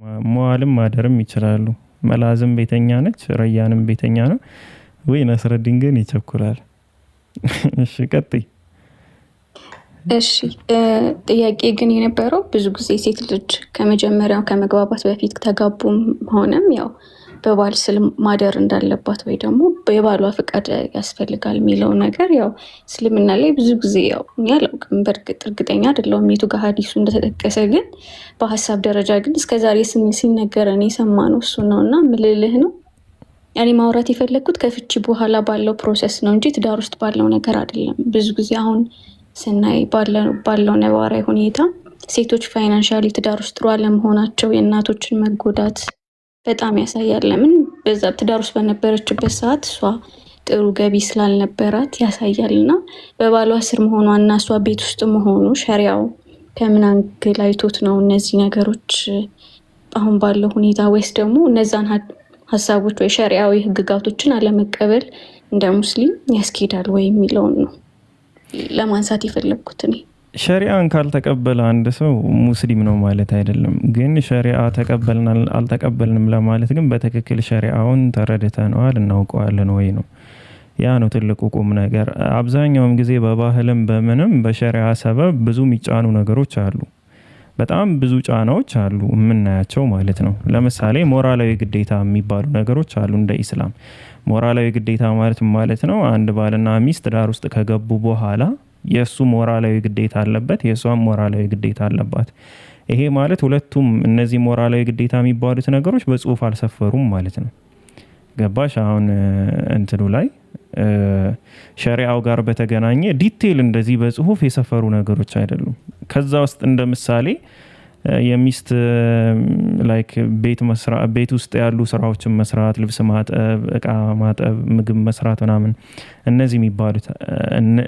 መዋልም ማደርም ይችላሉ። መላዝም ቤተኛ ነች፣ ረያንም ቤተኛ ነው። ወይ ነስረዲን ግን ይቸኩላል። እሺ ቀጥይ። እሺ ጥያቄ ግን የነበረው ብዙ ጊዜ ሴት ልጅ ከመጀመሪያው ከመግባባት በፊት ተጋቡም ሆነም ያው በባል ስር ማደር እንዳለባት ወይ ደግሞ የባሏ ፍቃድ ያስፈልጋል የሚለው ነገር ያው እስልምና ላይ ብዙ ጊዜ ያው እኔ አላውቅም፣ በእርግጥ እርግጠኛ አይደለሁም የቱ ጋር ሀዲሱ እንደተጠቀሰ፣ ግን በሀሳብ ደረጃ ግን እስከዛሬ ሲነገረን የሰማነው እሱ ነው እና ምልልህ ነው። እኔ ማውራት የፈለግኩት ከፍቺ በኋላ ባለው ፕሮሰስ ነው እንጂ ትዳር ውስጥ ባለው ነገር አይደለም። ብዙ ጊዜ አሁን ስናይ ባለው ነባራዊ ሁኔታ ሴቶች ፋይናንሻሊ ትዳር ውስጥ ጥሩ አለመሆናቸው የእናቶችን መጎዳት በጣም ያሳያል። ለምን በዛ ትዳር ውስጥ በነበረችበት ሰዓት እሷ ጥሩ ገቢ ስላልነበራት ያሳያል። እና በባሏ ስር መሆኗ እና እሷ ቤት ውስጥ መሆኑ ሸሪያው ከምን አንግል አይቶት ነው እነዚህ ነገሮች አሁን ባለው ሁኔታ፣ ወይስ ደግሞ እነዛን ሀሳቦች ወይ ሸሪያዊ ህግጋቶችን አለመቀበል እንደ ሙስሊም ያስኬዳል ወይ የሚለውን ነው ለማንሳት የፈለግኩት እኔ። ሸሪዓን ካልተቀበለ አንድ ሰው ሙስሊም ነው ማለት አይደለም። ግን ሸሪዓ ተቀበልን አልተቀበልንም ለማለት ግን በትክክል ሸሪዓውን ተረድተነዋል እናውቀዋለን ወይ ነው። ያ ነው ትልቁ ቁም ነገር። አብዛኛውም ጊዜ በባህልም በምንም በሸሪዓ ሰበብ ብዙ የሚጫኑ ነገሮች አሉ። በጣም ብዙ ጫናዎች አሉ የምናያቸው ማለት ነው። ለምሳሌ ሞራላዊ ግዴታ የሚባሉ ነገሮች አሉ እንደ ኢስላም። ሞራላዊ ግዴታ ማለት ነው አንድ ባልና ሚስት ትዳር ውስጥ ከገቡ በኋላ የእሱ ሞራላዊ ግዴታ አለበት፣ የእሷም ሞራላዊ ግዴታ አለባት። ይሄ ማለት ሁለቱም እነዚህ ሞራላዊ ግዴታ የሚባሉት ነገሮች በጽሁፍ አልሰፈሩም ማለት ነው። ገባሽ? አሁን እንትኑ ላይ ሸሪዓው ጋር በተገናኘ ዲቴይል እንደዚህ በጽሁፍ የሰፈሩ ነገሮች አይደሉም። ከዛ ውስጥ እንደ ምሳሌ የሚስት ላይክ ቤት ውስጥ ያሉ ስራዎችን መስራት፣ ልብስ ማጠብ፣ እቃ ማጠብ፣ ምግብ መስራት ምናምን እነዚህ የሚባሉት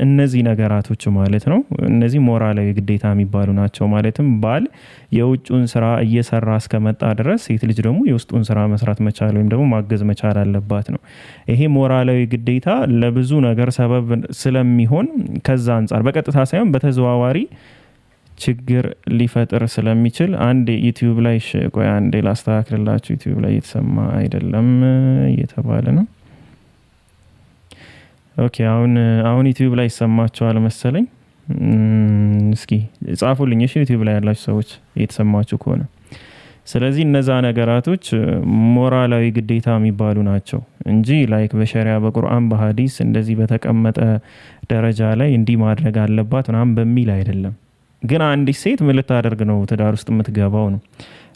እነዚህ ነገራቶች ማለት ነው። እነዚህ ሞራላዊ ግዴታ የሚባሉ ናቸው። ማለትም ባል የውጭውን ስራ እየሰራ እስከመጣ ድረስ ሴት ልጅ ደግሞ የውስጡን ስራ መስራት መቻል ወይም ደግሞ ማገዝ መቻል አለባት ነው። ይሄ ሞራላዊ ግዴታ ለብዙ ነገር ሰበብ ስለሚሆን ከዛ አንጻር በቀጥታ ሳይሆን በተዘዋዋሪ ችግር ሊፈጥር ስለሚችል አንድ ዩቲዩብ ላይ ቆይ አንዴ ላስተካክልላችሁ። ዩቲዩብ ላይ እየተሰማ አይደለም እየተባለ ነው። ኦኬ አሁን ዩቲዩብ ላይ ይሰማችኋል መሰለኝ። እስኪ ጻፉልኝ እሺ፣ ዩቲዩብ ላይ ያላችሁ ሰዎች እየተሰማችሁ ከሆነ። ስለዚህ እነዛ ነገራቶች ሞራላዊ ግዴታ የሚባሉ ናቸው እንጂ ላይክ በሸሪዓ በቁርአን በሐዲስ እንደዚህ በተቀመጠ ደረጃ ላይ እንዲህ ማድረግ አለባት ምናምን በሚል አይደለም። ግን አንዲት ሴት ምን ልታደርግ ነው ትዳር ውስጥ የምትገባው ነው።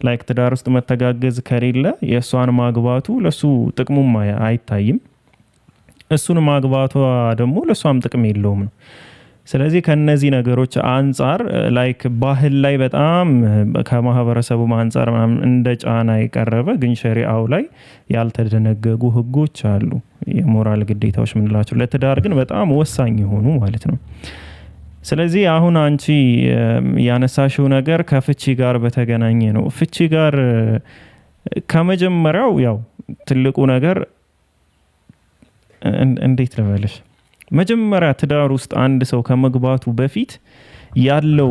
ላይክ ትዳር ውስጥ መተጋገዝ ከሌለ የእሷን ማግባቱ ለሱ ጥቅሙም አይታይም፣ እሱን ማግባቷ ደግሞ ለሷም ጥቅም የለውም ነው። ስለዚህ ከነዚህ ነገሮች አንጻር ላይክ ባህል ላይ በጣም ከማህበረሰቡ አንጻር ምናምን እንደ ጫና የቀረበ ግን ሸሪዓው ላይ ያልተደነገጉ ህጎች አሉ፣ የሞራል ግዴታዎች ምንላቸው ለትዳር ግን በጣም ወሳኝ የሆኑ ማለት ነው። ስለዚህ አሁን አንቺ ያነሳሽው ነገር ከፍቺ ጋር በተገናኘ ነው። ፍቺ ጋር ከመጀመሪያው ያው ትልቁ ነገር እንዴት ልበልሽ፣ መጀመሪያ ትዳር ውስጥ አንድ ሰው ከመግባቱ በፊት ያለው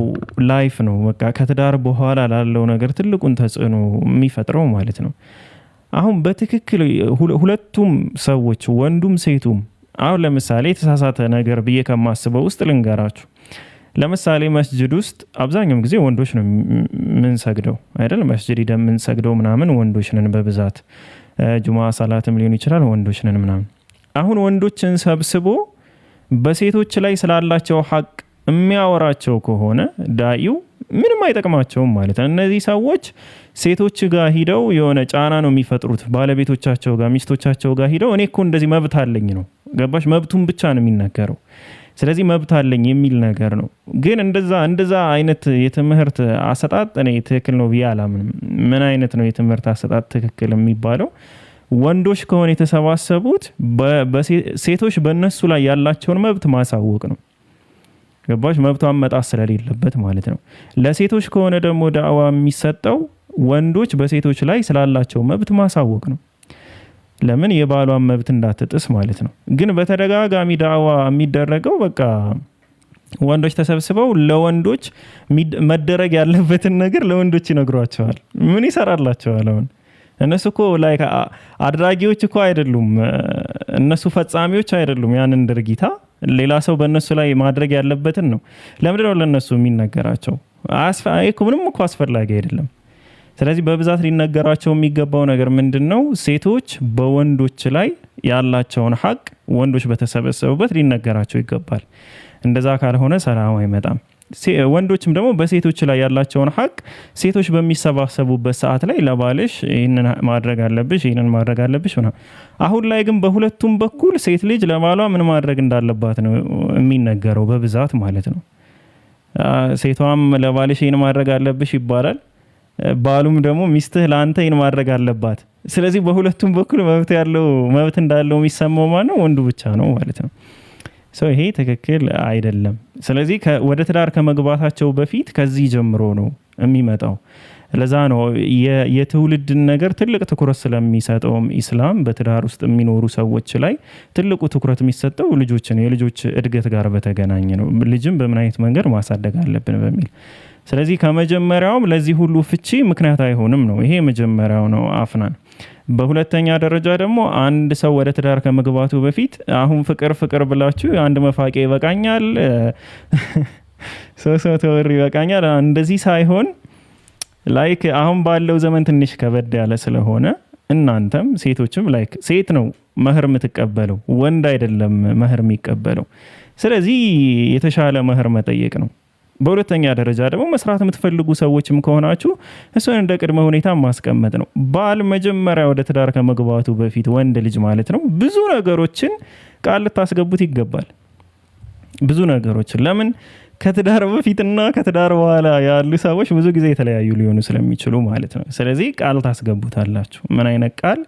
ላይፍ ነው በቃ ከትዳር በኋላ ላለው ነገር ትልቁን ተጽዕኖ የሚፈጥረው ማለት ነው። አሁን በትክክል ሁለቱም ሰዎች ወንዱም ሴቱም አሁን ለምሳሌ የተሳሳተ ነገር ብዬ ከማስበው ውስጥ ልንገራችሁ። ለምሳሌ መስጅድ ውስጥ አብዛኛው ጊዜ ወንዶች ነው የምንሰግደው አይደል? መስጅድ ሄደን የምንሰግደው ምናምን ወንዶች ነን በብዛት። ጁሙአ ሰላትም ሊሆን ይችላል ወንዶች ነን ምናምን። አሁን ወንዶችን ሰብስቦ በሴቶች ላይ ስላላቸው ሐቅ የሚያወራቸው ከሆነ ዳኢው ምንም አይጠቅማቸውም ማለት ነው። እነዚህ ሰዎች ሴቶች ጋር ሂደው የሆነ ጫና ነው የሚፈጥሩት ባለቤቶቻቸው ጋር ሚስቶቻቸው ጋር ሂደው እኔ እኮ እንደዚህ መብት አለኝ ነው። ገባሽ? መብቱን ብቻ ነው የሚናገረው። ስለዚህ መብት አለኝ የሚል ነገር ነው። ግን እንደዛ አይነት የትምህርት አሰጣጥ እኔ ትክክል ነው ብዬ አላምንም። ምን አይነት ነው የትምህርት አሰጣጥ ትክክል የሚባለው? ወንዶች ከሆነ የተሰባሰቡት ሴቶች በእነሱ ላይ ያላቸውን መብት ማሳወቅ ነው። ገባሽ? መብቷን መጣስ ስለሌለበት ማለት ነው። ለሴቶች ከሆነ ደግሞ ዳዕዋ የሚሰጠው ወንዶች በሴቶች ላይ ስላላቸው መብት ማሳወቅ ነው። ለምን የባሏን መብት እንዳትጥስ ማለት ነው። ግን በተደጋጋሚ ዳዕዋ የሚደረገው በቃ ወንዶች ተሰብስበው ለወንዶች መደረግ ያለበትን ነገር ለወንዶች ይነግሯቸዋል። ምን ይሰራላቸዋል? አሁን እነሱ እኮ ላይ አድራጊዎች እኮ አይደሉም፣ እነሱ ፈጻሚዎች አይደሉም። ያንን ድርጊታ ሌላ ሰው በእነሱ ላይ ማድረግ ያለበትን ነው። ለምንድነው ለእነሱ የሚነገራቸው? ምንም እኮ አስፈላጊ አይደለም። ስለዚህ በብዛት ሊነገራቸው የሚገባው ነገር ምንድን ነው? ሴቶች በወንዶች ላይ ያላቸውን ሐቅ ወንዶች በተሰበሰቡበት ሊነገራቸው ይገባል። እንደዛ ካልሆነ ሰላም አይመጣም። ወንዶችም ደግሞ በሴቶች ላይ ያላቸውን ሐቅ ሴቶች በሚሰባሰቡበት ሰዓት ላይ ለባልሽ ይህንን ማድረግ አለብሽ፣ ይህንን ማድረግ አለብሽ ምናምን። አሁን ላይ ግን በሁለቱም በኩል ሴት ልጅ ለባሏ ምን ማድረግ እንዳለባት ነው የሚነገረው በብዛት ማለት ነው። ሴቷም ለባልሽ ይህን ማድረግ አለብሽ ይባላል፣ ባሉም ደግሞ ሚስትህ ለአንተ ይህን ማድረግ አለባት። ስለዚህ በሁለቱም በኩል መብት እንዳለው የሚሰማው ማነው? ወንዱ ብቻ ነው ማለት ነው። ይሄ ትክክል አይደለም። ስለዚህ ወደ ትዳር ከመግባታቸው በፊት ከዚህ ጀምሮ ነው የሚመጣው። ለዛ ነው የትውልድን ነገር ትልቅ ትኩረት ስለሚሰጠውም ኢስላም በትዳር ውስጥ የሚኖሩ ሰዎች ላይ ትልቁ ትኩረት የሚሰጠው የልጆች እድገት ጋር በተገናኘ ነው። ልጅም በምን አይነት መንገድ ማሳደግ አለብን በሚል። ስለዚህ ከመጀመሪያውም ለዚህ ሁሉ ፍቺ ምክንያት አይሆንም ነው። ይሄ መጀመሪያው ነው አፍናን። በሁለተኛ ደረጃ ደግሞ አንድ ሰው ወደ ትዳር ከመግባቱ በፊት አሁን ፍቅር ብላችሁ አንድ መፋቂያ ይበቃኛል፣ 300 ብር ይበቃኛል፣ እንደዚህ ሳይሆን ላይክ አሁን ባለው ዘመን ትንሽ ከበድ ያለ ስለሆነ እናንተም ሴቶችም ላይክ ሴት ነው መህር የምትቀበለው፣ ወንድ አይደለም መህር የሚቀበለው። ስለዚህ የተሻለ መህር መጠየቅ ነው። በሁለተኛ ደረጃ ደግሞ መስራት የምትፈልጉ ሰዎችም ከሆናችሁ እሱን እንደ ቅድመ ሁኔታ ማስቀመጥ ነው። ባል መጀመሪያ ወደ ትዳር ከመግባቱ በፊት ወንድ ልጅ ማለት ነው ብዙ ነገሮችን ቃል ልታስገቡት ይገባል። ብዙ ነገሮችን ለምን ከትዳር በፊትና ከትዳር በኋላ ያሉ ሰዎች ብዙ ጊዜ የተለያዩ ሊሆኑ ስለሚችሉ ማለት ነው። ስለዚህ ቃል ታስገቡታላችሁ። ምን አይነት ቃል?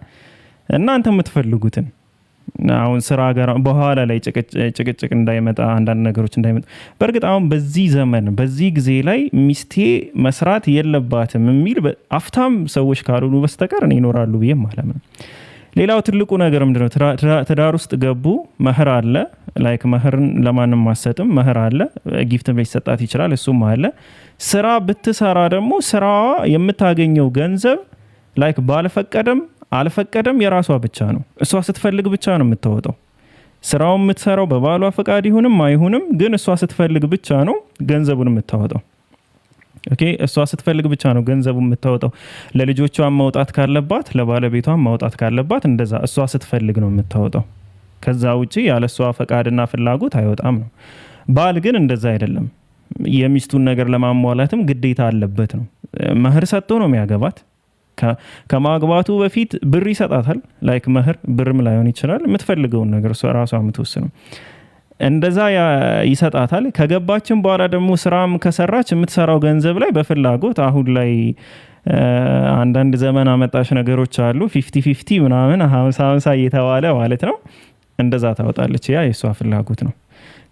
እናንተ የምትፈልጉትን። አሁን ስራ ጋር በኋላ ላይ ጭቅጭቅ እንዳይመጣ አንዳንድ ነገሮች እንዳይመጣ። በእርግጥ አሁን በዚህ ዘመን በዚህ ጊዜ ላይ ሚስቴ መስራት የለባትም የሚል አፍታም ሰዎች ካልሆኑ በስተቀር ይኖራሉ ብዬም አላምንም። ሌላው ትልቁ ነገር ምንድነው? ትዳር ውስጥ ገቡ፣ መህር አለ። ላይክ መህርን ለማንም ማሰጥም መህር አለ። ጊፍት ሊሰጣት ይችላል፣ እሱም አለ። ስራ ብትሰራ ደግሞ ስራዋ የምታገኘው ገንዘብ ላይክ ባልፈቀደም አልፈቀደም የራሷ ብቻ ነው። እሷ ስትፈልግ ብቻ ነው የምታወጣው። ስራው የምትሰራው በባሏ ፈቃድ ይሁንም አይሁንም፣ ግን እሷ ስትፈልግ ብቻ ነው ገንዘቡን የምታወጣው። ኦኬ፣ እሷ ስትፈልግ ብቻ ነው ገንዘቡ የምታወጣው። ለልጆቿ ማውጣት ካለባት፣ ለባለቤቷ ማውጣት ካለባት እንደዛ እሷ ስትፈልግ ነው የምታወጣው። ከዛ ውጪ ያለ እሷ ፈቃድና ፍላጎት አይወጣም ነው። ባል ግን እንደዛ አይደለም። የሚስቱን ነገር ለማሟላትም ግዴታ አለበት ነው። መህር ሰጥቶ ነው የሚያገባት። ከማግባቱ በፊት ብር ይሰጣታል። ላይክ መህር ብርም ላይሆን ይችላል። የምትፈልገውን ነገር እሷ ራሷ የምትወስነው እንደዛ ይሰጣታል። ከገባችን በኋላ ደግሞ ስራም ከሰራች የምትሰራው ገንዘብ ላይ በፍላጎት አሁን ላይ አንዳንድ ዘመን አመጣሽ ነገሮች አሉ 50-50 ምናምን 50-50 እየተባለ ማለት ነው። እንደዛ ታወጣለች። ያ የእሷ ፍላጎት ነው።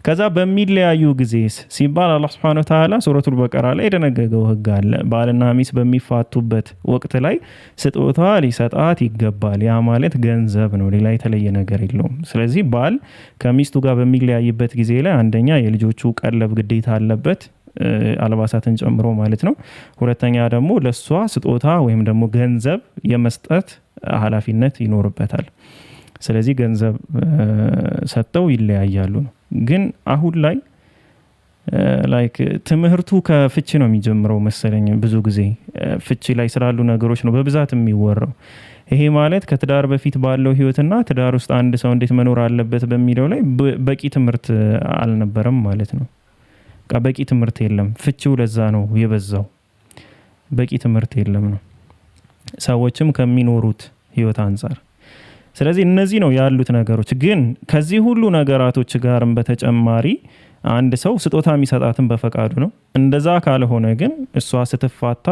ከዛ በሚለያዩ ጊዜ ሲባል አላህ Subhanahu Wa Ta'ala ሱረቱል በቀራ ላይ የደነገገው ህግ አለ። ባልና ሚስት በሚፋቱበት ወቅት ላይ ስጦታ ሊሰጣት ይገባል። ያ ማለት ገንዘብ ነው፣ ሌላ የተለየ ነገር የለውም። ስለዚህ ባል ከሚስቱ ጋር በሚለያይበት ጊዜ ላይ አንደኛ የልጆቹ ቀለብ ግዴታ አለበት፣ አልባሳትን ጨምሮ ማለት ነው። ሁለተኛ ደግሞ ለሷ ስጦታ ወይም ደግሞ ገንዘብ የመስጠት ኃላፊነት ይኖርበታል። ስለዚህ ገንዘብ ሰጥተው ይለያያሉ ነው። ግን አሁን ላይ ላይክ ትምህርቱ ከፍቺ ነው የሚጀምረው መሰለኝ። ብዙ ጊዜ ፍቺ ላይ ስላሉ ነገሮች ነው በብዛት የሚወራው። ይሄ ማለት ከትዳር በፊት ባለው ህይወትና ትዳር ውስጥ አንድ ሰው እንዴት መኖር አለበት በሚለው ላይ በቂ ትምህርት አልነበረም ማለት ነው። በቂ ትምህርት የለም። ፍቺው ለዛ ነው የበዛው። በቂ ትምህርት የለም ነው ሰዎችም ከሚኖሩት ህይወት አንፃር። ስለዚህ እነዚህ ነው ያሉት ነገሮች። ግን ከዚህ ሁሉ ነገራቶች ጋርም በተጨማሪ አንድ ሰው ስጦታ የሚሰጣትን በፈቃዱ ነው። እንደዛ ካልሆነ ግን እሷ ስትፋታ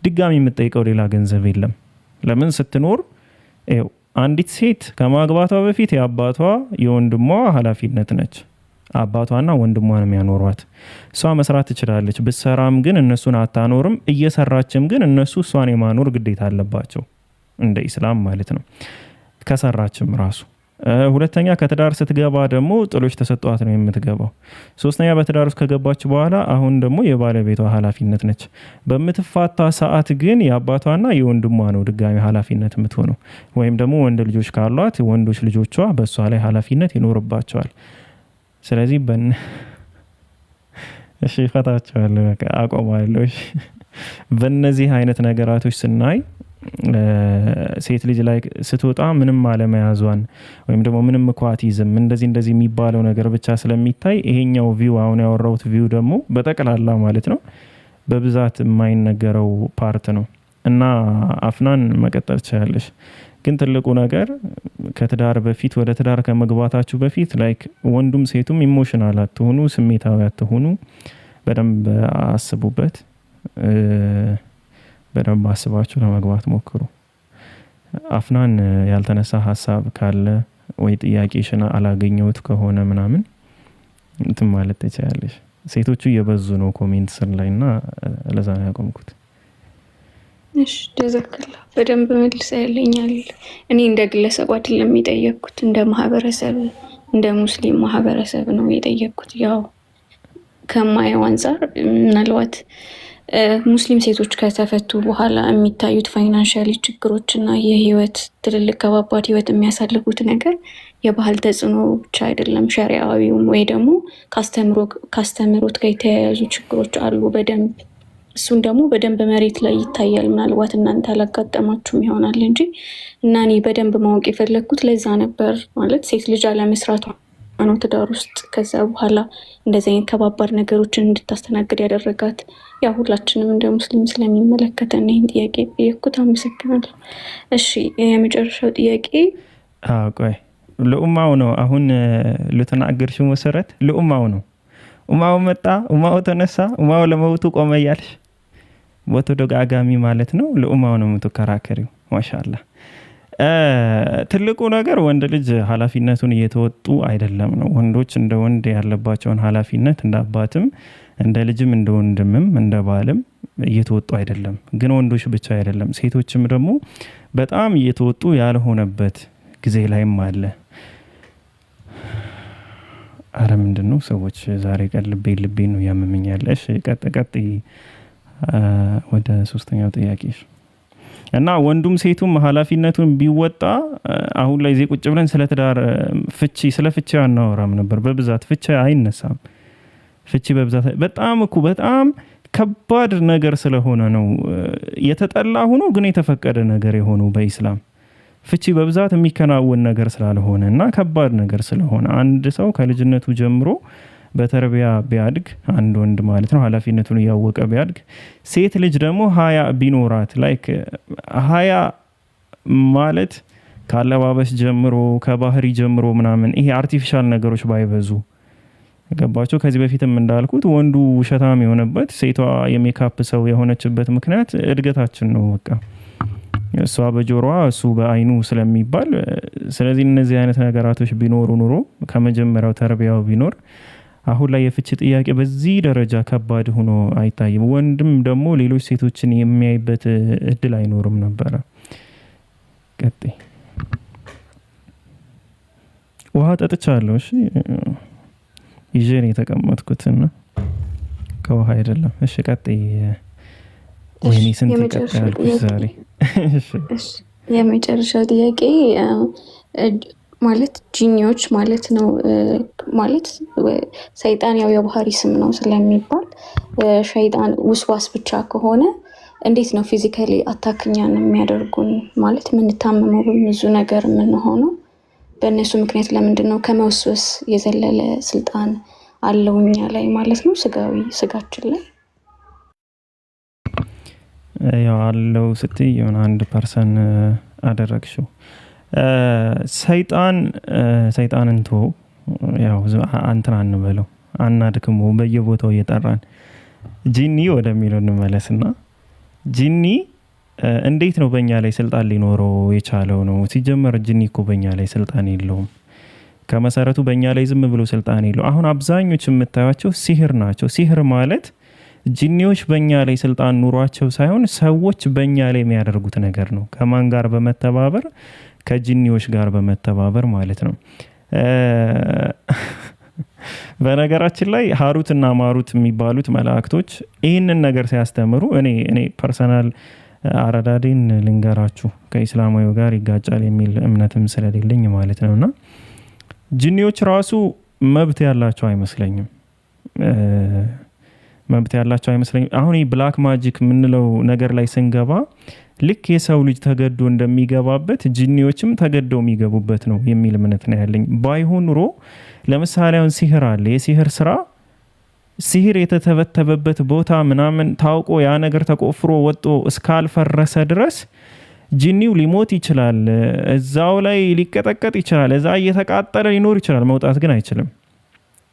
ድጋሚ የምትጠይቀው ሌላ ገንዘብ የለም። ለምን ስትኖር አንዲት ሴት ከማግባቷ በፊት የአባቷ የወንድሟ ኃላፊነት ነች። አባቷና ወንድሟ ነው የሚያኖሯት። እሷ መስራት ትችላለች። ብትሰራም ግን እነሱን አታኖርም። እየሰራችም ግን እነሱ እሷን የማኖር ግዴታ አለባቸው እንደ ኢስላም ማለት ነው። ከሰራችም ራሱ ሁለተኛ ከትዳር ስትገባ ደግሞ ጥሎች ተሰጧት ነው የምትገባው። ሶስተኛ በትዳር ውስጥ ከገባች በኋላ አሁን ደግሞ የባለቤቷ ኃላፊነት ነች። በምትፋታ ሰዓት ግን የአባቷና የወንድሟ ነው ድጋሚ ኃላፊነት የምትሆነው። ወይም ደግሞ ወንድ ልጆች ካሏት ወንዶች ልጆቿ በእሷ ላይ ኃላፊነት ይኖርባቸዋል። ስለዚህ እሺ ፈታቸዋለሁ፣ በቃ አቆማለሁ። እሺ በእነዚህ አይነት ነገራቶች ስናይ ሴት ልጅ ላይ ስትወጣ ምንም አለመያዟን ወይም ደግሞ ምንም ኳቲዝም እንደዚህ የሚባለው ነገር ብቻ ስለሚታይ ይሄኛው ቪው አሁን ያወራሁት ቪው ደግሞ በጠቅላላ ማለት ነው በብዛት የማይነገረው ፓርት ነው እና አፍናን መቀጠል ትችላለሽ። ግን ትልቁ ነገር ከትዳር በፊት ወደ ትዳር ከመግባታችሁ በፊት ላይክ ወንዱም ሴቱም ኢሞሽናል አትሆኑ፣ ስሜታዊ አትሆኑ። በደንብ አስቡበት። በደንብ አስባችሁ ለመግባት ሞክሩ። አፍናን ያልተነሳ ሀሳብ ካለ ወይ ጥያቄሽን አላገኘሁት ከሆነ ምናምን እንትን ማለት ትችላለሽ። ሴቶቹ እየበዙ ነው ኮሜንት ስር ላይ እና ለዛ ነው ያቆምኩት። እሺ ጀዛከላ በደንብ መልሰህልኛል። እኔ እንደ ግለሰብ አይደለም የጠየቅኩት፣ እንደ ማህበረሰብ እንደ ሙስሊም ማህበረሰብ ነው የጠየቅኩት። ያው ከማየው አንጻር ምናልባት ሙስሊም ሴቶች ከተፈቱ በኋላ የሚታዩት ፋይናንሻሊ ችግሮች እና የህይወት ትልልቅ ከባባድ ህይወት የሚያሳልፉት ነገር የባህል ተጽዕኖ ብቻ አይደለም፣ ሸሪዓዊውም ወይ ደግሞ ካስተምሮት ጋር የተያያዙ ችግሮች አሉ በደንብ። እሱን ደግሞ በደንብ መሬት ላይ ይታያል። ምናልባት እናንተ አላጋጠማችሁም ይሆናል እንጂ እና እኔ በደንብ ማወቅ የፈለግኩት ለዛ ነበር። ማለት ሴት ልጅ አለመስራቷ ነው ትዳር ውስጥ ከዛ በኋላ እንደዚህ አይነት ከባባድ ነገሮችን እንድታስተናግድ ያደረጋት። ያ ሁላችንም እንደ ሙስሊም ስለሚመለከተን ይህን ጥያቄ ጠየቅኩት። አመሰግናለሁ። እሺ የመጨረሻው ጥያቄ ቆይ ለኡማው ነው። አሁን ለተናገርሽው መሰረት ለኡማው ነው። ኡማው መጣ፣ ኡማው ተነሳ፣ ኡማው ለመውቱ ቆመ እያልሽ በተደጋጋሚ ማለት ነው ለኡማው ነው የምትከራከሪው። ማሻአላህ። ትልቁ ነገር ወንድ ልጅ ኃላፊነቱን እየተወጡ አይደለም ነው። ወንዶች እንደ ወንድ ያለባቸውን ኃላፊነት እንደ አባትም እንደ ልጅም እንደ ወንድምም እንደ ባልም እየተወጡ አይደለም። ግን ወንዶች ብቻ አይደለም፣ ሴቶችም ደግሞ በጣም እየተወጡ ያልሆነበት ጊዜ ላይም አለ። አረ ምንድነው ሰዎች ዛሬ ቀን ልቤ ነው ያመመኛለሽ። ቀጥ ወደ ሶስተኛው ጥያቄሽ እና ወንዱም ሴቱም ኃላፊነቱን ቢወጣ አሁን ላይ እዚህ ቁጭ ብለን ስለ ትዳር ስለ ፍቺ አናወራም ነበር። በብዛት ፍቺ አይነሳም። ፍቺ በብዛት በጣም ከባድ ነገር ስለሆነ ነው የተጠላ ሆኖ ግን የተፈቀደ ነገር የሆነው በኢስላም። ፍቺ በብዛት የሚከናወን ነገር ስላልሆነ እና ከባድ ነገር ስለሆነ አንድ ሰው ከልጅነቱ ጀምሮ በተርቢያ ቢያድግ አንድ ወንድ ማለት ነው ኃላፊነቱን እያወቀ ቢያድግ፣ ሴት ልጅ ደግሞ ሀያ ቢኖራት ላይክ ሀያ ማለት ካለባበስ ጀምሮ ከባህሪ ጀምሮ ምናምን ይሄ አርቲፊሻል ነገሮች ባይበዙ ገባቸው። ከዚህ በፊትም እንዳልኩት ወንዱ ውሸታም የሆነበት ሴቷ የሜካፕ ሰው የሆነችበት ምክንያት እድገታችን ነው። በቃ እሷ በጆሮዋ እሱ በአይኑ ስለሚባል፣ ስለዚህ እነዚህ አይነት ነገራቶች ቢኖሩ ኑሮ ከመጀመሪያው ተርቢያው ቢኖር አሁን ላይ የፍቺ ጥያቄ በዚህ ደረጃ ከባድ ሆኖ አይታይም። ወንድም ደግሞ ሌሎች ሴቶችን የሚያይበት እድል አይኖርም ነበረ። ቀጥይ። ውሃ ጠጥቻለሁ። እሺ ይዤ ነው የተቀመጥኩትና ከውሃ አይደለም። እሺ ቀጥይ። ወይኔ ስንት ይቀጥላል ዛሬ። የመጨረሻው ጥያቄ ማለት ጂኒዎች ማለት ነው። ማለት ሰይጣን ያው የባህሪ ስም ነው ስለሚባል ሸይጣን ውስዋስ ብቻ ከሆነ እንዴት ነው ፊዚካሊ አታክኛን የሚያደርጉን? ማለት የምንታመመው ብዙ ነገር የምንሆነው በእነሱ ምክንያት ለምንድን ነው? ከመወስወስ የዘለለ ስልጣን አለው እኛ ላይ ማለት ነው፣ ስጋችን ላይ ያው አለው ስትይ የሆነ 1% አደረግሽው። ሰይጣንን ተወው፣ ያው አንተን አንበለው፣ አናድክሞ በየቦታው እየጠራን ጂኒ ወደሚለው እንመለስና ጂኒ እንዴት ነው በእኛ ላይ ስልጣን ሊኖረው የቻለው ነው? ሲጀመር ጂኒ እኮ በእኛ ላይ ስልጣን የለውም። ከመሰረቱ በእኛ ላይ ዝም ብሎ ስልጣን የለው። አሁን አብዛኞቹ የምታዩቸው ሲህር ናቸው። ሲህር ማለት ጂኒዎች በእኛ ላይ ስልጣን ኑሯቸው ሳይሆን ሰዎች በእኛ ላይ የሚያደርጉት ነገር ነው። ከማን ጋር በመተባበር ከጂኒዎች ጋር በመተባበር ማለት ነው። በነገራችን ላይ ሀሩትና ማሩት የሚባሉት መላእክቶች ይህንን ነገር ሲያስተምሩ እኔ ፐርሰናል አረዳዴን ልንገራችሁ ከኢስላማዊ ጋር ይጋጫል የሚል እምነትም ስለሌለኝ ማለት ነውና ጂኒዎች ራሱ መብት ያላቸው አይመስለኝም። አሁን ብላክ ማጂክ የምንለው ነገር ላይ ስንገባ ልክ የሰው ልጅ ተገዶ እንደሚገባበት ጂኒዎችም ተገደው የሚገቡበት ነው የሚል እምነት ነው ያለኝ። ባይሆን ኑሮ ለምሳሌ አሁን ሲህር አለ። የሲህር ስራ ሲህር የተተበተበበት ቦታ ምናምን ታውቆ ያ ነገር ተቆፍሮ ወጦ እስካልፈረሰ ድረስ ጂኒው ሊሞት ይችላል፣ እዛው ላይ ሊቀጠቀጥ ይችላል፣ እዛ እየተቃጠለ ሊኖር ይችላል። መውጣት ግን አይችልም።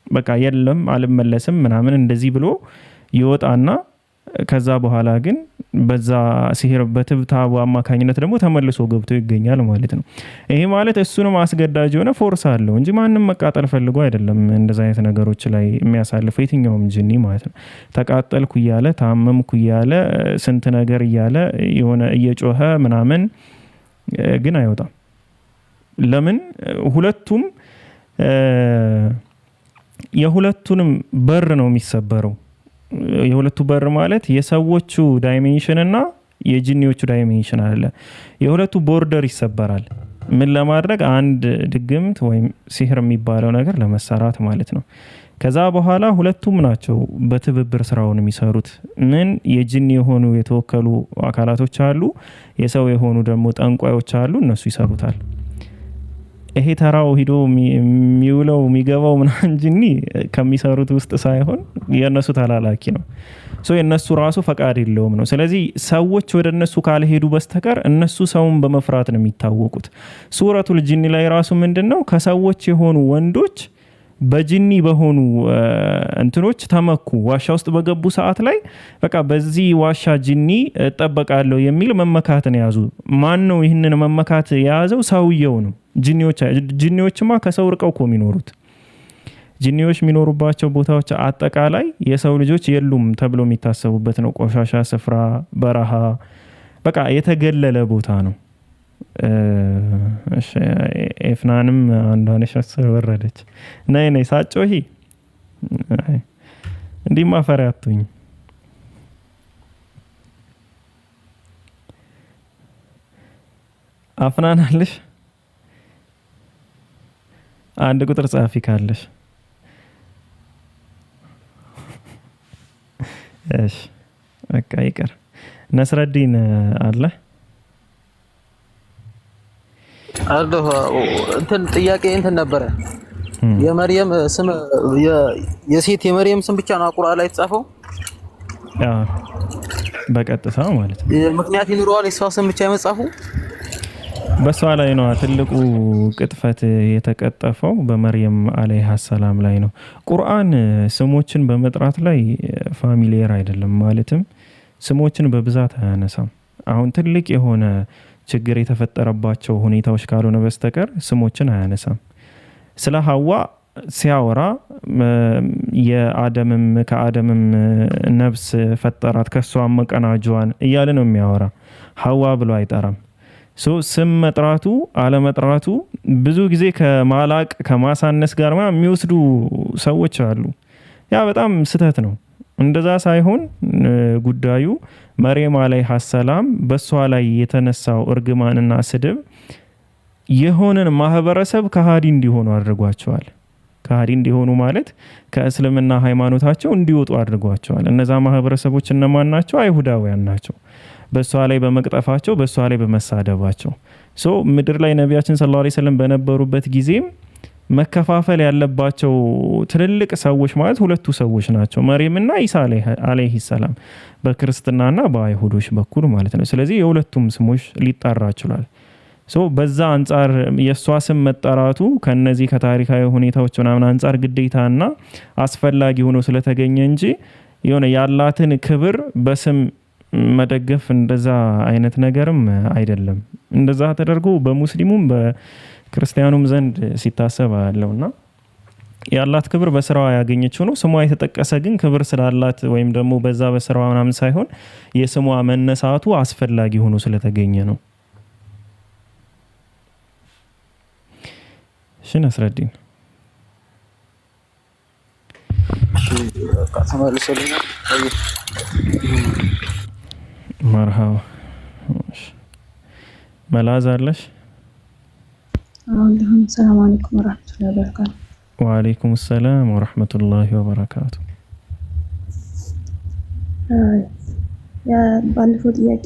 በቃ የለም አልመለስም ምናምን እንደዚህ ብሎ ይወጣና ከዛ በኋላ ግን በዛ ሲህር በትብታቡ አማካኝነት ደግሞ ተመልሶ ገብቶ ይገኛል ማለት ነው። ይሄ ማለት እሱንም አስገዳጅ የሆነ ፎርስ አለው እንጂ ማንም መቃጠል ፈልጎ አይደለም እንደዛ አይነት ነገሮች ላይ የሚያሳልፈው የትኛውም ጂኒ ማለት ነው። ተቃጠልኩ እያለ ታመምኩ እያለ ስንት ነገር እያለ የሆነ እየጮኸ ምናምን ግን አይወጣም። ለምን? ሁለቱም የሁለቱንም በር ነው የሚሰበረው። የሁለቱ በር ማለት የሰዎቹ ዳይሜንሽን እና የጂኒዎቹ ዳይሜንሽን አለ። የሁለቱ ቦርደር ይሰበራል። ምን ለማድረግ? አንድ ድግምት ወይም ሲህር የሚባለው ነገር ለመሰራት ማለት ነው። ከዛ በኋላ ሁለቱም ናቸው በትብብር ስራውን የሚሰሩት። ምን የጂኒ የሆኑ የተወከሉ አካላቶች አሉ፣ የሰው የሆኑ ደግሞ ጠንቋዮች አሉ። እነሱ ይሰሩታል። ይሄ ተራው ሂዶ የሚውለው የሚገባው ምናምን ጂኒ ከሚሰሩት ውስጥ ሳይሆን የእነሱ ተላላኪ ነው። የእነሱ ራሱ ፈቃድ የለውም ነው። ስለዚህ ሰዎች ወደ እነሱ ካልሄዱ በስተቀር እነሱ ሰውን በመፍራት ነው የሚታወቁት። ሱረቱል ጂኒ ላይ ራሱ ምንድን ነው? ከሰዎች የሆኑ ወንዶች በጂኒ በሆኑ እንትኖች ተመኩ። ዋሻ ውስጥ በገቡ ሰዓት ላይ በቃ በዚህ ዋሻ ጂኒ እጠበቃለሁ የሚል መመካትን ያዙ። ማን ነው ይህንን መመካት የያዘው? ሰውየው ነው። ጂኒዎችማ ከሰው ርቀው እኮ የሚኖሩት። ጂኒዎች የሚኖሩባቸው ቦታዎች አጠቃላይ የሰው ልጆች የሉም ተብሎ የሚታሰቡበት ነው። ቆሻሻ ስፍራ፣ በረሃ፣ በቃ የተገለለ ቦታ ነው። ኤፍናንም አንዷነሽ ወረደች። ነይ ሳጮሂ እንዲህ ማፈሪያ አትሁኝ። አፍናን አለሽ? አንድ ቁጥር ጻፊ ካለሽ። እሺ በቃ ይቅር። ነስረዲን አለ አለሁ። እንትን ጥያቄ እንትን ነበረ። የመርየም ስም የሴት የመርየም ስም ብቻ ነው ቁርአን ላይ የተጻፈው? በቀጥታ ማለት ነው። ምክንያት ይኖረዋል የሷ ስም ብቻ የመጻፉ? በሷ ላይ ነው ትልቁ ቅጥፈት የተቀጠፈው፣ በመርየም አለይሃ ሰላም ላይ ነው። ቁርአን ስሞችን በመጥራት ላይ ፋሚሊየር አይደለም። ማለትም ስሞችን በብዛት አያነሳም። አሁን ትልቅ የሆነ ችግር የተፈጠረባቸው ሁኔታዎች ካልሆነ በስተቀር ስሞችን አያነሳም። ስለ ሐዋ ሲያወራ የአደምም ከአደምም ነፍስ ፈጠራት ከሷ መቀናጇን እያለ ነው የሚያወራ። ሐዋ ብሎ አይጠራም። ስም መጥራቱ አለመጥራቱ ብዙ ጊዜ ከማላቅ ከማሳነስ ጋር የሚወስዱ ሰዎች አሉ። ያ በጣም ስህተት ነው። እንደዛ ሳይሆን ጉዳዩ መርየም አለይሃ ሰላም በሷ ላይ የተነሳው እርግማንና ስድብ የሆነን ማህበረሰብ ከሃዲ እንዲሆኑ አድርጓቸዋል። ከሃዲ እንዲሆኑ ማለት ከእስልምና ሃይማኖታቸው እንዲወጡ አድርጓቸዋል። እነዛ ማህበረሰቦች እነማን ናቸው? አይሁዳውያን ናቸው። በሷ ላይ በመቅጠፋቸው፣ በሷ ላይ በመሳደባቸው ምድር ላይ ነቢያችን ሰለላሁ ዐለይሂ ወሰለም በነበሩበት ጊዜም መከፋፈል ያለባቸው ትልልቅ ሰዎች ማለት ሁለቱ ሰዎች ናቸው፣ መርየምና ኢሳ አለይሂ ሰላም፣ በክርስትናና በአይሁዶች በኩል ማለት ነው። ስለዚህ የሁለቱም ስሞች ሊጠራ ይችላል። በዛ አንጻር የሷ ስም መጠራቱ ከነዚህ ከታሪካዊ ሁኔታዎች ምናምን አንጻር ግዴታና አስፈላጊ ሆኖ ስለተገኘ እንጂ የሆነ ያላትን ክብር በስም መደገፍ እንደዛ አይነት ነገርም አይደለም። እንደዛ ተደርጎ በሙስሊሙም በክርስቲያኑም ዘንድ ሲታሰብ ያለውና ያላት ክብር በስራዋ ያገኘችው ነው። ስሟ የተጠቀሰ ግን ክብር ስላላት ወይም ደግሞ በዛ በስራዋ ምናምን ሳይሆን የስሟ መነሳቱ አስፈላጊ ሆኖ ስለተገኘ ነው። እሺ ነስረዲን ተመልሶልኛል። መርሃባ መላዝ አለሽ? ሰላም አለይኩም ወራህመቱላሂ ወበረካቱ። ወአለይኩም ሰላም ወራህመቱላሂ ወበረካቱ። ባለፈው ጥያቄ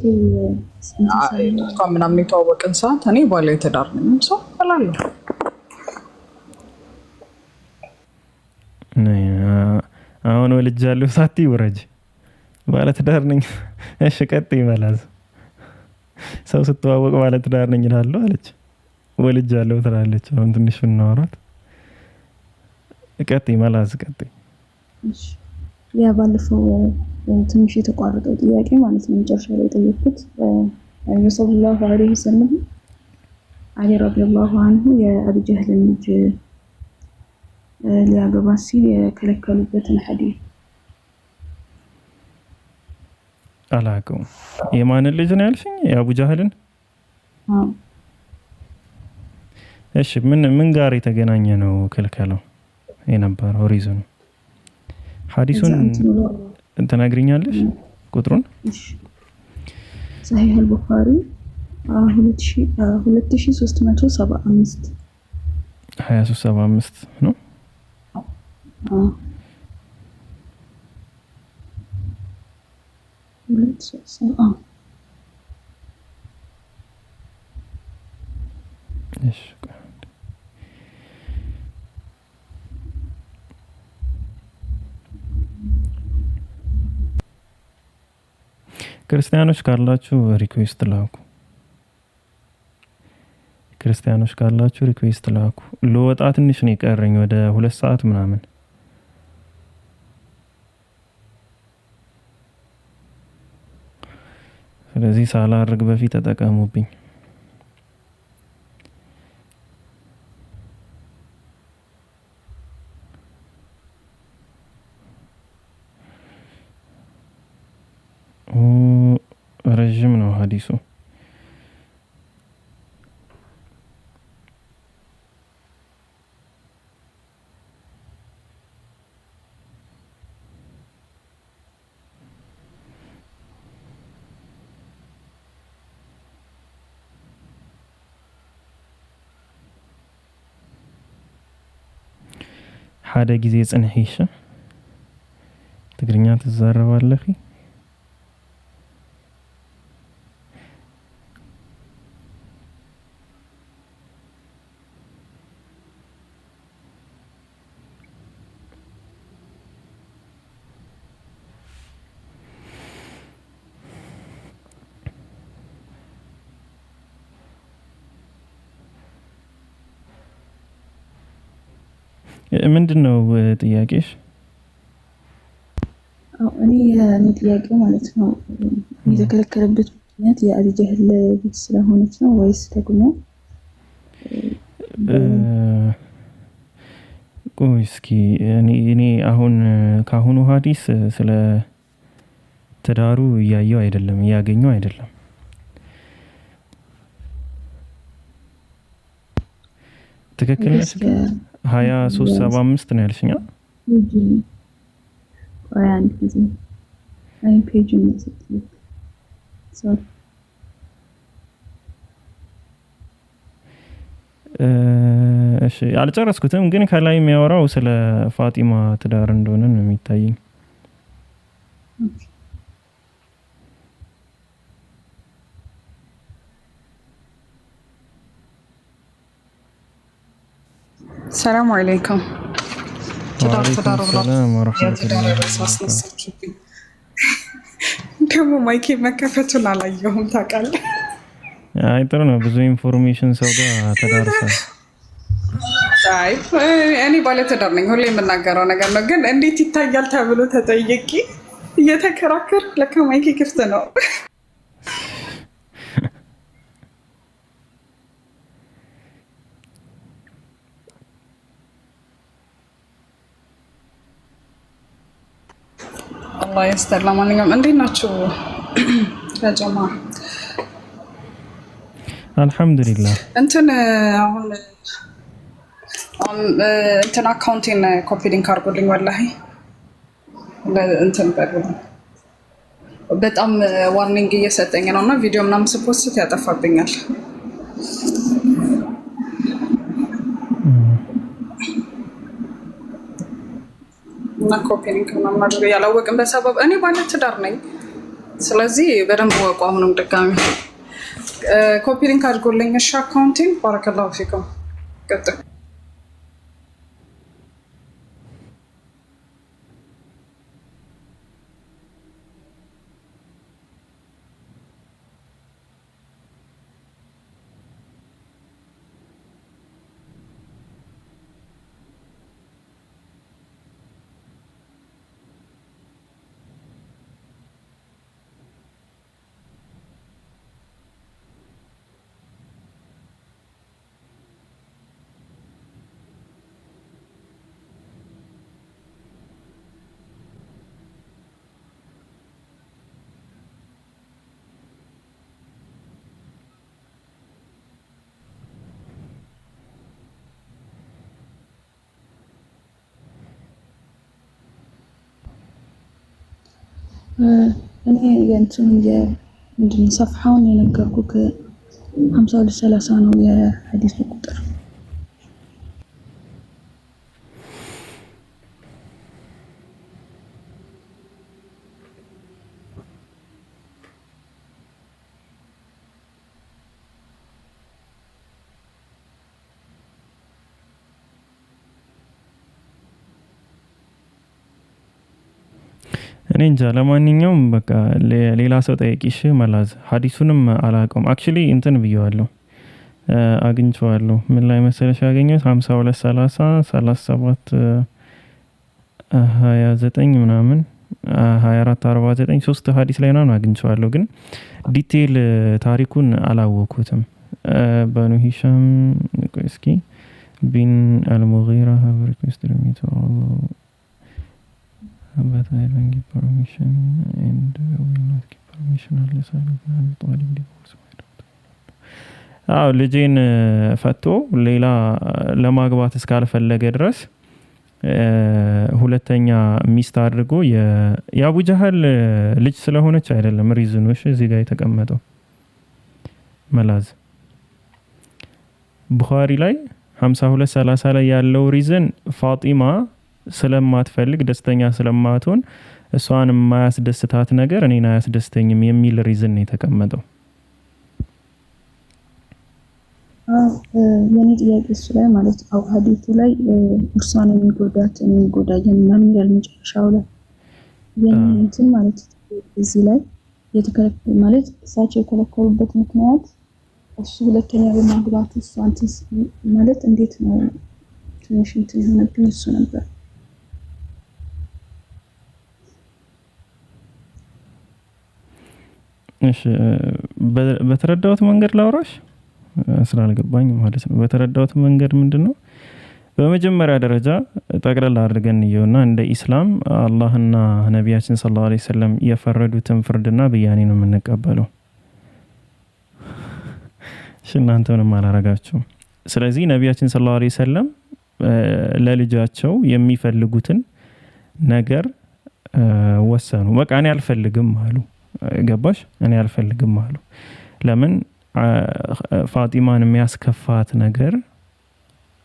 ምናምን የተዋወቅን ሰዓት እኔ ባለ ትዳር ነኝ ሰው እላለሁ። አሁን ወልጃለሁ ሳትይ ውረጅ። ባለ ትዳር ነኝ። እሺ ቀጥይ መላዝ። ሰው ስትዋወቅ ባለ ትዳር ነኝ እላለሁ አለች። ወልጃለሁ ትላለች። አሁን ትንሽ እናወራት። ቀጥይ መላዝ ቀጥይ። እሺ ያ ባለፈው ትንሽ የተቋረጠው ጥያቄ ማለት ነው መጨረሻ ላይ ጠየቅኩት። ነብዩ ሰለላሁ ዐለይሂ ወሰለም አሊ ረዲየላሁ ዐንሁ የአቡ ጀህልን ልጅ ሊያገባ ሲል የከለከሉበትን ሐዲስ አላውቀውም። የማንን ልጅ ነው ያልሽኝ? የአቡ ጀህልን? አዎ። እሺ ምን ጋር የተገናኘ ነው ክልከላው የነበረው ሪዝኑ? ሐዲሱን ትነግሪኛለሽ ቁጥሩን? እሺ ሰሂህ አልቡኻሪ 2375 2375 ነው። እሺ ክርስቲያኖች ካላችሁ ሪኩዌስት ላኩ። ክርስቲያኖች ካላችሁ ሪኩዌስት ላኩ። ለወጣ ትንሽ ነው የቀረኝ ወደ 2 ሰዓት ምናምን። ስለዚህ ሳላርግ በፊት ተጠቀሙብኝ። ረጅም ነው ሐዲሱ። ሓደ ጊዜ ጽንሒሽ ትግርኛ ትዛረባለህ? ምንድነው ጥያቄሽ? እኔ ጥያቄው ማለት ነው የተከለከለበት ምክንያት የአቡ ጀህል ልጅ ስለሆነች ነው ወይስ ደግሞ ቆይ እስኪ እኔ አሁን ካሁኑ ሐዲስ ስለ ትዳሩ እያየው አይደለም እያገኘው አይደለም። ትክክል ነሽ? 2375 ነው ያልሽኛ? እሺ አልጨረስኩትም፣ ግን ከላይ የሚያወራው ስለ ፋጢማ ትዳር እንደሆነ ነው የሚታየኝ። ሰላም አለይኩም። ትዳር ደግሞ ማይኬ መከፈቱን አላየሁም ታውቃለህ። አይ ጥሩ ነው፣ ብዙ ኢንፎርሜሽን ሰው ጋር ተዳርሷል። አይ እኔ ባለትዳር ነኝ፣ ሁሌ የምናገረው ነገር ነው። ግን እንዴት ይታያል ተብሎ ተጠየቂ እየተከራከር ለካ ማይኬ ክፍት ነው። አላህ ይስጥር። ለማንኛውም እንዴት ናችሁ ለጀማ? አልሐምዱሊላህ። እንትን አሁን እንትን አካውንቴን ኮፒ ሊንክ አድርጎልኝ ወላሂ እንትን በሉልኝ። በጣም ዋርኒንግ እየሰጠኝ ነው እና ቪዲዮ ምናምን ስፖስት ያጠፋብኛል እና ኮፒ ሊንክ ምናምን አድርጎ ያላወቅን በሰበብ እኔ ባለ ትዳር ነኝ። ስለዚህ በደንብ ወቁ። አሁንም ድጋሚ ኮፒ ሊንክ አድርጎልኝ እሺ አካውንቴን። ባረከላሁ ፊኩም። ቀጥል። እኔ የእንትኑ ምንድን ነው ሰፍሐውን የነገርኩህ 5230 ነው የሐዲሱ ቁጥር። እኔ እንጃ። ለማንኛውም በቃ ሌላ ሰው ጠይቂሽ መላዝ። ሐዲሱንም አላውቀውም አክቹሊ እንትን ብየዋለሁ አግኝቼዋለሁ። ምን ላይ መሰለሽ ያገኘሁት 5230 37 29 ምናምን 24 49 ሶስት ሐዲስ ላይ ነው አግኝቼዋለሁ፣ ግን ዲቴል ታሪኩን አላወኩትም። በኑ ሂሻም እስኪ ቢን አልሙጊራ ሪኩዌስት ለሚቶ but I don't give permission and will not give permission unless I am طالب divorce. አዎ ልጄን ፈቶ ሌላ ለማግባት እስካልፈለገ ድረስ ሁለተኛ ሚስት አድርጎ የአቡ ጀህል ልጅ ስለሆነች አይደለም ሪዝኖሽ እዚህ ጋር የተቀመጠው መላዝ ቡኻሪ ላይ 5230 ላይ ያለው ሪዝን ፋጢማ ስለማትፈልግ ደስተኛ ስለማትሆን እሷን የማያስደስታት ነገር እኔን አያስደስተኝም የሚል ሪዝን ነው የተቀመጠው። የኔ ጥያቄ እሱ ላይ ማለት ነው ሐዲሱ ላይ እርሷን የሚጎዳኝ ምናምን ይላል መጨረሻው ላይ እንትን ማለት እዚህ ላይ የተከለከለ ማለት እሳቸው የከለከሉበት ምክንያት እሱ ሁለተኛ በማግባቱ እሷን ማለት እንዴት ነው ትንሽ እንትን የሆነብኝ እሱ ነበር። እሺ በተረዳሁት መንገድ ላውራሽ ስላልገባኝ ማለት ነው። በተረዳሁት መንገድ ምንድነው በመጀመሪያ ደረጃ ጠቅለል አድርገን ይየውና እንደ ኢስላም አላህና ነቢያችን ሰለላሁ ዐለይሂ ወሰለም የፈረዱትን ፍርድና ብያኔ ነው የምንቀበለው። እሺ እናንተንም አላረጋችሁም። ስለዚህ ነቢያችን ሰለላሁ ዐለይሂ ወሰለም ለልጃቸው የሚፈልጉትን ነገር ወሰኑ። በቃ እኔ አልፈልግም አሉ። ገባሽ? እኔ አልፈልግም አሉ። ለምን ፋጢማን የሚያስከፋት ነገር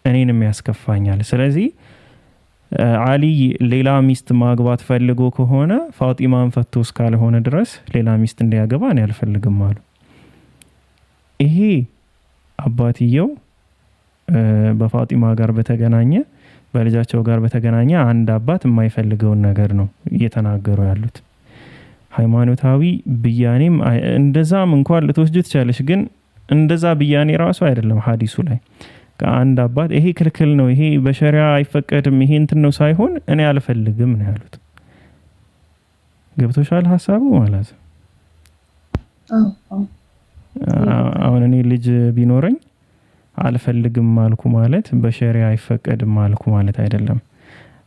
እኔንም ያስከፋኛል። ስለዚህ አሊ ሌላ ሚስት ማግባት ፈልጎ ከሆነ ፋጢማን ፈቶ እስካልሆነ ድረስ ሌላ ሚስት እንዲያገባ እኔ አልፈልግም አሉ። ይሄ አባትየው በፋጢማ ጋር በተገናኘ በልጃቸው ጋር በተገናኘ አንድ አባት የማይፈልገውን ነገር ነው እየተናገሩ ያሉት። ሃይማኖታዊ ብያኔም እንደዛም እንኳን ልትወስጂ ትችላለሽ፣ ግን እንደዛ ብያኔ ራሱ አይደለም ሐዲሱ ላይ ከአንድ አባት ይሄ ክልክል ነው፣ ይሄ በሸሪዓ አይፈቀድም፣ ይሄ እንትን ነው ሳይሆን እኔ አልፈልግም ነው ያሉት። ገብቶሻል ሐሳቡ ማለት? አሁን እኔ ልጅ ቢኖረኝ አልፈልግም ማልኩ ማለት በሸሪዓ አይፈቀድም ማልኩ ማለት አይደለም።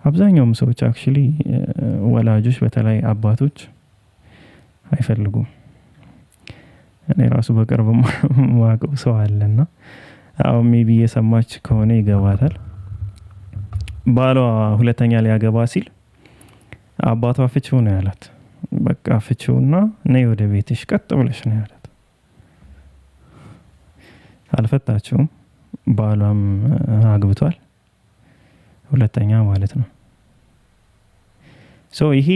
አብዛኛውም ሰዎች አክቹሊ ወላጆች በተለይ አባቶች አይፈልጉም። እኔ ራሱ በቅርብ ማቀው ሰው አለና አሁን ሜቢ የሰማች ከሆነ ይገባታል። ባሏ ሁለተኛ ሊያገባ ሲል አባቷ ፍቺው ነው ያላት። በቃ ፍቺውና ነይ ወደ ቤትሽ ቀጥ ብለሽ ነው ያላት። አልፈታችውም። ባሏም አግብቷል ሁለተኛ ማለት ነው። ሶ ይሄ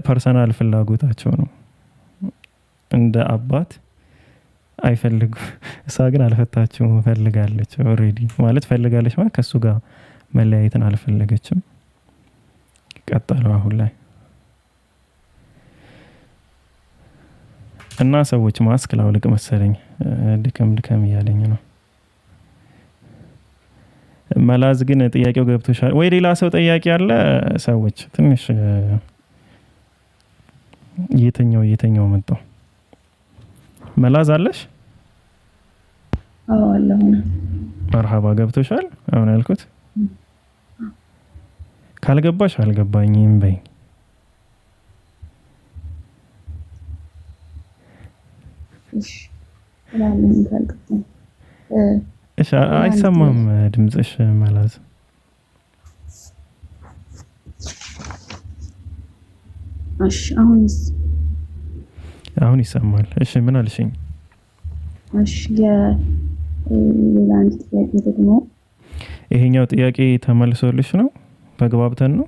ፐርሰናል ፍላጎታቸው ነው። እንደ አባት አይፈልጉ። እሷ ግን አልፈታችውም፣ ፈልጋለች። ኦሬዲ ማለት ፈልጋለች ማለት ከሱ ጋር መለያየትን አልፈለገችም። ቀጠሉ አሁን ላይ እና ሰዎች ማስክ ላውልቅ መሰለኝ ድከም እያለኝ ነው። መላዝ ግን ጥያቄው ገብቶሻል ወይ? ሌላ ሰው ጥያቄ አለ? ሰዎች ትንሽ የትኛው መጣው? መላዝ አለሽ? አዎ አለሁ። መርሃባ ገብቶሻል አሁን ያልኩት? ካልገባሽ አልገባኝም በይ። እሺ አይሰማም ድምጽሽ መላዝ። እሺ አሁን ይሰማል። እሺ ምን አልሽኝ? እሺ ሌላ አንድ ጥያቄ ደግሞ ይሄኛው ጥያቄ ተመልሶልሽ ነው? ተግባብተን ነው?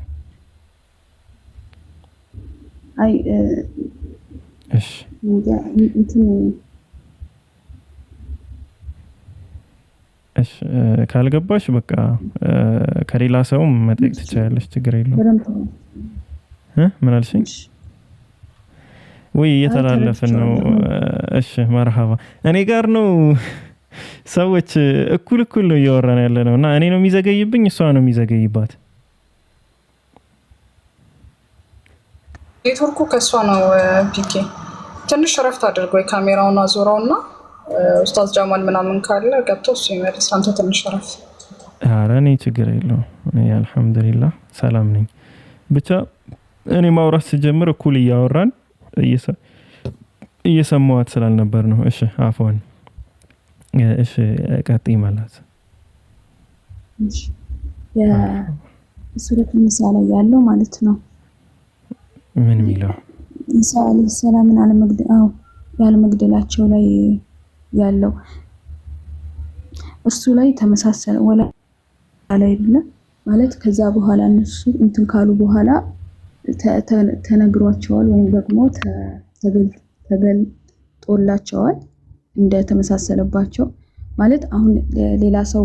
አይ እሺ እሺ ካልገባሽ በቃ ከሌላ ሰውም መጠየቅ ትችያለሽ፣ ችግር የለውም። ምን አልሽኝ? ወይ እየተላለፍን ነው። እሺ መርሃባ። እኔ ጋር ነው ሰዎች እኩል ነው እያወራን ያለ ነው እና እኔ ነው የሚዘገይብኝ እሷ ነው የሚዘገይባት? ኔትወርኩ ከእሷ ነው። ፒኬ ትንሽ ረፍት አድርገው የካሜራውን አዞረውና ኡስታዝ ጃማል ምናምን ካለ ገብቶ እሱ ይመልስ። አንተ ትንሽ ረፍት። ኧረ እኔ ችግር የለውም። እኔ አልሐምዱሊላህ ሰላም ነኝ። ብቻ እኔ ማውራት ስጀምር እኩል እያወራን እየሰማዋት ስላልነበር ነው። እሺ አፎን እሺ ቀጥይ ማለት ሱረት ንሳ ላይ ያለው ማለት ነው። ምን ሚለው ኢሳ አለይሂ ሰላምን ያለመግደላቸው ላይ ያለው እሱ ላይ ተመሳሰለ ወላ አይደለም ማለት ከዛ በኋላ እነሱ እንትን ካሉ በኋላ ተነግሯቸዋል ወይም ደግሞ ተገልጦላቸዋል እንደ ተመሳሰለባቸው ማለት አሁን ሌላ ሰው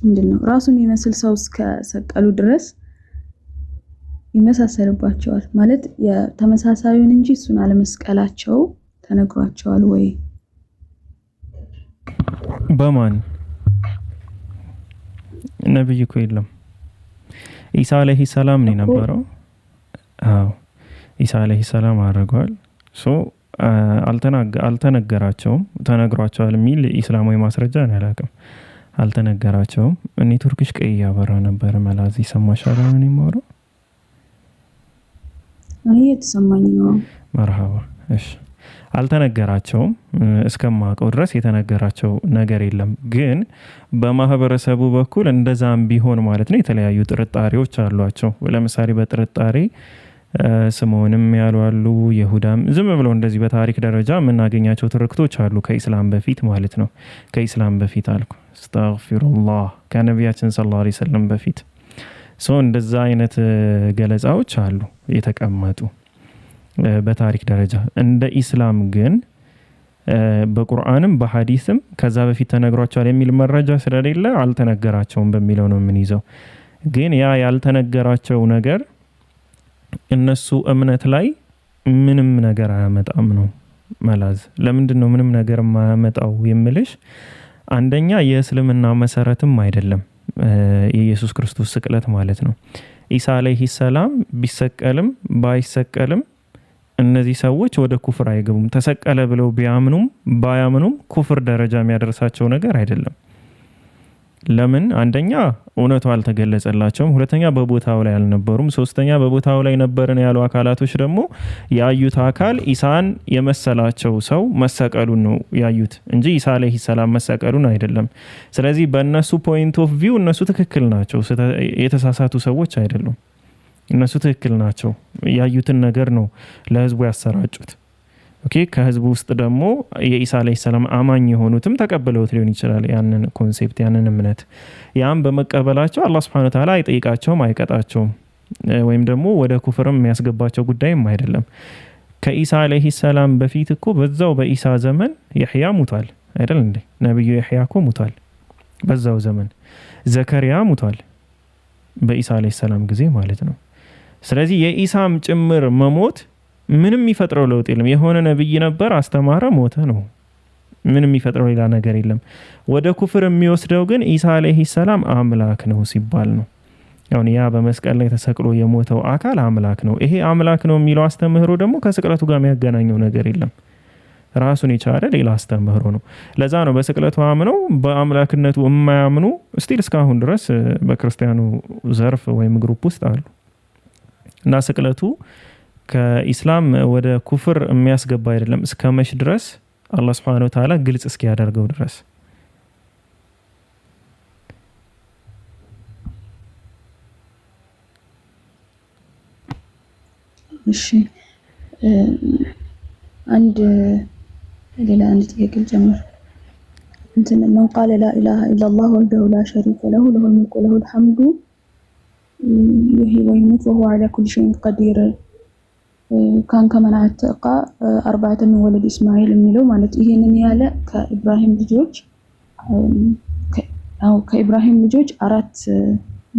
ምንድነው ራሱን የሚመስል ሰው እስከ ሰቀሉ ድረስ ይመሳሰልባቸዋል ማለት የተመሳሳዩን እንጂ እሱን አለመስቀላቸው ተነግሯቸዋል ወይ? በማን ነብይ እኮ የለም። ኢሳ አለይሂ ሰላም ነው የነበረው። አዎ ኢሳ አለይሂ ሰላም አድርጓል። አልተነገራቸውም። ተነግሯቸዋል የሚል ኢስላማዊ ማስረጃ ነው ያላቀም። አልተነገራቸውም። እኔ ቱርክሽ ቀይ ያበራ ነበር መላዝ ይሰማሻል? እኔ ማውራው እኔ የተሰማኝ ነው። መርሃባ እሺ አልተነገራቸውም። እስከማውቀው ድረስ የተነገራቸው ነገር የለም። ግን በማህበረሰቡ በኩል እንደዛም ቢሆን ማለት ነው የተለያዩ ጥርጣሬዎች አሏቸው። ለምሳሌ በጥርጣሬ ስምዖንም ያሉ አሉ፣ ይሁዳም ዝም ብለው እንደዚህ በታሪክ ደረጃ የምናገኛቸው ትርክቶች አሉ ከኢስላም በፊት ማለት ነው። ከኢስላም በፊት አልኩ አስተግፊሩላህ ከነቢያችን ሰለላሁ ዐለይሂ ወሰለም በፊት እንደዛ አይነት ገለጻዎች አሉ የተቀመጡ በታሪክ ደረጃ። እንደ ኢስላም ግን በቁርአንም በሐዲስም ከዛ በፊት ተነግሯቸዋል የሚል መረጃ ስለሌለ አልተነገራቸውም በሚለው ነው የምንይዘው። ግን ያ ያልተነገራቸው ነገር እነሱ እምነት ላይ ምንም ነገር አያመጣም ነው መላዝ። ለምንድን ነው ምንም ነገር የማያመጣው የምልሽ? አንደኛ የእስልምና መሰረትም አይደለም የኢየሱስ ክርስቶስ ስቅለት ማለት ነው። ኢሳ አለይሂ ሰላም ቢሰቀልም ባይሰቀልም እነዚህ ሰዎች ወደ ኩፍር አይገቡም። ተሰቀለ ብለው ቢያምኑም ባያምኑም ኩፍር ደረጃ የሚያደርሳቸው ነገር አይደለም። ለምን አንደኛ እውነቱ አልተገለጸላቸውም፣ ሁለተኛ በቦታው ላይ አልነበሩም፣ ሶስተኛ በቦታው ላይ ነበርን ያሉ አካላቶች ደግሞ ያዩት አካል ኢሳን የመሰላቸው ሰው መሰቀሉን ነው ያዩት እንጂ ኢሳ አለይሂ ሰላም መሰቀሉን አይደለም። ስለዚህ በእነሱ ፖይንት ኦፍ ቪው እነሱ ትክክል ናቸው፣ የተሳሳቱ ሰዎች አይደሉም። እነሱ ትክክል ናቸው። ያዩትን ነገር ነው ለህዝቡ ያሰራጩት። ኦኬ ከህዝቡ ውስጥ ደግሞ የኢሳ አለይሂ ሰላም አማኝ የሆኑትም ተቀበለውት ሊሆን ይችላል ያንን ኮንሴፕት ያንን እምነት። ያም በመቀበላቸው አላህ Subhanahu Wa Ta'ala አይጠይቃቸውም፣ አይቀጣቸውም፣ ወይም ደግሞ ወደ ኩፍርም የሚያስገባቸው ጉዳይም አይደለም። ከኢሳ አለይሂ ሰላም በፊት እኮ በዛው በኢሳ ዘመን የህያ ሙቷል አይደል እንዴ? ነብዩ የህያ እኮ ሙቷል በዛው ዘመን። ዘከሪያ ሙቷል በኢሳ አለይሂ ሰላም ጊዜ ማለት ነው። ስለዚህ የኢሳም ጭምር መሞት ምንም የሚፈጥረው ለውጥ የለም። የሆነ ነብይ ነበር አስተማረ ሞተ ነው። ምንም የሚፈጥረው ሌላ ነገር የለም። ወደ ኩፍር የሚወስደው ግን ኢሳ አለይሂ ሰላም አምላክ ነው ሲባል ነው። አሁን ያ በመስቀል ላይ ተሰቅሎ የሞተው አካል አምላክ ነው። ይሄ አምላክ ነው የሚለው አስተምህሮ ደግሞ ከስቅለቱ ጋር የሚያገናኘው ነገር የለም። ራሱን የቻለ ሌላ አስተምህሮ ነው። ለዛ ነው በስቅለቱ አምነው በአምላክነቱ የማያምኑ ስቲል እስካሁን ድረስ በክርስቲያኑ ዘርፍ ወይም ግሩፕ ውስጥ አሉ። እና ስቅለቱ ከኢስላም ወደ ኩፍር የሚያስገባ አይደለም እስከ መች ድረስ አላህ Subhanahu Wa Ta'ala ግልጽ እስኪያደርገው ድረስ። እሺ አንድ ጥያቄ ጀምር እንትን من قال لا اله الا الله وحده لا شريك له له الملك وله الحمد يحيي ويميت وهو على كل شيء قدير كان كما نعتقى 4 من ولد اسماعيل የሚለው ማለት ይሄንን ያለ ከኢብራሂም ልጆች 4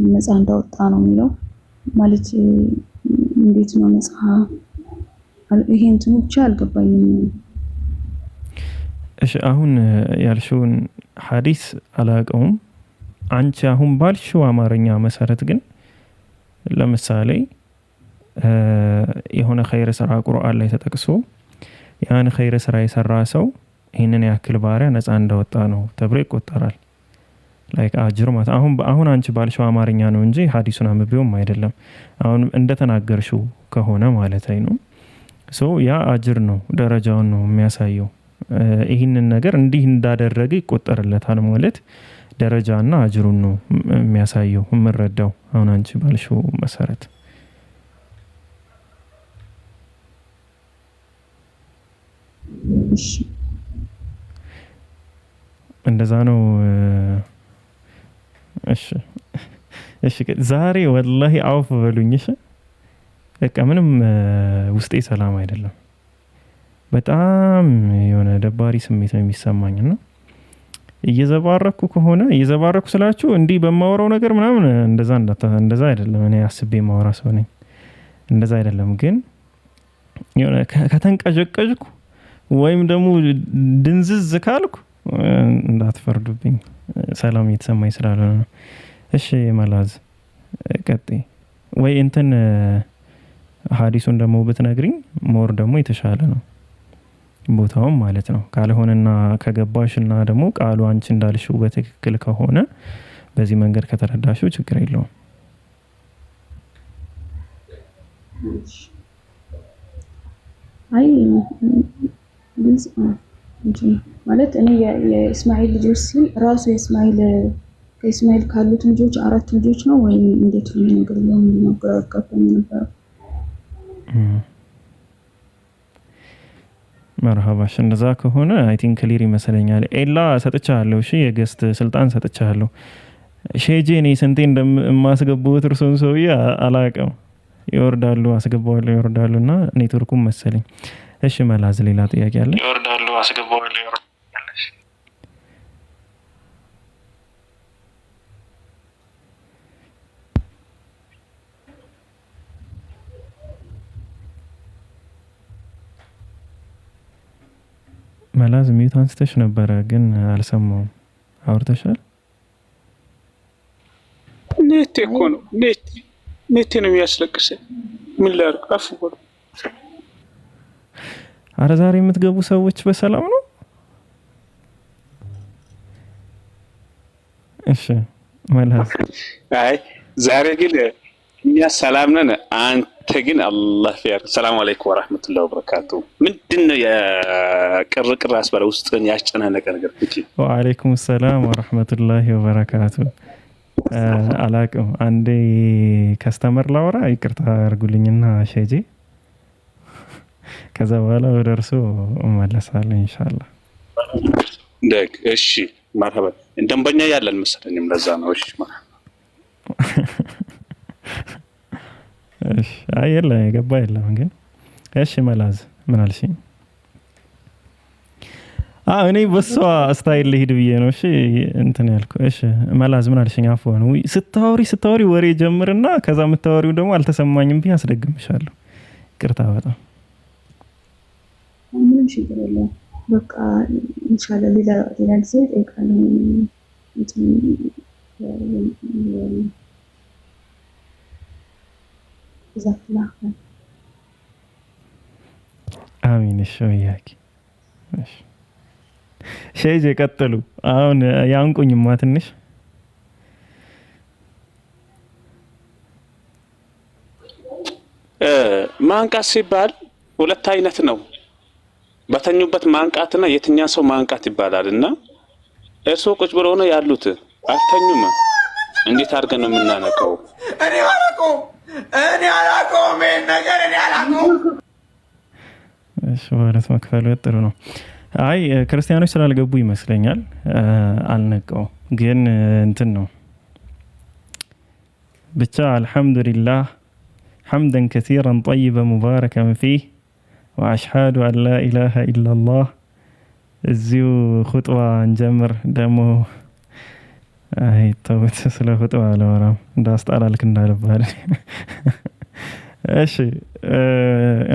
ነፃ እንዳወጣ ነው የሚለው ማለት እንዴት ነው ነፃ? ይሄን ትንሽ አልገባኝም። እሺ አሁን ያልሽውን ሐዲስ አላቀውም። አንቺ አሁን ባልሽው አማርኛ መሰረት ግን ለምሳሌ የሆነ ኸይር ስራ ቁርአን ላይ ተጠቅሶ ያን ኸይር ስራ የሰራ ሰው ይሄንን ያክል ባሪያ ነፃ እንደወጣ ነው ተብሎ ይቆጠራል። ላይክ አጅር ማለት አሁን አንቺ ባልሽው አማርኛ ነው እንጂ ሐዲሱን አንብቤውም አይደለም። አሁን እንደተናገርሽው ከሆነ ማለት ነው ሶ ያ አጅር ነው፣ ደረጃውን ነው የሚያሳየው። ይሄንን ነገር እንዲህ እንዳደረገ ይቆጠርለታል ማለት ደረጃና አጅሩን ነው የሚያሳየው የምንረዳው አሁን አንቺ ባልሽው መሰረት። እንደዛ ነው። እሺ ዛሬ ወላሂ አውፍ በሉኝ። እሺ በቃ ምንም ውስጤ ሰላም አይደለም። በጣም የሆነ ደባሪ ስሜት ነው የሚሰማኝና እየዘባረኩ ከሆነ እየዘባረኩ ስላችሁ እንዲህ በማወራው ነገር ምናምን እንደዛ አይደለም። እኔ አስቤ ማወራ ሰው ነኝ። እንደዛ አይደለም። ግን የሆነ ከተንቀዠቀዥኩ ወይም ደግሞ ድንዝዝ ካልኩ እንዳትፈርዱብኝ፣ ሰላም እየተሰማኝ ስላልሆነ ነው። እሺ መላዝ ቀጥይ ወይ እንትን ሐዲሱን ደግሞ ብትነግሪኝ ሞር ደግሞ የተሻለ ነው ቦታውም ማለት ነው። ካልሆነና ከገባሽና ደግሞ ቃሉ አንቺ እንዳልሽው በትክክል ከሆነ በዚህ መንገድ ከተረዳሽው ችግር የለውም። አይ ግልጽ ማለት እኔ የእስማኤል ልጆች ሲል ራሱ ከእስማኤል ካሉት ልጆች 4 ልጆች ነው ወይ እንዴት ነው ነገር ነው የሚነገረው ነበር? መርሃባሽ እንደዛ ከሆነ አይ ቲንክ ክሊር ይመስለኛል። ኤላ ሰጥቻለሁ። እሺ የገስት ስልጣን ሰጥቻለሁ። ሼጄ እኔ ስንቴ እንደማስገባው እርሶን ሰውዬ አላውቅም። ይወርዳሉ አስገባዋለሁ ይወርዳሉና ኔትወርኩም መሰለኝ። እሺ መላዝ ሌላ ጥያቄ አለ? ይወርዳሉ አስገባዋለሁ ይወርዳሉ። መላዝ ሚዩት አንስተሽ ነበረ ግን አልሰማውም። አውርተሻል? ኔት እኮ ነው ኔት ነው የሚያስለቅሰኝ። ምን ላድርግ? አፉ በሉ። አረ ዛሬ የምትገቡ ሰዎች በሰላም ነው? እሺ መላስ አይ ዛሬ ግን እኛ ሰላም ነን። አንተ ግን አላህ ፊያር። ሰላም አለይኩም ወራህመቱላሂ ወበረካቱ። ምንድነው የቅርቅር አስበረ ውስጥን ያስጨናነቀ ነገር? ወአለይኩም ሰላም ወራህመቱላሂ ወበረካቱ። አላቅም አንዴ ከስተመር ላወራ ይቅርታ አድርጉልኝና ሸጂ ከዛ በኋላ ወደ እርሱ እመለሳለሁ ኢንሻአላህ። ደግ እሺ መርሐባ። ደንበኛ ያለን መሰለኝም ለዛ ነው። እሺ መርሐባ። እሺ አየለ የገባ የለም ግን እሺ መላዝ ምን አልሽኝ? እኔ በሷ ስታይል ልሂድ ብዬ ነው። እሺ እንትን ያልኩ። እሺ መላዝ ምን አልሽኝ? አፍዋን ስታወሪ ወሬ ጀምርና ከዛ የምታወሪው ደግሞ አልተሰማኝም ብዬ አስደግምሻለሁ። ይቅርታ በጣም ምንም ችግር የለውም። በቃ ኢንሻአላህ ሌላ ጊዜ እጠይቃለሁ። አሚን። እሺ ወያኪ እሺ ሸይጄ ቀጥሉ። አሁን ያንቁኝማ ትንሽ ማንቃት ሲባል ሁለት አይነት ነው። በተኙበት ማንቃትና የትኛ ሰው ማንቃት ይባላልና እርሶ ቁጭ ብለው ነው ያሉት፣ አልተኙም። እንዴት አድርገን ነው የምናነቀው? እኔ አላውቀውም ይሄን ነገር እኔ አላውቀውም። እሺ ማለት መክፈሉ ጥሩ ነው። አይ ክርስቲያኖች ስላልገቡ ይመስለኛል አልነቀው። ግን እንትን ነው ብቻ አልহামዱሊላህ حمدا كثيرا طيبا مباركا فيه واشهد ان لا اله الا الله እዚሁ ኹጥባ እንጀምር። ደግሞ አይ ተውት፣ ስለ ኹጥባ አላወራም እንዳስጣላልክ እንዳልባል። እሺ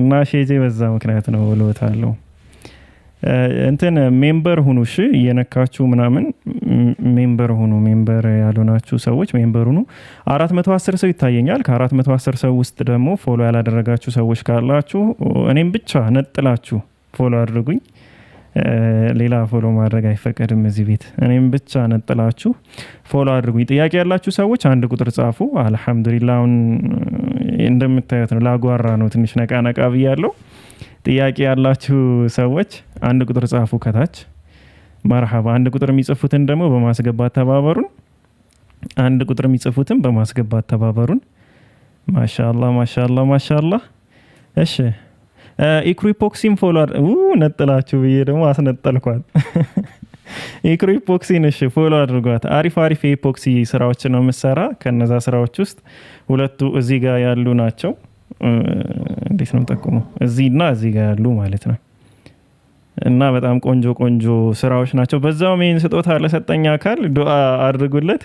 እና ሼጄ በዛ ምክንያት ነው ብሎታለሁ። እንትን ሜምበር ሁኑ። እሺ እየነካችሁ ምናምን ሜምበር ሁኑ። ሜምበር ያልሆናችሁ ሰዎች ሜምበር ሁኑ። 410 ሰው ይታየኛል። ከ410 ሰው ውስጥ ደግሞ ፎሎ ያላደረጋችሁ ሰዎች ካላችሁ እኔም ብቻ ነጥላችሁ ፎሎ አድርጉኝ። ሌላ ፎሎ ማድረግ አይፈቀድም እዚህ ቤት። እኔም ብቻ ነጥላችሁ ፎሎ አድርጉኝ። ጥያቄ ያላችሁ ሰዎች አንድ ቁጥር ጻፉ። አልহামዱሊላህ አሁን እንደምታዩት ነው፣ ላጓራ ነው ትንሽ ነቃ ነቃ ብያለሁ። ጥያቄ ያላችሁ ሰዎች አንድ ቁጥር ጻፉ ከታች። መርሐባ። አንድ ቁጥር የሚጽፉትን ደግሞ በማስገባት ተባበሩን። አንድ ቁጥር የሚጽፉትን በማስገባት ተባበሩን። ማሻአላህ ማሻአላህ ማሻአላህ። እሺ ኢክሪፖክሲን ፎሎ ነጥላችሁ ብዬ ደግሞ አስነጠልኳት። ኢክሪፖክሲን እሺ ፎሎ አድርጓት። አሪፍ አሪፍ የኢፖክሲ ስራዎች ነው የምትሰራ። ከነዛ ስራዎች ውስጥ ሁለቱ እዚህ ጋር ያሉ ናቸው። እንዴት ነው ጠቁሙ? እዚህና እዚህ ጋር ያሉ ማለት ነው። እና በጣም ቆንጆ ቆንጆ ስራዎች ናቸው። በዛው ምን ስጦታ ለሰጠኛ አካል ዱአ አድርጉለት።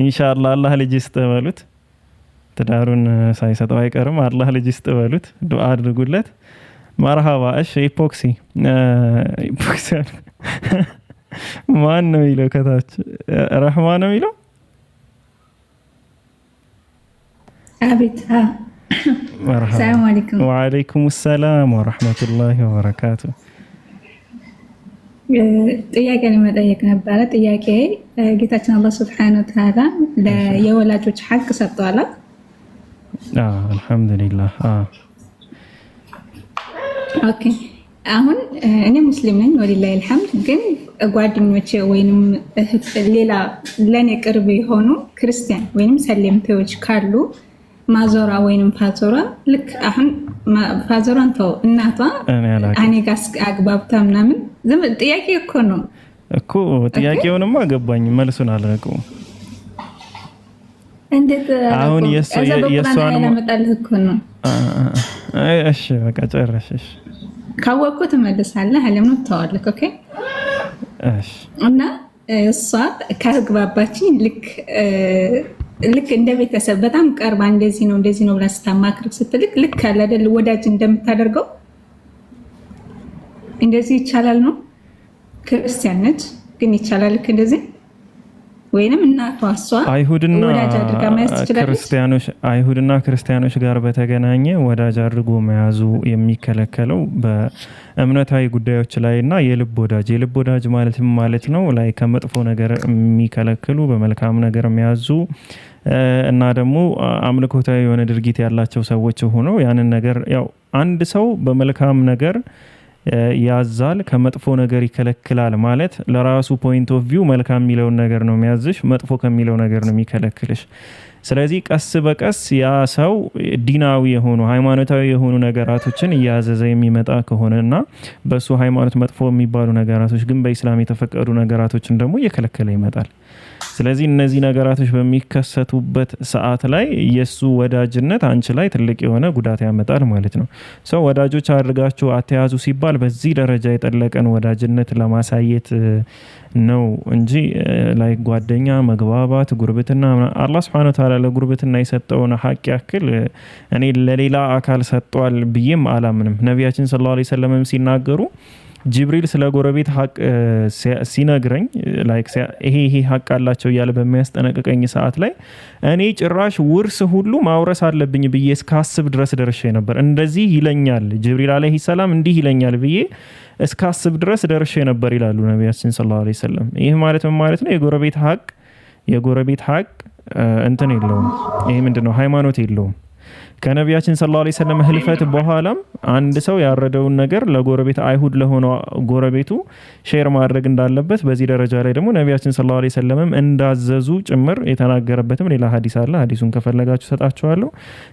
ኢንሻአላህ አላህ ልጅ ይስጥበሉት። ትዳሩን ሳይሰጠው አይቀርም። አላህ ልጅ ይስጥበሉት። ዱአ አድርጉለት። መርሐባ። እሺ ኢፖክሲ ማን ነው የሚለው ከታች? ረህማ ነው የሚለው? አቤት። ሰላም አለይኩም። ወአለይኩም ሰላም ወራህመቱላሂ ወበረካቱ። ጥያቄ ለመጠየቅ ነበረ። ጥያቄ ጌታችን አላህ ሱብሓነሁ ወተዓላ የወላጆች ሐቅ ሰጥቷል። አልহামዱሊላህ። ኦኬ አሁን እኔ ሙስሊም ነኝ ወሊላሂ አልሐምድ። ግን ጓደኞቼ ወይንም ሌላ ለኔ ቅርብ የሆኑ ክርስቲያን ወይንም ሰለምቴዎች ካሉ ማዞራ ወይንም ፋዞራ ልክ አሁን ፋዞራን ተው እናቷ እኔ ጋር አግባብታ ምናምን ዝም ጥያቄ እኮ ነው እኮ ጥያቄውንማ ገባኝ፣ መልሱን አልረቀው። እንዴት አሁን የሷን ለመጣልህ እኮ ነው። እሺ በቃ ጨረሽሽ። ካወቅኩ ትመልሳለህ፣ አለም ነው ተዋለክ። ኦኬ እሺ። እና እሷ ካግባባችኝ ልክ እንደ ቤተሰብ በጣም ቀርባ እንደዚህ ነው ብላ ስታማክር ስትልክ ልክ አለ አይደል ወዳጅ እንደምታደርገው እንደዚህ ይቻላል ነው። ክርስቲያን ነች ግን ይቻላል ልክ እንደዚህ ወይንም እናቷ እሷ ወዳጅ አድርጋ መያዝ ትችላለች። አይሁድና ክርስቲያኖች ጋር በተገናኘ ወዳጅ አድርጎ መያዙ የሚከለከለው በእምነታዊ ጉዳዮች ላይ እና የልብ ወዳጅ ማለት ነው ላይ ከመጥፎ ነገር የሚከለክሉ በመልካም ነገር የሚያዙ እና ደግሞ አምልኮታዊ የሆነ ድርጊት ያላቸው ሰዎች ሆነው ያንን ነገር ያው አንድ ሰው በመልካም ነገር ያዛል ከመጥፎ ነገር ይከለክላል ማለት ለራሱ ፖይንት ኦፍ ቪው መልካም የሚለውን ነገር ነው የሚያዝሽ፣ መጥፎ ከሚለው ነገር ነው የሚከለክልሽ። ስለዚህ ቀስ በቀስ ያ ሰው ዲናዊ የሆኑ ሃይማኖታዊ የሆኑ ነገራቶችን እያዘዘ የሚመጣ ከሆነና በሱ ሃይማኖት መጥፎ የሚባሉ ነገራቶች ግን በኢስላም የተፈቀዱ ነገራቶችን ደግሞ እየከለከለ ይመጣል። ስለዚህ እነዚህ ነገራቶች በሚከሰቱበት ሰዓት ላይ የሱ ወዳጅነት አንቺ ላይ ትልቅ የሆነ ጉዳት ያመጣል ማለት ነው። ሰው ወዳጆች አድርጋችሁ አተያዙ ሲባል በዚህ ደረጃ የጠለቀን ወዳጅነት ለማሳየት ነው እንጂ ላይ ጓደኛ፣ መግባባት፣ ጉርብትና አላህ Subhanahu Wa Ta'ala ለጉርብትና የሰጠውን ሐቅ ያክል እኔ ለሌላ አካል ሰጥቷል ብዬም አላምንም። ነቢያችን ሰለላሁ ዐለይሂ ወሰለም ሲናገሩ ጅብሪል ስለ ጎረቤት ሐቅ ሲነግረኝ ላይክ ይሄ ሐቅ አላቸው እያለ በሚያስጠነቅቀኝ ሰዓት ላይ እኔ ጭራሽ ውርስ ሁሉ ማውረስ አለብኝ ብዬ እስካስብ ድረስ ደርሼ ነበር። እንደዚህ ይለኛል ጅብሪል አለይሂ ሰላም እንዲህ ይለኛል ብዬ እስካስብ ድረስ ደርሼ ነበር ይላሉ ነቢያችን ሰለላሁ ዐለይሂ ወሰለም። ይህ ማለት ምን ማለት ነው? የጎረቤት ሐቅ እንትን የለውም። ይሄ ምንድነው? ሃይማኖት የለውም። ከነቢያችን ሰለላሁ ዐለይሂ ወሰለም ህልፈት በኋላም አንድ ሰው ያረደውን ነገር ለጎረቤት አይሁድ ለሆነ ጎረቤቱ ሼር ማድረግ እንዳለበት በዚህ ደረጃ ላይ ደግሞ ነቢያችን ሰለላሁ ዐለይሂ ወሰለም እንዳዘዙ ጭምር የተናገረበትም ሌላ ሐዲስ አለ። ሐዲሱን ከፈለጋችሁ ሰጣችኋለሁ።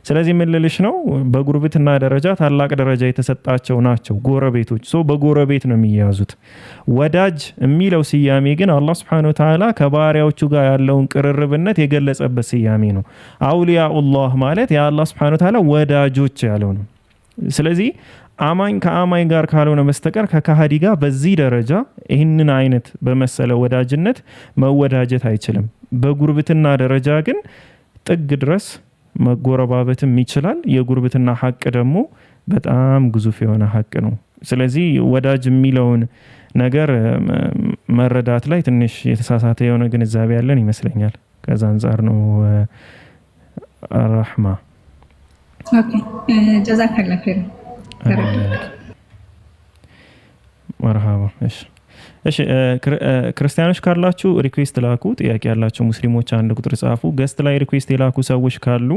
ስለዚህ ምን ልልሽ ነው? በጉርብትና ደረጃ ታላቅ ደረጃ የተሰጣቸው ናቸው ጎረቤቶች። በጎረቤት ነው የሚያዙት። ወዳጅ የሚለው ስያሜ ግን አላህ Subhanahu Wa Ta'ala ከባሪያዎቹ ጋር ያለውን ቅርርብነት የገለጸበት ስያሜ ነው። አውሊያኡላህ ማለት የአላህ Subhanahu Wa Ta'ala ወዳጆች ያለው ነው። ስለዚህ አማኝ ከአማኝ ጋር ካልሆነ በስተቀር ከካሃዲ ጋር በዚህ ደረጃ ይህንን አይነት በመሰለ ወዳጅነት መወዳጀት አይችልም። በጉርብትና ደረጃ ግን ጥግ ድረስ መጎረባበትም ይችላል። የጉርብትና ሐቅ ደግሞ በጣም ግዙፍ የሆነ ሐቅ ነው። ስለዚህ ወዳጅ የሚለውን ነገር መረዳት ላይ ትንሽ የተሳሳተ የሆነ ግንዛቤ ያለን ይመስለኛል። ከዛ አንጻር ነው ረህማ ጀዛከላ ኸይር መርሃባ። እሺ ክርስቲያኖች ካላችሁ ሪኩዌስት ላኩ። ጥያቄ ያላችሁ ሙስሊሞች አንድ ቁጥር ጻፉ። ገስት ላይ ሪኩዌስት የላኩ ሰዎች ካሉ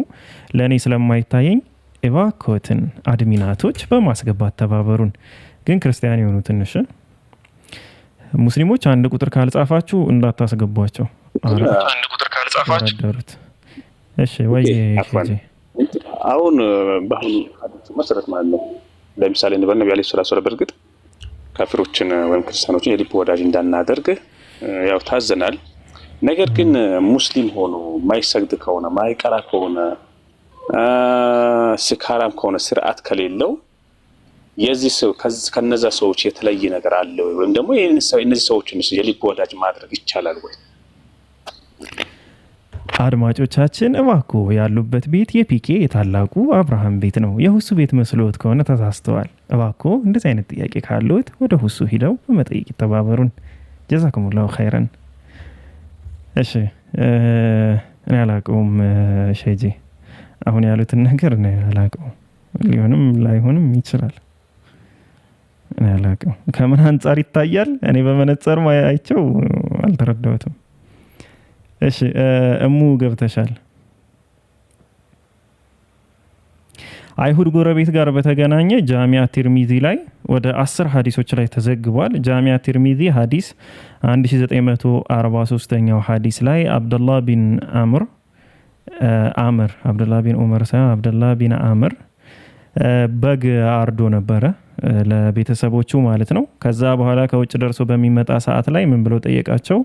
ለእኔ ስለማይታየኝ እባክዎትን አድሚናቶች በማስገባት ተባበሩን። ግን ክርስቲያን የሆኑ ትንሽ ሙስሊሞች አንድ ቁጥር ካልጻፋችሁ እንዳታስገቧቸው። አንድ ቁጥር ካልጻፋችሁ እሺ ወይ አሁን በአሁኑ መሰረት ማለት ነው። ለምሳሌ ነብዩ አለይሂ ሰላቱ ወሰለም በርግጥ ካፊሮችን ወይም ክርስቲያኖችን የልብ ወዳጅ እንዳናደርግ ያው ታዘናል። ነገር ግን ሙስሊም ሆኖ ማይሰግድ ከሆነ ማይቀራ ከሆነ ስካራም ከሆነ ስርዓት ከሌለው የዚህ ሰው ከነዛ ሰዎች የተለየ ነገር አለ ወይም ደግሞ እነዚህ ሰዎችን የልብ ወዳጅ ማድረግ ይቻላል ወይ? አድማጮቻችን እባክዎ ያሉበት ቤት የፒኬ የታላቁ አብርሃም ቤት ነው። የሁሱ ቤት መስሎት ከሆነ ተሳስተዋል። እባክዎ እንደዚህ አይነት ጥያቄ ካለዎት ወደ ሁሱ ሂደው በመጠየቅ ይተባበሩን። ጀዛኩሙላሁ ኸይረን። እሺ እኔ አላውቀውም ሸጂ አሁን ያሉትን ነገር እኔ አላውቀውም። ሊሆንም ላይሆንም ይችላል። እኔ አላውቀውም ከምን አንጻር ይታያል። እኔ በመነጽር አይቼው አልተረዳሁትም። እሺ እሙ ገብተሻል። አይሁድ ጎረቤት ጋር በተገናኘ ጃሚዓ ትርሚዚ ላይ ወደ 10 ሐዲሶች ላይ ተዘግቧል። ጃሚዓ ትርሚዚ ሐዲስ 1943ኛው ሐዲስ ላይ አብዱላህ ቢን ዑመር ሳይሆን አብዱላህ ቢን አምር በግ አርዶ ነበረ ለቤተሰቦቹ ማለት ነው። ከዛ በኋላ ከውጭ ደርሶ በሚመጣ ሰዓት ላይ ምን ብሎ ጠየቃቸው?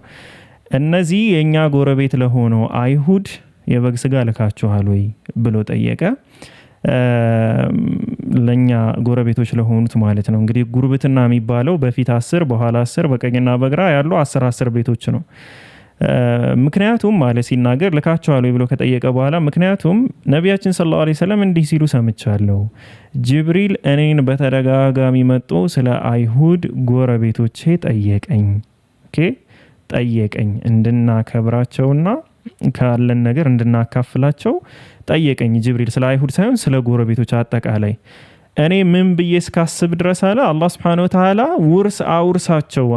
እነዚህ የኛ ጎረቤት ለሆነው አይሁድ የበግ ስጋ ልካችኋል ወይ ብሎ ጠየቀ። ለኛ ጎረቤቶች ለሆኑት ማለት ነው። እንግዲህ ጉርብትና የሚባለው በፊት 10 በኋላ 10 በቀኝና በግራ ያሉ 10 ቤቶች ነው። ምክንያቱም ማለት ሲናገር ልካችኋል ወይ ብሎ ከጠየቀ በኋላ ምክንያቱም ነቢያችን ሰለላሁ ዐለይሂ ወሰለም እንዲህ ሲሉ ሰምቻለሁ፣ ጅብሪል እኔን በተደጋጋሚ መጥቶ ስለ አይሁድ ጎረቤቶቼ ጠየቀኝ። ኦኬ ጠየቀኝ እንድናከብራቸውና ካለን ነገር እንድናካፍላቸው ጠየቀኝ ጅብሪል ስለ አይሁድ ሳይሆን ስለ ጎረቤቶች አጠቃላይ እኔ ምን ብዬ እስካስብ ድረስ አለ አላህ Subhanahu Wa Ta'ala ውርስ አውርሳቸው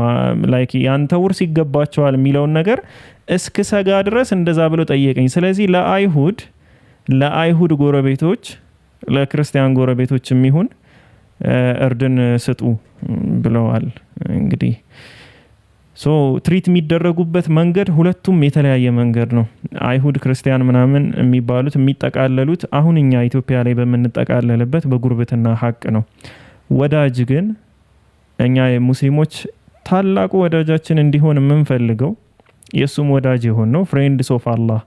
ላይክ ያንተ ውርስ ይገባቸዋል የሚለውን ነገር እስክሰጋ ድረስ እንደዛ ብሎ ጠየቀኝ ስለዚህ ለአይሁድ ጎረቤቶች ለክርስቲያን ጎረቤቶችም ይሁን እርድን ስጡ ብለዋል እንግዲህ ሶ ትሪት የሚደረጉበት መንገድ ሁለቱም የተለያየ መንገድ ነው አይሁድ ክርስቲያን ምናምን የሚባሉት የሚጠቃለሉት አሁንኛ ኢትዮጵያ ላይ በመንጠቃለልበት በጉርብትና ሐቅ ነው ወዳጅ ግን እኛ ሙስሊሞች ታላቁ ወዳጃችን እንዲሆን የምንፈልገው የሱም ወዳጅ የሆን ነው ፍሬንድስ ኦፍ አላህ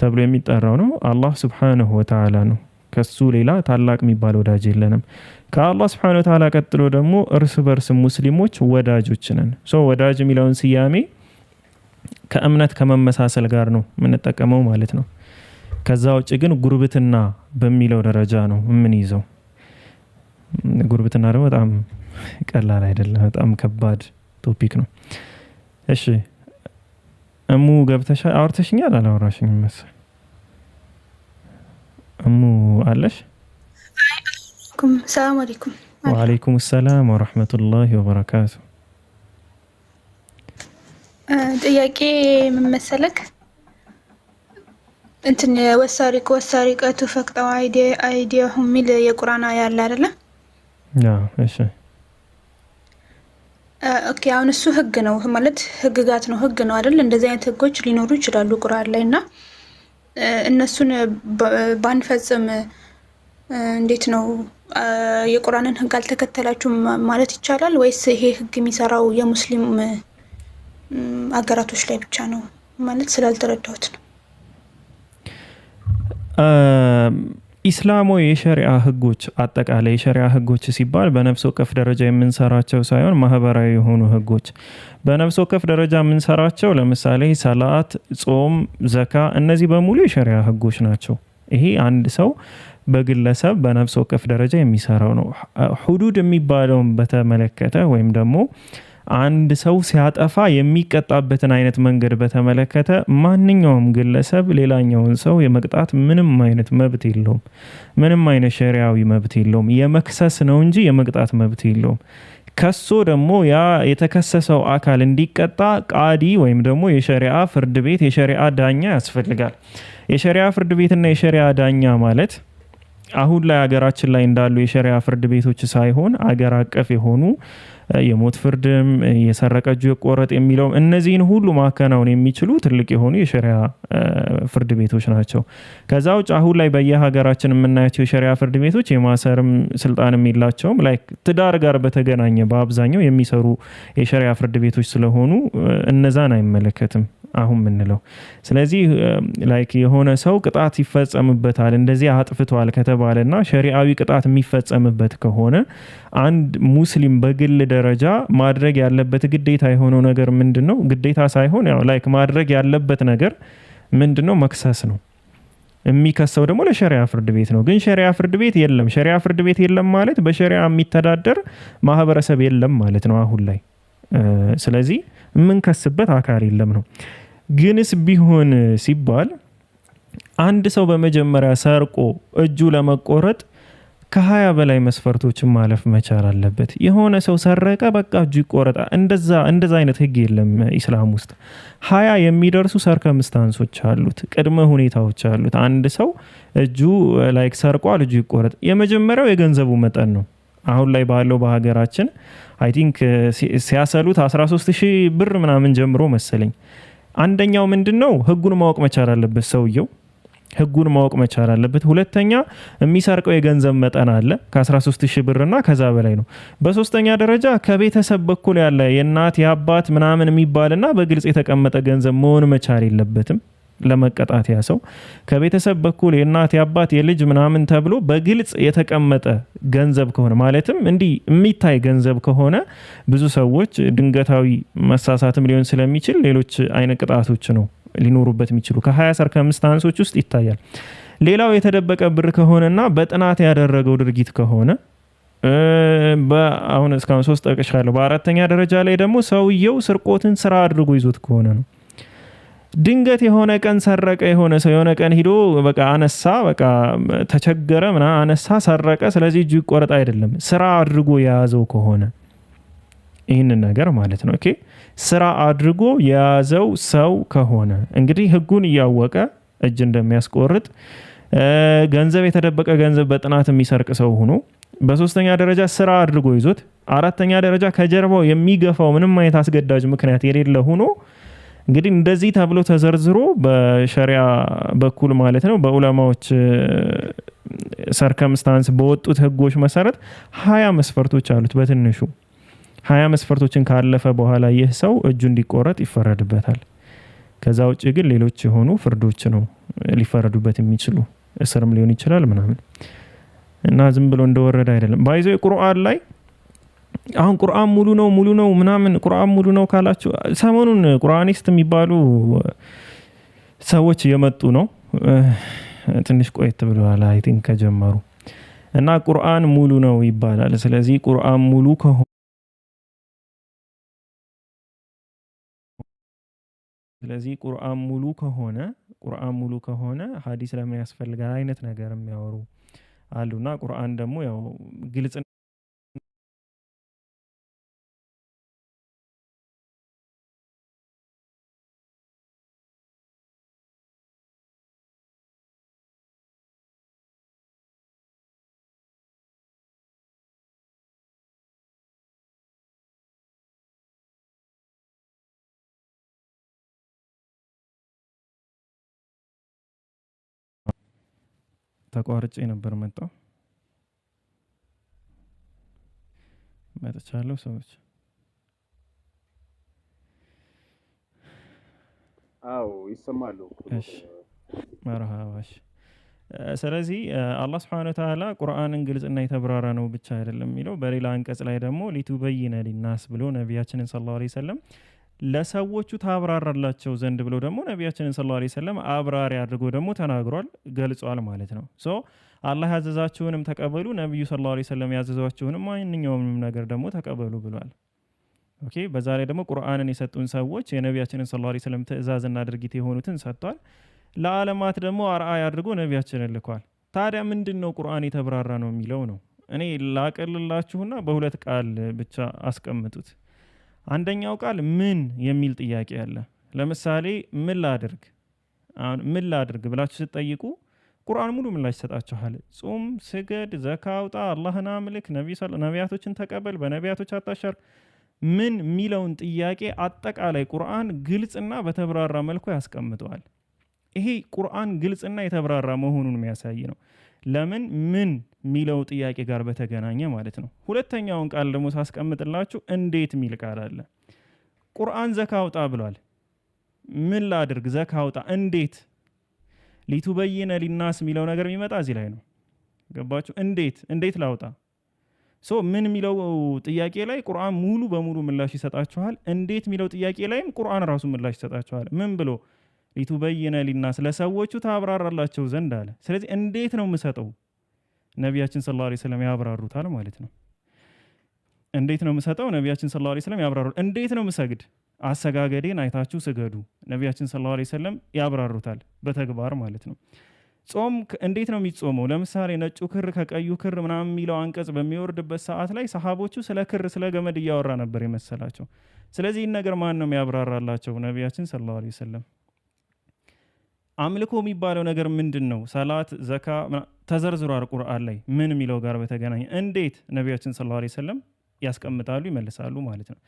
ተብሎ የሚጠራው ነው አላህ Subhanahu Wa Ta'ala ነው ከሱ ሌላ ታላቅ የሚባል ወዳጅ የለንም ከአላህ Subhanahu Wa Ta'ala ቀጥሎ ደግሞ እርስ በርስ ሙስሊሞች ወዳጆች ነን ሶ ወዳጅ የሚለውን ስያሜ ከእምነት ከመመሳሰል ጋር ነው የምንጠቀመው ማለት ነው ከዛ ውጭ ግን ጉርብትና በሚለው ደረጃ ነው ምን ይዘው ጉርብትና ደግሞ በጣም ቀላል አይደለም በጣም ከባድ ቶፒክ ነው እሺ እሙ ገብተሻ አውርተሽኛል አላወራሽኝም መሰለኝ እሙ አለሽ السلام عليكم وعليكم السلام ورحمة الله وبركاته ጥያቄ ምን መሰለክ እንትን ወሳሪቀቱ ፈቅጠው አይዲያሁም ሚል የቁርአን አያ አለ አይደለ እሺ ኦኬ አሁን እሱ ህግ ነው ማለት ህግጋት ነው ህግ ነው አይደል እንደዚህ አይነት ህጎች ሊኖሩ ይችላሉ ቁርአን ላይና እነሱን ባንፈጽም እንዴት ነው የቁርአንን ህግ አልተከተላችሁም ማለት ይቻላል ወይስ ይሄ ህግ የሚሰራው የሙስሊም አገራቶች ላይ ብቻ ነው ማለት ስላልተረዳሁት ነው ኢስላሙ የሸሪዓ ህጎች አጠቃላይ የሸሪዓ ህጎች ሲባል በነፍስ ወከፍ ደረጃ የምንሰራቸው ሳይሆን ማህበራዊ የሆኑ ህጎች በነፍስ ወከፍ ደረጃ የምንሰራቸው ለምሳሌ ሰላት ጾም ዘካ እነዚህ በሙሉ የሸሪዓ ህጎች ናቸው ይሄ አንድ ሰው በግለሰብ በነፍስ ወከፍ ደረጃ የሚሰራው ነው ሁዱድ የሚባለውን በተመለከተ ወይም ደግሞ አንድ ሰው ሲያጠፋ የሚቀጣበትን አይነት መንገድ በተመለከተ ማንኛውም ግለሰብ ሌላኛውን ሰው የመቅጣት ምንም አይነት መብት የለውም ምንም አይነት ሸሪዓዊ መብት የለውም የመክሰስ ነው እንጂ የመቅጣት መብት የለውም ከሶ ደግሞ ያ የተከሰሰው አካል እንዲቀጣ ቃዲ ወይም ደግሞ የሸሪዓ ፍርድ ቤት የሸሪዓ ዳኛ ያስፈልጋል የሸሪዓ ፍርድ ቤትና የሸሪዓ ዳኛ ማለት አሁን ላይ ሀገራችን ላይ እንዳሉ የሸሪዓ ፍርድ ቤቶች ሳይሆን አገር አቀፍ የሆኑ የሞት ፍርድም የሰረቀ እጁ ይቆረጥ የሚለው እነዚህን ሁሉ ማከናወን የሚችሉ ትልቅ የሆኑ የሸሪዓ ፍርድ ቤቶች ናቸው ከዛ ውጭ አሁን ላይ በየሀገራችን የምናያቸው የሸሪዓ ፍርድ ቤቶች የማሰርም ስልጣንም የላቸውም ላይክ ትዳር ጋር በተገናኘ በአብዛኛው የሚሰሩ የሸሪዓ ፍርድ ቤቶች ስለሆኑ እነዛን አይመለከትም አሁን ምንለው ስለዚህ ላይክ የሆነ ሰው ቅጣት ይፈጸምበታል እንደዚህ አጥፍቷል ከተባለና ሸሪዓዊ ቅጣት የሚፈጸምበት ከሆነ አንድ ሙስሊም በግል ደረጃ ማድረግ ያለበት ግዴታ የሆነው ነገር ምንድነው ግዴታ ሳይሆን ያው ላይክ ማድረግ ያለበት ነገር ምንድነው መክሰስ ነው የሚከሰው ደግሞ ለሸሪዓ ፍርድ ቤት ነው ግን ሸሪዓ ፍርድ ቤት የለም ሸሪዓ ፍርድ ቤት የለም ማለት በሸሪዓ የሚተዳደር ማህበረሰብ የለም ማለት ነው አሁን ላይ ስለዚህ የምንከስበት አካል የለም ነው ግንስ ቢሆን ሲባል አንድ ሰው በመጀመሪያ ሰርቆ እጁ ለመቆረጥ ከ20 በላይ መስፈርቶችን ማለፍ መቻል አለበት የሆነ ሰው ሰረቀ በቃ እጁ ይቆረጣ እንደዛ አይነት ህግ የለም ኢስላም ውስጥ 20 የሚደርሱ ሰርከምስታንሶች አሉት ቅድመ ሁኔታዎች አሉት አንድ ሰው እጁ ላይክ ሰርቋል እጁ ይቆረጥ የመጀመሪያው የገንዘቡ መጠን ነው አሁን ላይ ባለው በሀገራችን አይ ቲንክ ሲያሰሉት 13000 ብር ምናምን ጀምሮ መሰለኝ አንደኛው ምንድነው ህጉን ማወቅ መቻል አለበት ሰውየው ህጉን ማወቅ መቻል አለበት ሁለተኛ የሚሰርቀው የገንዘብ መጠን አለ ከ13000 ብርና ከዛ በላይ ነው በሶስተኛ ደረጃ ከቤተሰብ በኩል ያለ የእናት የአባት ምናምን የሚባልና በግልጽ የተቀመጠ ገንዘብ መሆን መቻል የለበትም ለመቀጣት ያሰው ከቤተሰብ በኩል የእናት የአባት የልጅ ምናምን ተብሎ በግልጽ የተቀመጠ ገንዘብ ከሆነ ማለትም እንዲህ የሚታይ ገንዘብ ከሆነ ብዙ ሰዎች ድንገታዊ መሳሳትም ሊሆን ስለሚችል ሌሎች አይነት ቅጣቶች ነው ሊኖሩበት የሚችሉ ከ20 ሰርከምስታንሶች ውስጥ ይታያል ሌላው የተደበቀ ብር ከሆነና በጥናት ያደረገው ድርጊት ከሆነ አሁን እስካሁን 3 ጠቅሻለሁ። በአራተኛ ደረጃ ላይ ደግሞ ሰውየው ስርቆትን ስራ አድርጎ ይዞት ከሆነ ነው። ድንገት የሆነ ቀን ሰረቀ፣ የሆነ ሰው የሆነ ቀን ሂዶ በቃ አነሳ፣ በቃ ተቸገረ ምናምን አነሳ፣ ሰረቀ፣ ስለዚህ እጁ ይቆረጥ አይደለም። ስራ አድርጎ የያዘው ከሆነ ይህንን ነገር ማለት ነው። ኦኬ ስራ አድርጎ የያዘው ሰው ከሆነ እንግዲህ ህጉን እያወቀ እጅ እንደሚያስቆርጥ ገንዘብ የተደበቀ ገንዘብ በጥናት የሚሰርቅ ሰው ሆኖ በሶስተኛ ደረጃ ስራ አድርጎ ይዞት፣ አራተኛ ደረጃ ከጀርባው የሚገፋው ምንም አይነት አስገዳጅ ምክንያት የሌለ ሆኖ እንግዲህ እንደዚህ ተብሎ ተዘርዝሮ በሸሪዓ በኩል ማለት ነው በዑለማዎች ሰርከምስታንስ በወጡት ህጎች መሰረት 20 መስፈርቶች አሉት። በትንሹ 20 መስፈርቶችን ካለፈ በኋላ ይህ ሰው እጁ እንዲቆረጥ ይፈረድበታል። ከዛ ውጭ ግን ሌሎች የሆኑ ፍርዶች ነው ሊፈረዱበት የሚችሉ፣ እስርም ሊሆን ይችላል ምናምን እና ዝም ብሎ እንደወረደ አይደለም። ባይዘው ቁርአን ላይ አሁን ቁርአን ሙሉ ነው ምናምን ቁርአን ሙሉ ነው ካላችሁ ሰሞኑን ቁርአኒስት የሚባሉ ሰዎች እየመጡ ነው። ትንሽ ቆየት ብለዋል አይ ቲንክ ከጀመሩ እና ቁርአን ሙሉ ነው ይባላል። ስለዚህ ቁርአን ሙሉ ቁርአን ሙሉ ከሆነ ሐዲስ ለምን ያስፈልጋል አይነት ነገር የሚያወሩ አሉና ቁርአን ደግሞ ያው ግልጽ ተቋርጬ ነበር መጥቻለሁ ሰዎች። አዎ ይሰማሉ። እሺ መርሃባሽ። ስለዚህ አላህ Subhanahu Wa Ta'ala ቁርአንን ግልጽና የተብራራ ነው ብቻ አይደለም የሚለው በሌላ አንቀጽ ላይ ደግሞ ሊቱበይነ ሊናስ ብሎ ነቢያችንን ሰለላሁ ዐለይሂ ወሰለም ለሰዎቹ ታብራራላቸው ዘንድ ብሎ ደግሞ ነቢያችንን ሰለላሁ ዐለይሂ ወሰለም አብራሪ አድርጎ ደግሞ ተናግሯል፣ ገልጿል ማለት ነው። ሶ አላህ ያዘዛችሁንም ተቀበሉ፣ ነብዩ ሰለላሁ ዐለይሂ ወሰለም ያዘዛችሁንም ማንኛውንም ነገር ደግሞ ተቀበሉ ብሏል። ኦኬ በዛ ላይ ደግሞ ቁርአንን የሰጡን ሰዎች የነቢያችንን ሰለላሁ ዐለይሂ ወሰለም ትእዛዝና ድርጊት የሆኑትን ሰጥቷል። ለዓለማት ደግሞ አርአያ አድርጎ ነቢያችንን ልኳል። ታዲያ ምንድነው ቁርአን የተብራራ ነው የሚለው ነው። እኔ ላቀልላችሁና በሁለት ቃል ብቻ አስቀምጡት። አንደኛው ቃል ምን የሚል ጥያቄ አለ። ለምሳሌ ምን ላድርግ ብላችሁ ስትጠይቁ ቁርአን ሙሉ ምላሽ ይሰጣችኋል። ጾም፣ ስገድ፣ ዘካ አውጣ፣ አላህን አምልክ፣ ነቢያቶችን ተቀበል፣ በነቢያቶች አታሻር፣ ምን የሚለውን ጥያቄ አጠቃላይ ቁርአን ግልጽና በተብራራ መልኩ ያስቀምጠዋል። ይሄ ቁርአን ግልጽና የተብራራ መሆኑን የሚያሳይ ነው። ለምን ምን የሚለው ጥያቄ ጋር በተገናኘ ማለት ነው። ሁለተኛውን ቃል ደግሞ ሳስቀምጥላችሁ እንዴት የሚል ቃል አለ። ቁርአን ዘካ አውጣ ብሏል። ምን ላድርግ? ዘካ አውጣ እንዴት? ሊቱበይነ ሊናስ የሚለው ነገር የሚመጣ እዚህ ላይ ነው። ገባችሁ? እንዴት ላውጣ? ምን የሚለው ጥያቄ ላይ ቁርአን ሙሉ በሙሉ ምላሽ ይሰጣችኋል። እንዴት የሚለው ጥያቄ ላይም ቁርአን ራሱ ምላሽ ይሰጣችኋል። ምን ብሎ ሊቱበይነ ሊናስ ለሰዎቹ ታብራራላቸው ዘንድ አለ። ስለዚህ እንዴት ነው የምሰጠው? ነቢያችን ሰለላሁ ዐለይሂ ወሰለም ያብራሩታል ማለት ነው። እንዴት ነው የምሰጠው? ነቢያችን ሰለላሁ ዐለይሂ ወሰለም ያብራሩታል። እንዴት ነው የምሰግድ? አሰጋገዴን አይታችሁ ስገዱ። ነቢያችን ሰለላሁ ዐለይሂ ወሰለም ያብራሩታል በተግባር ማለት ነው። ጾም እንዴት ነው የሚጾመው? ለምሳሌ ነጩ ክር ከቀዩ ክር ምናምን የሚለው አንቀጽ በሚወርድበት ሰዓት ላይ ሰሃቦቹ ስለ ክር ስለ ገመድ እያወራ ነበር የመሰላቸው። ስለዚህ ይህን ነገር ማን ነው የሚያብራራላቸው? ነቢያችን ሰለላሁ ዐለይሂ ወሰለም። አምልኮ የሚባለው ነገር ምንድን ነው? ሰላት፣ ዘካ ተዘርዝሯል ቁርአን ላይ። ምን የሚለው ጋር በተገናኘ እንዴት ነቢያችን ሰለላሁ ዐለይሂ ወሰለም ያስቀምጣሉ፣ ይመልሳሉ ማለት ነው።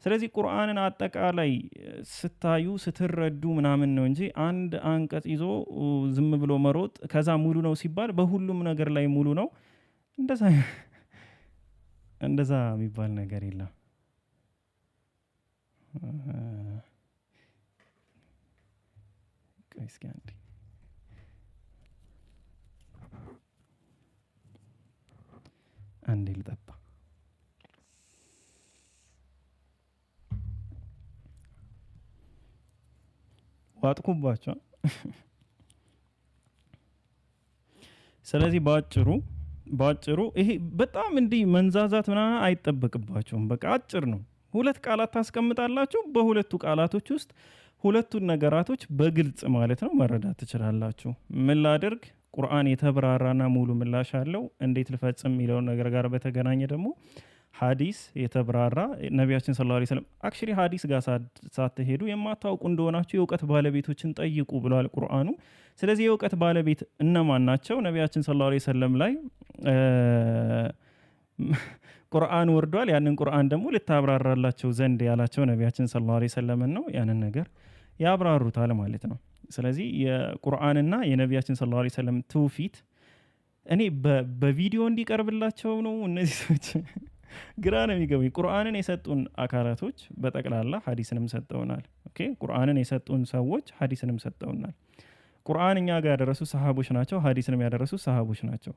ስለዚህ ቁርአንን አጠቃላይ ስታዩ ስትረዱ ምናምን ነው እንጂ አንድ አንቀጽ ይዞ ዝም ብሎ መሮጥ ከዛ ሙሉ ነው ሲባል በሁሉም ነገር ላይ ሙሉ ነው እንደዛ የሚባል ነገር የለም። እስኪ አንዴ ልጠጣ። ዋጥኩባቸው። ስለዚህ በአጭሩ ባጭሩ ይሄ በጣም እንዲህ መንዛዛት ምናምን አይጠበቅባቸውም። በቃ አጭር ነው። ሁለት ቃላት ታስቀምጣላችሁ። በሁለቱ ቃላቶች ውስጥ ሁለቱን ነገራቶች በግልጽ ማለት ነው መረዳት ትችላላችሁ። ምን ላድርግ? ቁርአን የተብራራና ሙሉ ምላሽ አለው። እንዴት ልፈጽም የሚለውን ነገር ጋር በተገናኘ ደግሞ ሐዲስ የተብራራ ነቢያችን ሰለላሁ ዐለይሂ ወሰለም አክቹሊ ሐዲስ ጋር ሳትሄዱ የማታውቁ እንደሆናችሁ የእውቀት ባለቤቶችን ጠይቁ ብሏል ቁርአኑ። ስለዚህ የእውቀት ባለቤት እነማን ናቸው? ነቢያችን ሰለላሁ ዐለይሂ ወሰለም ላይ ቁርአን ወርዷል። ያንን ቁርአን ደግሞ ልታብራራላቸው ዘንድ ያላቸው ነቢያችን ሰለላሁ ዐለይሂ ወሰለም ነው። ያንን ነገር ያብራሩታል ማለት ነው። ስለዚህ የቁርአንና የነቢያችን ሰለላሁ ዐለይሂ ወሰለም ትውፊት እኔ በቪዲዮ እንዲቀርብላቸው ነው እነዚህ ሰዎች ግራ ነው የሚገቡኝ። ቁርአንን የሰጡን አካላቶች በጠቅላላ ሐዲስንም ሰጠውናል። ኦኬ ቁርአንን የሰጡን ሰዎች ሐዲስንም ሰጠውናል። ቁርአን እኛ ጋር ያደረሱ ሰሃቦች ናቸው። ሐዲስንም ያደረሱ ሰሃቦች ናቸው።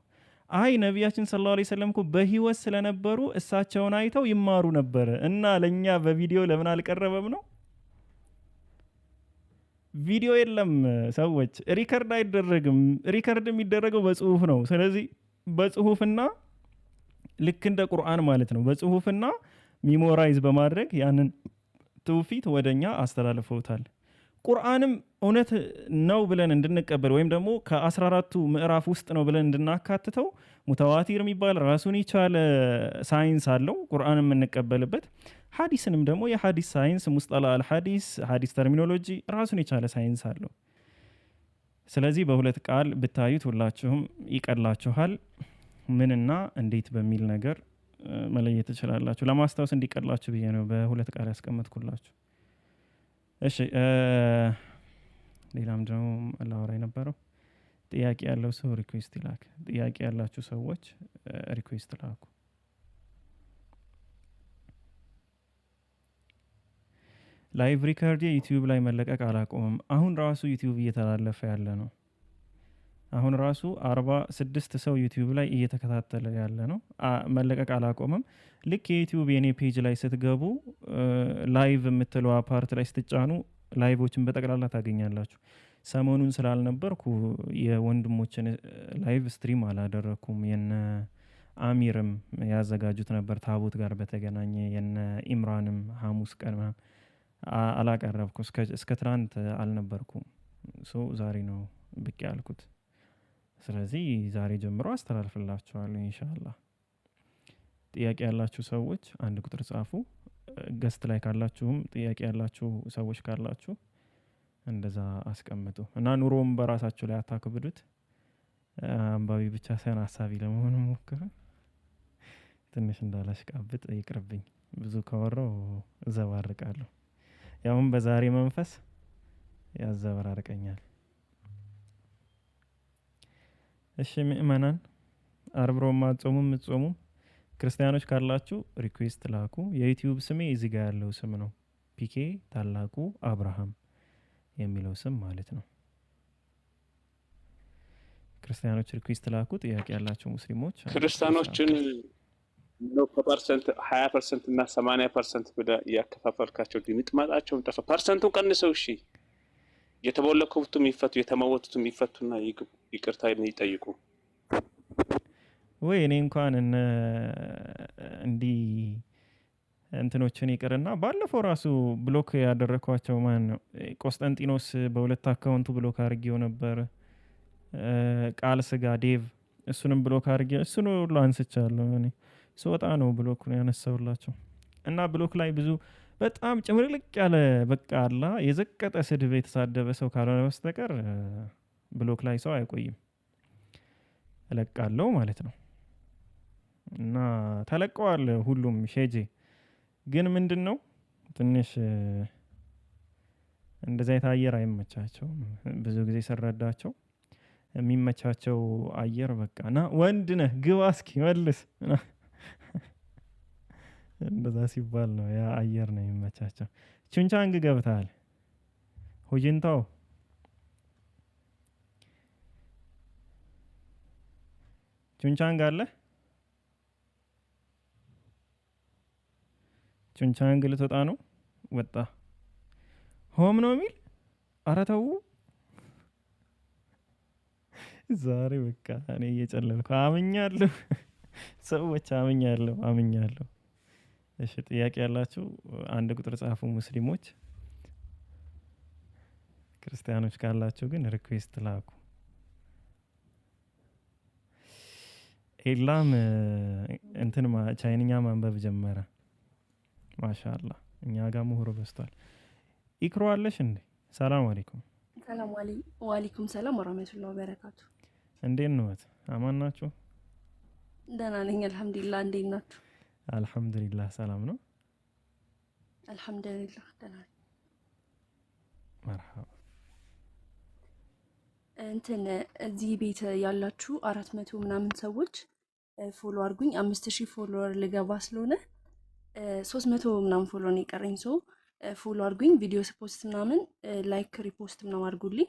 አይ ነቢያችን ሰለላሁ ዐለይሂ ወሰለም እኮ በህይወት ስለነበሩ እሳቸውን አይተው ይማሩ ነበር እና ለኛ በቪዲዮ ለምን አልቀረበም ነው? ቪዲዮ የለም ሰዎች፣ ሪከርድ አይደረግም። ሪከርድ የሚደረገው በጽሁፍ ነው። ስለዚህ በጽሁፍና ልክ እንደ ቁርአን ማለት ነው በጽሁፍና ሚሞራይዝ በማድረግ ያንን ትውፊት ወደኛ አስተላልፈውታል። ቁርአንም እውነት ነው ብለን እንድንቀበል ወይም ደግሞ ከ14ቱ ምዕራፍ ውስጥ ነው ብለን እንድናካትተው ሙተዋቲር የሚባል ራሱን የቻለ ሳይንስ አለው ቁርአን የምንቀበልበት። ሐዲስንም ደግሞ የሐዲስ ሳይንስ ሙስጠላ አልሐዲስ ሐዲስ ተርሚኖሎጂ ራሱን የቻለ ሳይንስ አለው። ስለዚህ በሁለት ቃል ብታዩት ሁላችሁም ይቀላችኋል። ምንና እንዴት በሚል ነገር መለየት ትችላላችሁ። ለማስታወስ እንዲቀላችሁ ብዬ ነው በሁለት ቃል ያስቀመጥኩላችሁ። እሺ ሌላም ደግሞ ላወራ የነበረው ጥያቄ ያለው ሰው ሪኩዌስት ይላክ። ጥያቄ ያላችሁ ሰዎች ሪኩዌስት ላኩ። ላይቭ ሪከርድ ዩቲዩብ ላይ መለቀቅ አላቆምም። አሁን ራሱ ዩቲዩብ እየተላለፈ ያለ ነው። አሁን ራሱ 46 ሰው ዩቲዩብ ላይ እየተከታተለ ያለ ነው። መለቀቅ አላቆምም። ልክ የዩቲዩብ የኔ ፔጅ ላይ ስትገቡ ላይቭ የምትለው ፓርት ላይ ስትጫኑ ላይቮችን በጠቅላላ ታገኛላችሁ። ሰሞኑን ስላልነበርኩ የወንድሞችን ላይቭ ስትሪም አላደረኩም። የነ አሚርም ያዘጋጁት ነበር ታቦት ጋር በተገናኘ የነ ኢምራንም ሐሙስ ቀን አላቀረብኩ። እስከ ትናንት አልነበርኩም። ዛሬ ነው ብቅ ያልኩት። ስለዚህ ዛሬ ጀምሮ አስተላልፍላችኋለሁ ኢንሻአላህ። ጥያቄ ያላችሁ ሰዎች አንድ ቁጥር ጻፉ። ገስት ላይ ካላችሁም ጥያቄ ያላችሁ ሰዎች ካላችሁ እንደዛ አስቀምጡ እና ኑሮም በራሳችሁ ላይ አታክብዱት። አንባቢ ብቻ ሳይሆን ሀሳቢ ለመሆን ሞክሩ። ትንሽ እንዳላሽቃብጥ ይቅርብኝ። ብዙ ካወራው እዘባርቃለሁ። ያውም በዛሬ መንፈስ ያዘበራርቀኛል። እሺ ምእመናን አርብሮ ማጾሙም ምጾሙም ክርስቲያኖች ካላችሁ ሪኩዌስት ላኩ። የዩቲዩብ ስሜ እዚህ ጋር ያለው ስም ነው። ፒኬ ታላቁ አብርሃም የሚለው ስም ማለት ነው። ክርስቲያኖች ሪኩዌስት ላኩ። ጥያቄ ያላችሁ ሙስሊሞች ክርስቲያኖችን ነው ከፐርሰንት 20% እና 80% ብለ ያከፋፈልካቸው ድምጥማጣቸውን ጠፋ። ፐርሰንቱን ቀንሰው እሺ የተቦለኩት የሚፈቱ የተመወቱት የሚፈቱና ይቅርታ ይጠይቁ። ወይ እኔ እንኳን እንዲህ እንትኖችን ይቅርና ባለፈው ራሱ ብሎክ ያደረኳቸው ማን ነው ቆስጠንጢኖስ በሁለት አካውንቱ ብሎክ አድርጌው ነበር። ቃል ስጋ ዴቭ እሱንም ብሎክ አድርጌ እሱን ሁሉ አንስቻለሁ። እኔ ስወጣ ነው ብሎኩን ያነሳውላቸው እና ብሎክ ላይ ብዙ በጣም ጭምርልቅ ያለ በቃ አላ የዘቀጠ ስድብ የተሳደበ ሰው ካልሆነ በስተቀር ብሎክ ላይ ሰው አይቆይም። እለቃለሁ ማለት ነው እና ተለቀዋል ሁሉም ሼጄ። ግን ምንድነው ትንሽ እንደዛ የታየር አይመቻቸውም። ብዙ ጊዜ ሰረዳቸው የሚመቻቸው አየር በቃ ና ወንድ ነህ ግባ እስኪ መልስ እንደዛ ሲባል ነው ያ አየር ነው የሚመቻቸው። ቹንቻንግ ገብታል ሁጅንታው ቹንቻንግ አለ። ቹንቻንግ ልትወጣ ነው ወጣ ሆም ነው የሚል ኧረ ተው ዛሬ በቃ እኔ እየጨለልኩ አምኛለሁ። ሰዎች አምኛለሁ። እሺ ጥያቄ ያላችሁ አንድ ቁጥር ጻፉ ሙስሊሞች። ክርስቲያኖች ካላችሁ ግን ሪኩዌስት ላኩ። ኤላም እንትን ቻይንኛ ማንበብ ጀመረ። ማሻአላህ እኛ ጋር ምሁር በስቷል። ኢክሮ አለሽ እንዴ? ሰላም አለይኩም። ሰላም ወአለይኩም ሰላም ወራህመቱላሂ ወበረካቱ። እንዴት ነዎት? አማን ናችሁ? ደህና ነኝ አልሐምዱሊላህ። እንዴት ናችሁ? አልሐምዱሊላህ ሰላም ነው። አልሐምዱሊላህ ደህና ነኝ። መርሐባ። እንትን እዚህ ቤት ያላችሁ 400 ምናምን ሰዎች ፎሎ አድርጉኝ። 5000 ፎሎወር ልገባ ስለሆነ 300 ምናምን ፎሎ ነው የቀረኝ። ሰው ፎሎ አድርጉኝ። ቪዲዮ ፖስት ምናምን ላይክ ሪፖስት ምናምን አድርጉልኝ።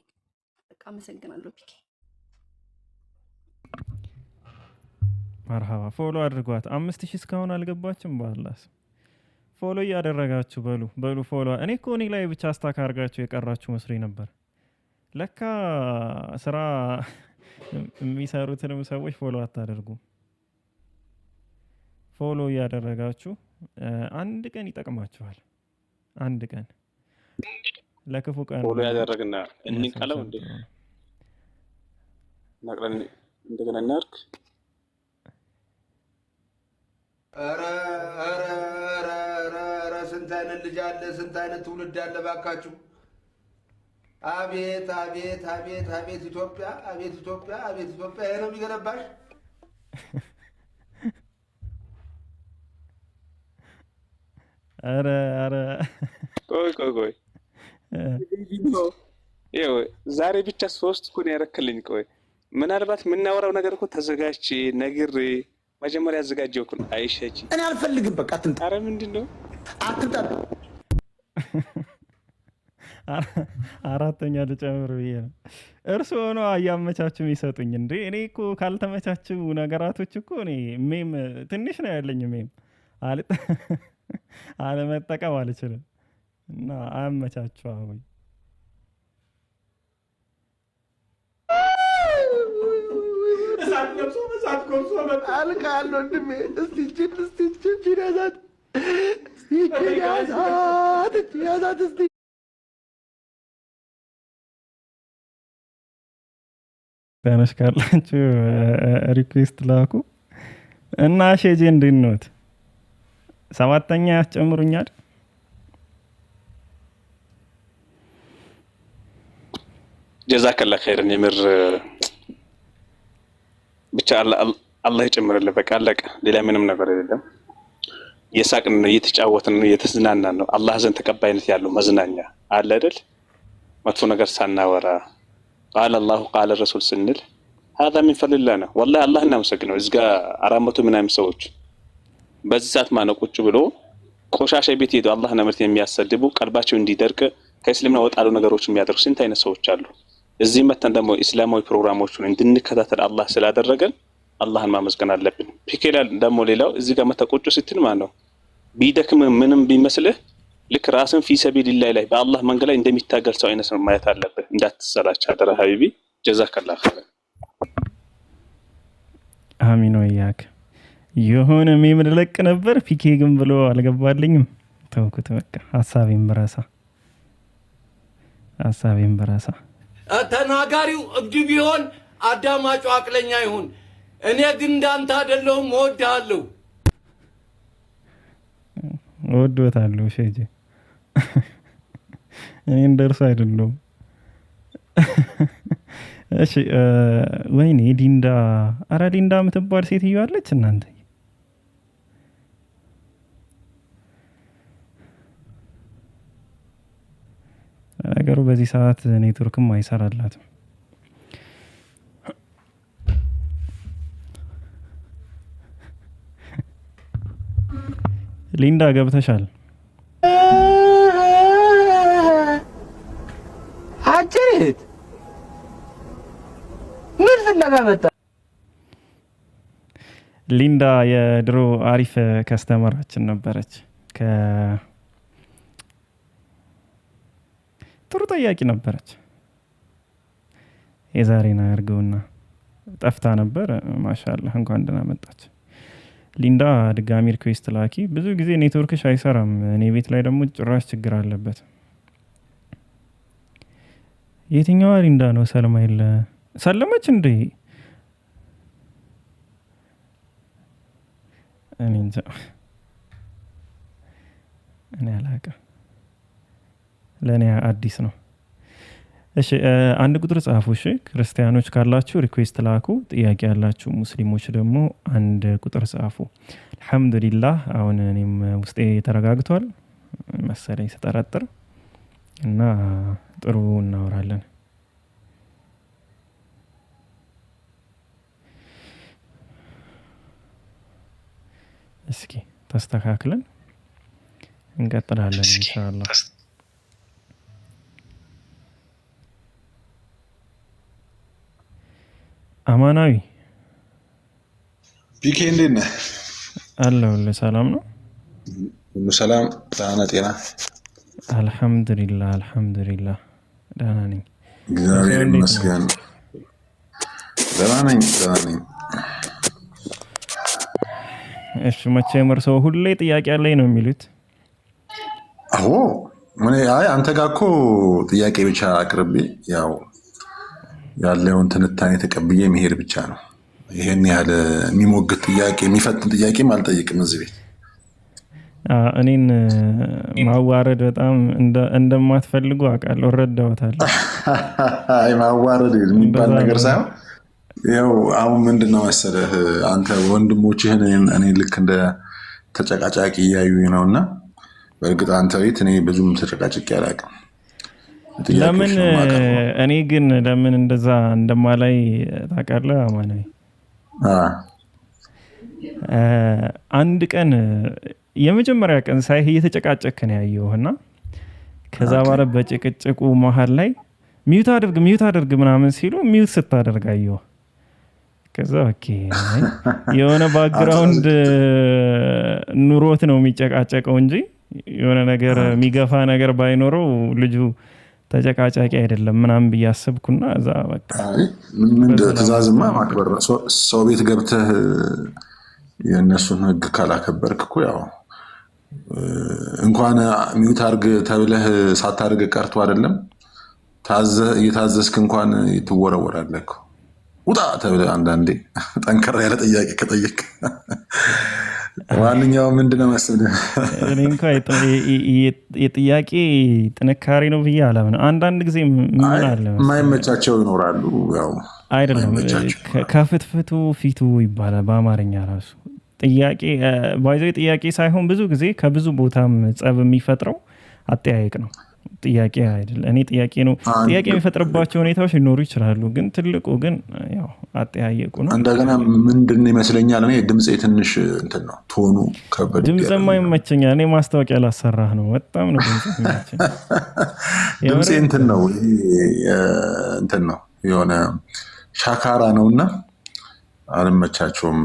በቃ አመሰግናለሁ። ፒኬ መርሐባ። ፎሎ አድርጓት። 5000 እስካሁን አልገባችም። በአላህ ፎሎ እያደረጋችሁ በሉ ፎሎ። እኔ እኮ እኔ ላይ ብቻ አስታክ አድርጋችሁ የቀራችሁ መስሎኝ ነበር። ለካ ስራ የሚሰሩትንም ሰዎች ፎሎ አታደርጉም። ፎሎ እያደረጋችሁ አንድ ቀን ይጠቅማችኋል። አንድ ቀን ለክፉ ቀን ፎሎ ያደረግና እንቀለው እንዴ ነቅረን እንደገና እናርክ። ኧረ ስንት አይነት ልጅ አለ፣ ስንት አይነት ትውልድ አለ ባካችሁ። አቤት አቤት አቤት አቤት ኢትዮጵያ፣ አቤት ኢትዮጵያ፣ አቤት ኢትዮጵያ። ይሄ ነው የሚገነባሽ። ኧረ ቆይ ይኸው ዛሬ ብቻ 3 እኮ ነው ያረክልኝ። ቆይ ምናልባት የምናወራው ነገር እኮ ተዘጋጅቼ ነግሬ መጀመሪያ አዘጋጀው እኮ አይሸጂ። እኔ አልፈልግም። በቃ አትምጣ። ኧረ ምንድን ነው አትምጣ። አራተኛ ልጨምር ብዬ ነው። እርስዎ ነው እያመቻችሁ የሚሰጡኝ እንዴ? እኔ እኮ ካልተመቻችሁ ነገራቶች እኮ እኔ ሜም ትንሽ ነው ያለኝ። ሜም አለመጠቀም አልችልም እና አያመቻችሁ። አሁን አልቃል ወንድሜ። እስቲ ያዛት እስቲ ተነሽ ካላችሁ ሪኩዌስት ላኩ እና ሼጄ እንድንወት 7ኛ ያስጨምሩኛል። ጀዛከላ ኸይርን የምር ብቻ አላህ ይጨምርልህ። በቃ አለቀ። ሌላ ምንም ነገር የለም። የሳቅን ነው፣ እየተጫወትን ነው፣ እየተዝናናን ነው። አላህ ዘንድ ተቀባይነት ያለው መዝናኛ አለ አይደል? መጥፎ ነገር ሳናወራ ቃል አላሁ ቃል ረሱል ስንል هذا من فضل الله ነው። ወላሂ አላህ እናመሰግነው። እዚህ ጋር 400 ምናምን ሰዎች በዚህ ሰዓት ማነው ቁጭ ብሎ ቆሻሻ ቤት ሄዶ አላህን ምርት የሚያሰድቡ ቀልባቸው እንዲደርቅ ከእስልምና ወጣሉ ነገሮች የሚያደርጉ ስንት አይነት ሰዎች አሉ። እዚህ መተን ደግሞ እስላማዊ ፕሮግራሞችን እንድንከታተል አላህ ስላደረገን አላህን ማመስገን አለብን። ፒኬላል ደግሞ ሌላው እዚህ ጋር መተቆጩ ስትል ማለት ነው ቢደክም ምንም ቢመስልህ ልክ ራስን ፊ ሰቢልላህ ላይ በአላህ መንገድ ላይ እንደሚታገል ሰው አይነት ነው ማየት አለብህ። እንዳትሰላች አደራ ሀቢቢ። ጀዛከላህ ኸይር። አሚን ወያክ። የሆነ ሜም ልለቅ ነበር ፒኬ ግን ብሎ አልገባልኝም። ተውኩት በቃ። ሀሳቤን በራሳ ተናጋሪው እብድ ቢሆን አዳማጩ አቅለኛ ይሁን። እኔ ግን እንዳንተ አይደለሁም፣ እወድሃለሁ። እወድዎታለሁ ሼጄ። እኔ እንደርሱ አይደለሁም። እሺ ወይኔ ሊንዳ፣ አረ ሊንዳ የምትባል ሴትዮ አለች እናንተ። ነገሩ በዚህ ሰዓት ኔትወርክም አይሰራላትም። ሊንዳ ገብተሻል? አጭሪት ምን ፍለጋ መጣ? ሊንዳ የድሮ አሪፍ ከስተመራችን ነበረች። ጥሩ ጠያቂ ነበረች። የዛሬን አያርገውና ጠፍታ ነበር። ማሻአላህ እንኳን ደህና መጣች። ሊንዳ ድጋሚ ሪኩዌስት ላኪ። ብዙ ጊዜ ኔትወርክሽ አይሰራም። እኔ ቤት ላይ ደግሞ ጭራሽ ችግር አለበት። የትኛዋ ሊንዳ ነው? ሰለማይል ሰለመች እንዴ? እኔ እንጃ፣ እኔ አላውቅም። ለእኔ አዲስ ነው። እሺ አንድ ቁጥር ጻፉ። እሺ ክርስቲያኖች ካላችሁ ሪኩዌስት ላኩ። ጥያቄ ያላችሁ ሙስሊሞች ደግሞ አንድ ቁጥር ጻፉ። አልሐምዱሊላህ አሁን እኔም ውስጤ ተረጋግቷል መሰለኝ ስጠረጥር እና ጥሩ እናወራለን። እስኪ ተስተካክለን እንቀጥላለን ኢንሻአላህ። አማናዊ ፒኬ እንዴት ነህ? አለሁልህ። ሰላም ነው? ሁሉ ሰላም፣ ደህና ጤና? አልሐምዱሊላህ አልሐምዱሊላህ ደህና ነኝ፣ እግዚአብሔር ይመስገን። ደህና ነኝ። እሺ መቼም እርስዎ ሁሌ ጥያቄ አለኝ ነው የሚሉት? አዎ አይ አንተ ጋር እኮ ጥያቄ ብቻ አቅርቤ ያው ያለውን ትንታኔ ተቀብዬ መሄድ ብቻ ነው። ይሄን ያህል የሚሞግት ጥያቄ የሚፈትን ጥያቄም አልጠይቅም እዚህ ቤት። እኔን ማዋረድ በጣም እንደማትፈልጉ አውቃለሁ፣ እረዳዎታለሁ። አይ ማዋረድ የሚባል ነገር ሳይሆን ያው አሁን ምንድነው መሰለህ አንተ ወንድሞችህን እኔ ልክ እንደ ተጨቃጫቂ እያዩኝ ነውና በእርግጥ አንተ ቤት እኔ ብዙም ተጨቃጭቄ አላውቅም። ለምን እኔ ግን ለምን እንደዛ እንደማላይ ታውቃለህ? አማናዊ አንድ ቀን የመጀመሪያ ቀን ሳይህ እየተጨቃጨክ ነው ያየሁና ከዛ በኋላ በጭቅጭቁ መሀል ላይ ሚውት አድርግ ምናምን ሲሉ ሚውት ስታደርግ አየሁ። ከዛ ኦኬ የሆነ ባክግራውንድ ኑሮት ነው የሚጨቃጨቀው እንጂ የሆነ ነገር የሚገፋ ነገር ባይኖረው ልጁ ተጨቃጫቂ አይደለም ምናምን ብዬ አሰብኩና እዛ በቃ ምን ትእዛዝማ ማክበር ሰው ቤት ገብተህ የእነሱን ሕግ ካላከበርክ እኮ ያው እንኳን ሚውት አድርግ ተብለህ ሳታደርግ ቀርቶ አይደለም እየታዘዝክ እንኳን ትወረወራለህ እኮ። ውጣ ተብለህ አንዳንዴ ጠንከር ያለ ጥያቄ ከጠየቅ ዋንኛው ምንድነው መሰለህ እኔ እንኳን የጥያቄ ጥንካሬ ነው ብዬ አላምንም። አንዳንድ ጊዜ ምን አለ የማይመቻቸው ይኖራሉ። ያው አይደለም ከፍትፍቱ ፊቱ ይባላል በአማርኛ ራሱ። ጥያቄ ባይዘው ጥያቄ ሳይሆን ብዙ ጊዜ ከብዙ ቦታም ጸብ የሚፈጥረው አጠያየቅ ነው። ጥያቄ አይደለም። እኔ ጥያቄ ነው ጥያቄ የሚፈጥርባቸው ሁኔታዎች ሊኖሩ ይችላሉ፣ ግን ትልቁ ግን ያው አጠያየቁ ነው። እንደገና ምንድን ይመስለኛል እኔ ድምጼ ትንሽ እንትን ነው ቶኑ ከበድ ድምጽማ ይመቸኛል። እኔ ማስታወቂያ ላሰራህ ነው። በጣም ነው ድምጽ ይመቸኝ። ድምጼ እንትን ነው የሆነ ሻካራ ነውና አልመቻቸውም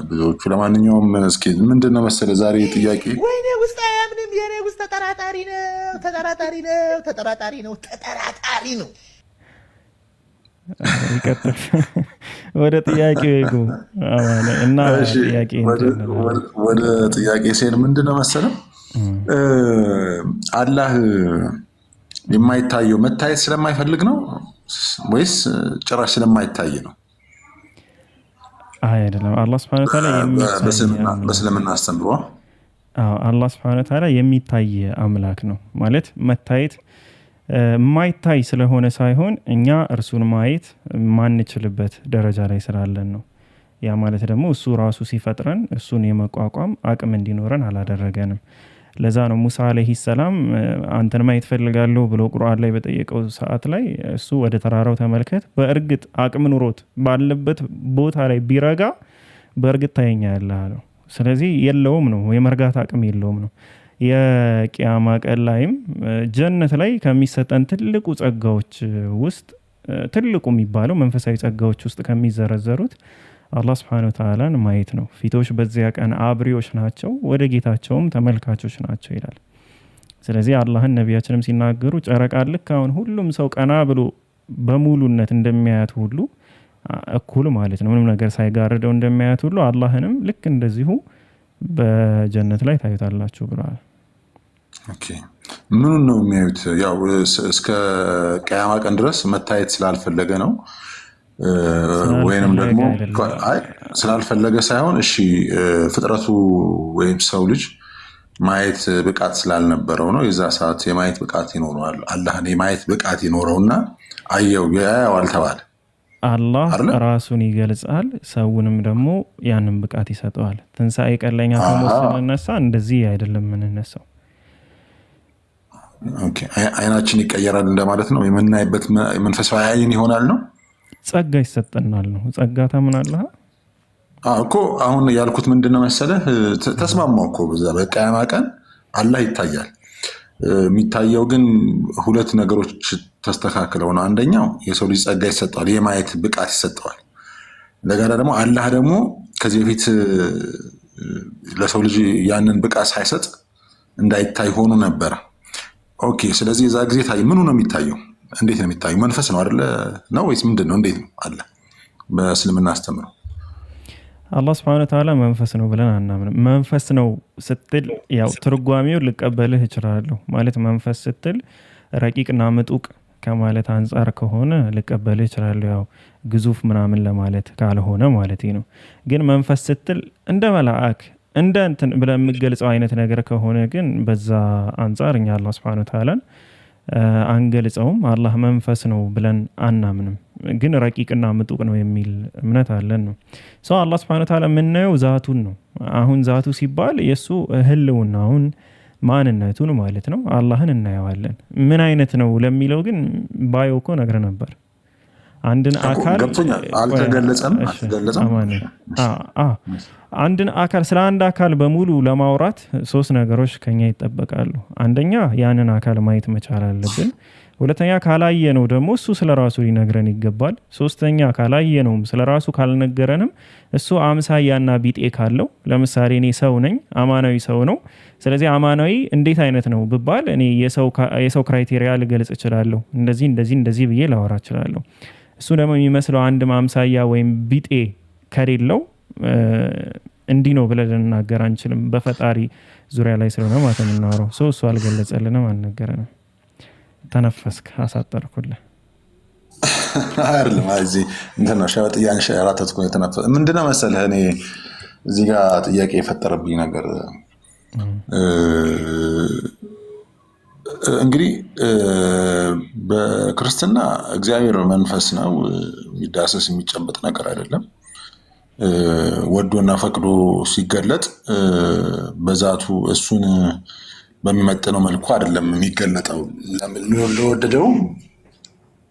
ብዙዎቹ። ለማንኛውም እስኪ ምንድነው መሰለ ዛሬ ጥያቄ ወይኔ ውስጥ አያምንም የኔ ውስጥ ተጠራጣሪ ነው። ይቀጥል ወደ ጥያቄው ይጉ እና ጥያቄ ወደ ጥያቄ ሲሄድ ምንድነው መሰለ አላህ የማይታየው መታየት ስለማይፈልግ ነው ወይስ ጭራሽ ስለማይታይ ነው? አይደለም። አላህ Subhanahu Wa Ta'ala በእስልምና አስተምሮ አላህ Subhanahu Wa Ta'ala የሚታይ አምላክ ነው ማለት መታየት የማይታይ ስለሆነ ሳይሆን እኛ እርሱን ማየት ማንችልበት ደረጃ ላይ ስላለን ነው። ያ ማለት ደግሞ እሱ ራሱ ሲፈጥረን እሱን የመቋቋም አቅም እንዲኖረን አላደረገንም። ለዛ ነው ሙሳ አለይሂ ሰላም አንተን ማየት ፈልጋለሁ ብሎ ቁርአን ላይ በጠየቀው ሰዓት ላይ እሱ ወደ ተራራው ተመልከት፣ በእርግጥ አቅም ኑሮት ባለበት ቦታ ላይ ቢረጋ በእርግጥ ታየኛለህ አለው። ስለዚህ የለውም ነው የመርጋት አቅም የለውም ነው። የቂያማ ቀን ላይም ጀነት ላይ ከሚሰጠን ትልቁ ጸጋዎች ውስጥ ትልቁ የሚባለው መንፈሳዊ ጸጋዎች ውስጥ ከሚዘረዘሩት አላህ Subhanahu Wa Ta'ala ማየት ነው። ፊቶች በዚያ ቀን አብሪዎች ናቸው፣ ወደ ጌታቸውም ተመልካቾች ናቸው ይላል። ስለዚህ አላህን ነቢያችንም ሲናገሩ ጨረቃ ልክ አሁን ሁሉም ሰው ቀና ብሎ በሙሉነት እንደሚያያት ሁሉ እኩል ማለት ነው። ምንም ነገር ሳይጋርደው እንደሚያዩት ሁሉ አላህንም ልክ እንደዚሁ በጀነት ላይ ታዩታላችሁ ብለዋል። ኦኬ ምኑን ነው የሚያዩት? ያው እስከ ቅያማ ቀን ድረስ መታየት ስላልፈለገ ነው ወይንም ደግሞ ስላልፈለገ ሳይሆን እሺ ፍጥረቱ ወይም ሰው ልጅ ማየት ብቃት ስላልነበረው ነው። የዛ ሰዓት የማየት ብቃት ይኖረዋል። አላህን የማየት ብቃት ይኖረውና አየው ያየዋል ተባለ። አላህ ራሱን ይገልጻል፣ ሰውንም ደግሞ ያንን ብቃት ይሰጠዋል። ትንሣኤ ቀን ላይ እኛ ከሞት ስንነሳ እንደዚህ አይደለም የምንነሳው። ኦኬ አይናችን ይቀየራል እንደማለት ነው። የምናይበት መንፈሳዊ አይን ይሆናል ነው። ጸጋ ይሰጠናል ነው። ጸጋ ታምናለህ እኮ አሁን ያልኩት ምንድነው መሰለህ? ተስማማው እኮ በዛ በቂያማ ቀን አላህ ይታያል። የሚታየው ግን ሁለት ነገሮች ተስተካክለው ነው። አንደኛው የሰው ልጅ ጸጋ ይሰጠዋል፣ የማየት ብቃት ይሰጠዋል። እንደገና ደግሞ አላህ ደግሞ ከዚህ በፊት ለሰው ልጅ ያንን ብቃት ሳይሰጥ እንዳይታይ ሆኖ ነበረ። ኦኬ ስለዚህ የዛ ጊዜ ታይ ምኑ ነው የሚታየው? እንዴት ነው የሚታየው? መንፈስ ነው አይደለ? ነው ወይስ ምንድን ነው? እንዴት ነው አለ በእስልምና አስተምረው? አላህ ስብሐነ ወተዓላ መንፈስ ነው ብለን አናምንም። መንፈስ ነው ስትል ያው ትርጓሜው ልቀበልህ እችላለሁ። ማለት መንፈስ ስትል ረቂቅና ምጡቅ ከማለት አንጻር ከሆነ ልቀበልህ እችላለሁ። ያው ግዙፍ ምናምን ለማለት ካልሆነ ማለት ነው። ግን መንፈስ ስትል እንደ መልአክ እንደ እንትን ብለን የምገልጸው አይነት ነገር ከሆነ ግን በዛ አንጻር እኛ አላህ ስብሐነ ወተዓላን አንገልጸውም። አላህ መንፈስ ነው ብለን አናምንም። ግን ረቂቅና ምጡቅ ነው የሚል እምነት አለን ነው። ሰው አላህ ስብሐነ ወተዓላ የምናየው ዛቱን ነው። አሁን ዛቱ ሲባል የእሱ ህልውናውን ማንነቱን ማለት ነው። አላህን እናየዋለን። ምን አይነት ነው ለሚለው ግን ባየው እኮ ነግረህ ነበር። አንድን አካል አልተገለጸም። አንድን አካል ስለ አንድ አካል በሙሉ ለማውራት ሶስት ነገሮች ከኛ ይጠበቃሉ። አንደኛ ያንን አካል ማየት መቻል አለብን። ሁለተኛ ካላየነው ደግሞ እሱ ስለ ራሱ ሊነግረን ይገባል። ሶስተኛ ካላየነውም ስለ ራሱ ካልነገረንም እሱ አምሳያና ቢጤ ካለው፣ ለምሳሌ እኔ ሰው ነኝ፣ አማናዊ ሰው ነው። ስለዚህ አማናዊ እንዴት አይነት ነው ብባል እኔ የሰው ክራይቴሪያ ልገልጽ እችላለሁ። እንደዚህ እንደዚህ እንደዚህ ብዬ ላወራ እችላለሁ። እሱ ደግሞ የሚመስለው አንድ ማምሳያ ወይም ቢጤ ከሌለው እንዲህ ነው ብለን ልንናገር አንችልም። በፈጣሪ ዙሪያ ላይ ስለሆነ ማለት የምናወራው ሰው እሱ አልገለጸልንም፣ አልነገረንም። ተነፈስክ፣ አሳጠርኩልህ። አይደለም እዚህ እንትን ነው ሸበጥያን ሸራተትኩ የተነፈስ ምንድነው መሰለህ? እኔ እዚህ ጋር ጥያቄ የፈጠረብኝ ነገር እንግዲህ በክርስትና እግዚአብሔር መንፈስ ነው፣ የሚዳሰስ የሚጨበጥ ነገር አይደለም። ወዶና ፈቅዶ ሲገለጥ በዛቱ እሱን በሚመጥነው መልኩ አይደለም የሚገለጠው። ለወደደው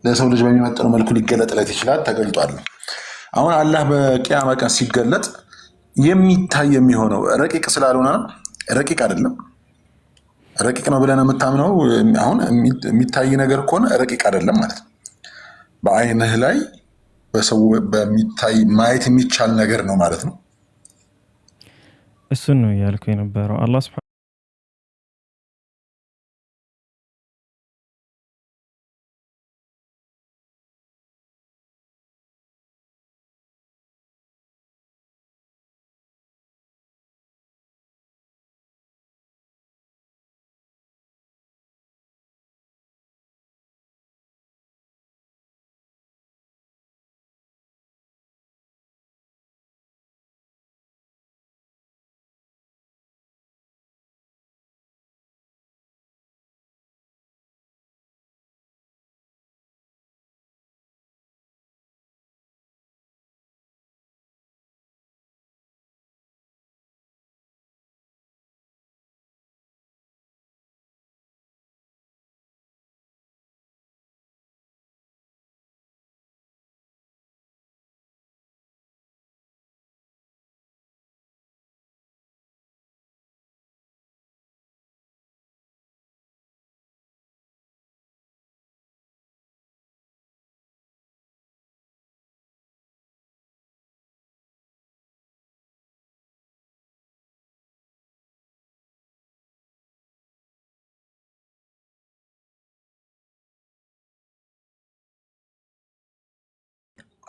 ለሰው ልጅ በሚመጥነው መልኩ ሊገለጥለት ይችላል፣ ተገልጧል። አሁን አላህ በቂያማ ቀን ሲገለጥ የሚታይ የሚሆነው ረቂቅ ስላልሆነ ረቂቅ አይደለም። ረቂቅ ነው ብለን የምታምነው አሁን የሚታይ ነገር ከሆነ ረቂቅ አይደለም ማለት ነው። በአይንህ ላይ በሰው በሚታይ ማየት የሚቻል ነገር ነው ማለት ነው። እሱን ነው ያልኩ የነበረው። አላህ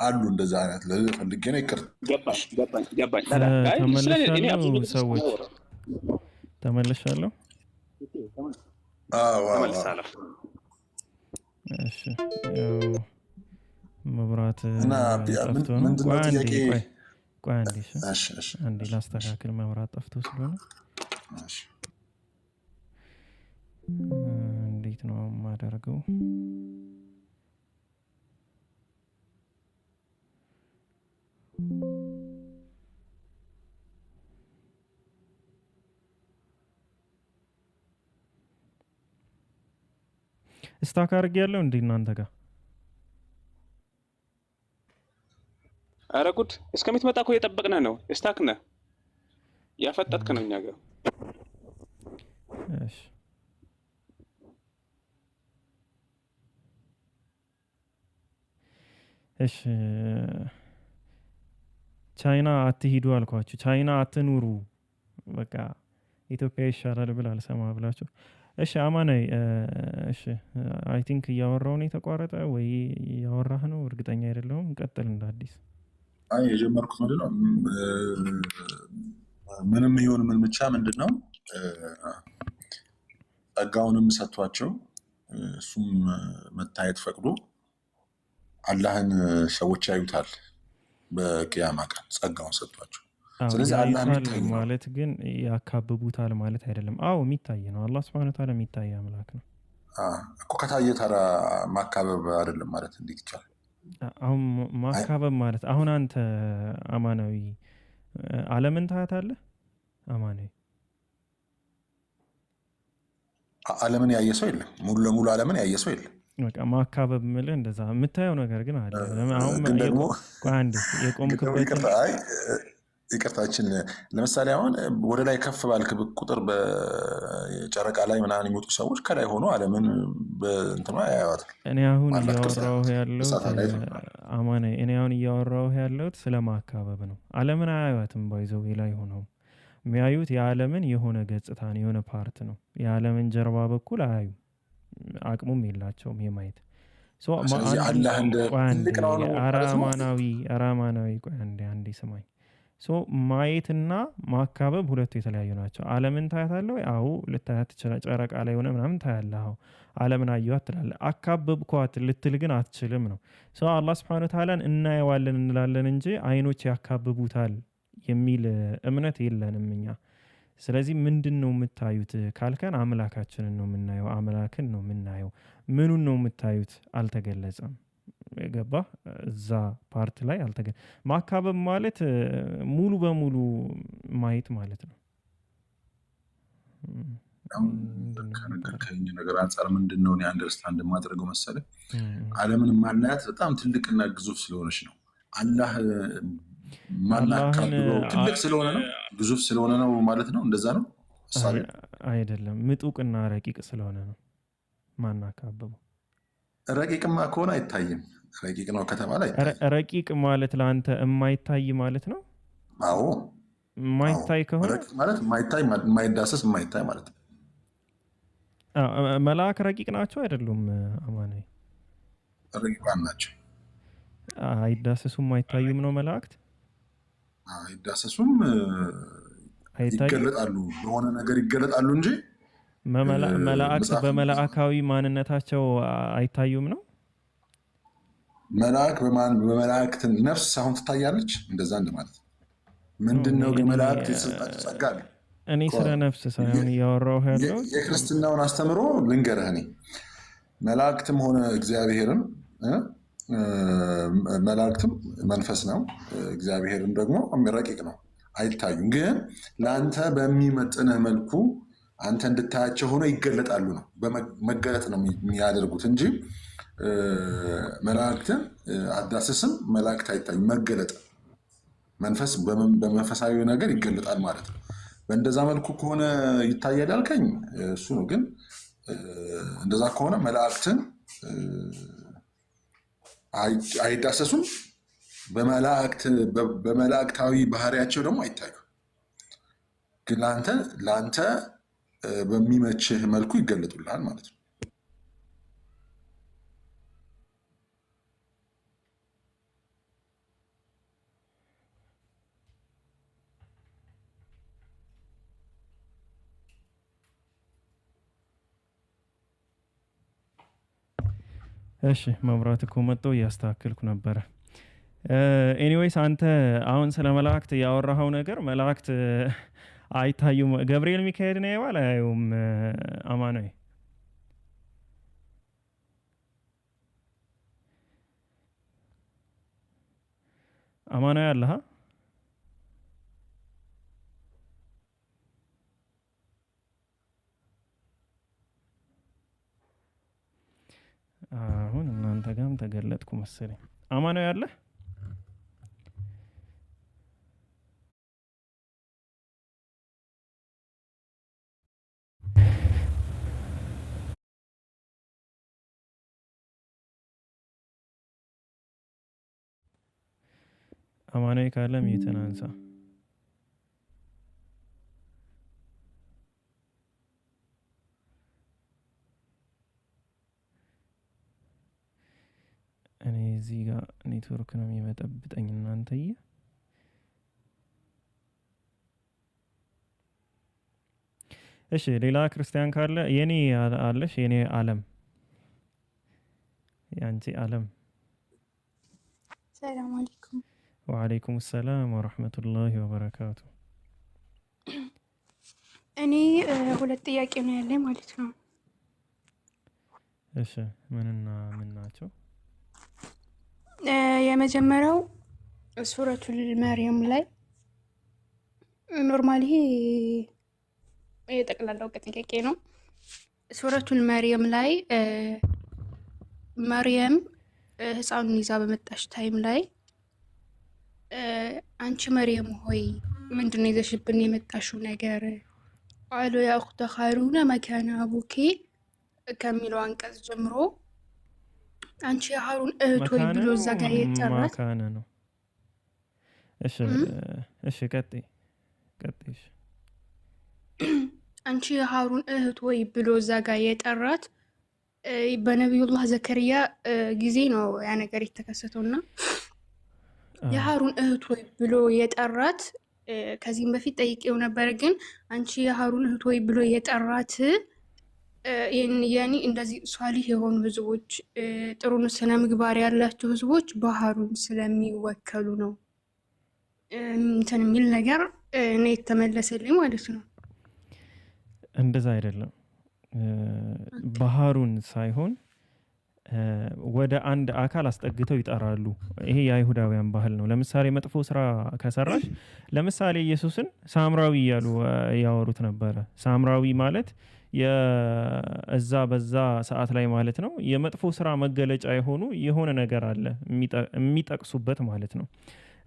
አሉ እንደዛ አይነት ለፈልጌ ነው ይቅር ገባኝ ተመልሻለሁ ሰዎች ተመልሻለሁ ተመልሳለሁ እሺ መብራት እና ምንድነው ጥያቄ ቆይ አንዴ ላስተካክል መብራት ጠፍቶ ስለሆነ እሺ እንዴት ነው የማደርገው ስታክ አድርጌ ያለው እንዴ እናንተ ጋር ኧረ ጉድ እስከምትመጣ እኮ እየጠበቅን ነው ስታክ ነህ ያፈጠጥክ ነው እኛ ጋር እሺ ቻይና አትሂዱ አልኳችሁ ቻይና አትኑሩ በቃ ኢትዮጵያ ይሻላል ብላ አልሰማ ብላችሁ እሺ አማናይ እሺ አይ ቲንክ ያወራው ነው የተቋረጠ ወይ ያወራህ ነው እርግጠኛ አይደለሁም ቀጥል እንደ አዲስ አይ የጀመርኩት ምንድነው ምንም ይሁን ምን ብቻ ምንድነው ጸጋውንም ሰጥቷቸው እሱም መታየት ፈቅዶ አላህን ሰዎች ያዩታል በቂያማ ቀን ጸጋውን ሰጥቷቸው ስለዚህ አላህ የሚታይ ማለት ግን ያካብቡታል ማለት አይደለም አው የሚታይ ነው አላህ Subhanahu Wa Ta'ala የሚታይ አምላክ ነው እኮ ከታየ ታራ ማካበብ አይደለም ማለት እንዴት ይቻላል አሁን ማካበብ ማለት አሁን አንተ አማናዊ ዓለምን ታያታለህ አማናዊ ዓለምን ያየ ሰው የለም ሙሉ ለሙሉ ዓለምን ያየ ሰው የለም በቃ ማካበብ ማለት እንደዛ የምታየው ነገር ግን አለ አሁን ደግሞ አንድ የቆምክበት ይቅርታችን ለምሳሌ አሁን ወደ ላይ ከፍ ባልክ ቁጥር በጨረቃ ላይ ምናምን የሚወጡ ሰዎች ከላይ ሆኖ ዓለምን በእንትማ ያያዋል እኔ አሁን እያወራሁ ያለው አማኔ እኔ አሁን እያወራሁ ያለው ስለማካበብ ነው ዓለምን አያዩትም ባይዘው ላይ ሆነው የሚያዩት የዓለምን የሆነ ገጽታ ነው የሆነ ፓርት ነው የዓለምን ጀርባ በኩል አያዩ አቅሙም የላቸውም የማየት ሶ አላህ እንደ ትልቅ ነው አራማናዊ ቆይ አንዴ ስማኝ ሶ ማየትና ማካበብ ሁለቱ የተለያዩ ናቸው ዓለምን ታያታለህ አው ልታያት ይችላል ጨረቃ ላይ ሆነ ምናምን ታያለህ ዓለምን አየዋት ትላለህ አካበብኳት ልትል ግን አትችልም ነው ሶ አላህ Subhanahu Wa Ta'ala እናየዋለን እንላለን እንጂ አይኖች ያካብቡታል የሚል እምነት የለንም እኛ ስለዚህ ምንድነው የምታዩት ካልከን አምላካችንን ነው የምናየው አምላክን ነው የምናየው ምኑን ነው የምታዩት አልተገለጸም ገባ እዛ ፓርት ላይ ማካበብ ማለት ሙሉ በሙሉ ማየት ማለት ነው ከነገርከኝ ነገር አንፃር ምንድነው እኔ አንደርስታንድ ማድረገው መሰለህ ዓለምን ማናያት በጣም ትልቅና ግዙፍ ስለሆነች ነው አላህ ማናካብው ትልቅ ስለሆነ ነው ግዙፍ ስለሆነ ነው ማለት ነው እንደዛ ነው አይደለም ምጡቅና ረቂቅ ስለሆነ ነው ማናካብው ረቂቅማ ከሆነ አይታይም ረቂቅ ነው ከተባለ ረቂቅ ማለት ለአንተ የማይታይ ማለት ነው አዎ የማይታይ ከሆነ ማለት የማይታይ የማይዳሰስ የማይታይ ማለት ነው መላእክ ረቂቅ ናቸው አይደሉም አማናይ ረቂቃን ናቸው አይዳሰሱም አይታዩም ነው መላእክት አይዳሰሱም ይገለጣሉ በሆነ ነገር ይገለጣሉ እንጂ መላእክት በመላእካዊ ማንነታቸው አይታዩም ነው መላእክ በመላእክት ነፍስ አሁን ትታያለች እንደዛ እንደማለት ምንድነው መላእክት የተሰጣቸው ጸጋ አለ እኔ ስለ ነፍስ ሳይሆን ያወራው ያለው የክርስትናውን አስተምሮ ልንገርህ እኔ መላእክትም ሆነ እግዚአብሔርም መላእክትም መንፈስ ነው እግዚአብሔርም ደግሞ ረቂቅ ነው አይታዩም ግን ለአንተ በሚመጥንህ መልኩ አንተ እንድታያቸው ሆኖ ይገለጣሉ ነው በመገለጥ ነው የሚያደርጉት እንጂ መላእክትን አዳሰስም መላእክት አይታዩም መገለጥ መንፈስ በመንፈሳዊ ነገር ይገለጣል ማለት ነው በእንደዛ መልኩ ከሆነ ይታያል ያልከኝ እሱ ነው ግን እንደዛ ከሆነ መላእክትን አይዳሰሱም በመላእክታዊ ባህሪያቸው ደግሞ አይታዩ ግን ለአንተ በሚመችህ መልኩ ይገለጡልሃል ማለት ነው እሺ መብራት እኮ መጥቶ እያስተካከልኩ ነበረ። ኤኒዌይስ አንተ አሁን ስለ መላእክት ያወራኸው ነገር መላእክት አይታዩም። ገብርኤል ሚካኤልን ያየዋል አያዩም? አማኑኤል አማኑኤል አለህ? አሁን እናንተ ጋርም ተገለጥኩ መሰለኝ። አማኑኤል አለህ? አማኑኤል ካለ ሚዩትን አንሳ። እኔ እዚህ ጋር ኔትወርክ ነው የሚመጣብጠኝ እናንተዬ። እሺ ሌላ ክርስቲያን ካለ የኔ አለሽ? የኔ ዓለም ያንቺ ዓለም። ሰላም አለይኩም። ወአለይኩም ሰላም ወራህመቱላሂ ወበረካቱ። እኔ ሁለት ጥያቄ ነው ያለኝ ማለት ነው። እሺ ምንና ምን ናቸው? የመጀመሪያው ሱረቱል መርየም ላይ ኖርማሊ የጠቅላላው ጥያቄ ነው። ሱረቱል መርየም ላይ መርየም ህፃኑን ይዛ በመጣች ታይም ላይ አንቺ መርየም ሆይ ምንድነው ይዘሽብን የመጣሽው ነገር ቃሉ ያ ኡኽተ ሃሩነ መካነ አቡኪ ከሚለው አንቀጽ ጀምሮ አንቺ የሃሩን እህት ወይ ብሎ እዛ ጋር የጠራት መካነ ነው። እሺ እሺ ቀጥይ። እሺ አንቺ የሃሩን እህት ወይ ብሎ እዛ ጋር የጠራት በነቢዩላህ ዘከሪያ ጊዜ ነው ያ ነገር የተከሰተውና የሃሩን እህት ወይ ብሎ የጠራት ከዚህም በፊት ጠይቄው ነበር። ግን አንቺ የሃሩን እህት ወይ ብሎ የጠራት ያኒ እንደዚህ ሷሊህ የሆኑ ህዝቦች ጥሩ ስነ ምግባር ያላቸው ህዝቦች በሃሩን ስለሚወከሉ ነው እንትን የሚል ነገር እኔ የተመለሰልኝ ማለት ነው። እንደዛ አይደለም። በሃሩን ሳይሆን ወደ አንድ አካል አስጠግተው ይጠራሉ። ይሄ የአይሁዳውያን ባህል ነው። ለምሳሌ መጥፎ ስራ ከሰራሽ ለምሳሌ ኢየሱስን ሳምራዊ እያሉ ያወሩት ነበረ። ሳምራዊ ማለት የእዛ በዛ ሰዓት ላይ ማለት ነው የመጥፎ ስራ መገለጫ የሆኑ የሆነ ነገር አለ የሚጠቅሱበት ማለት ነው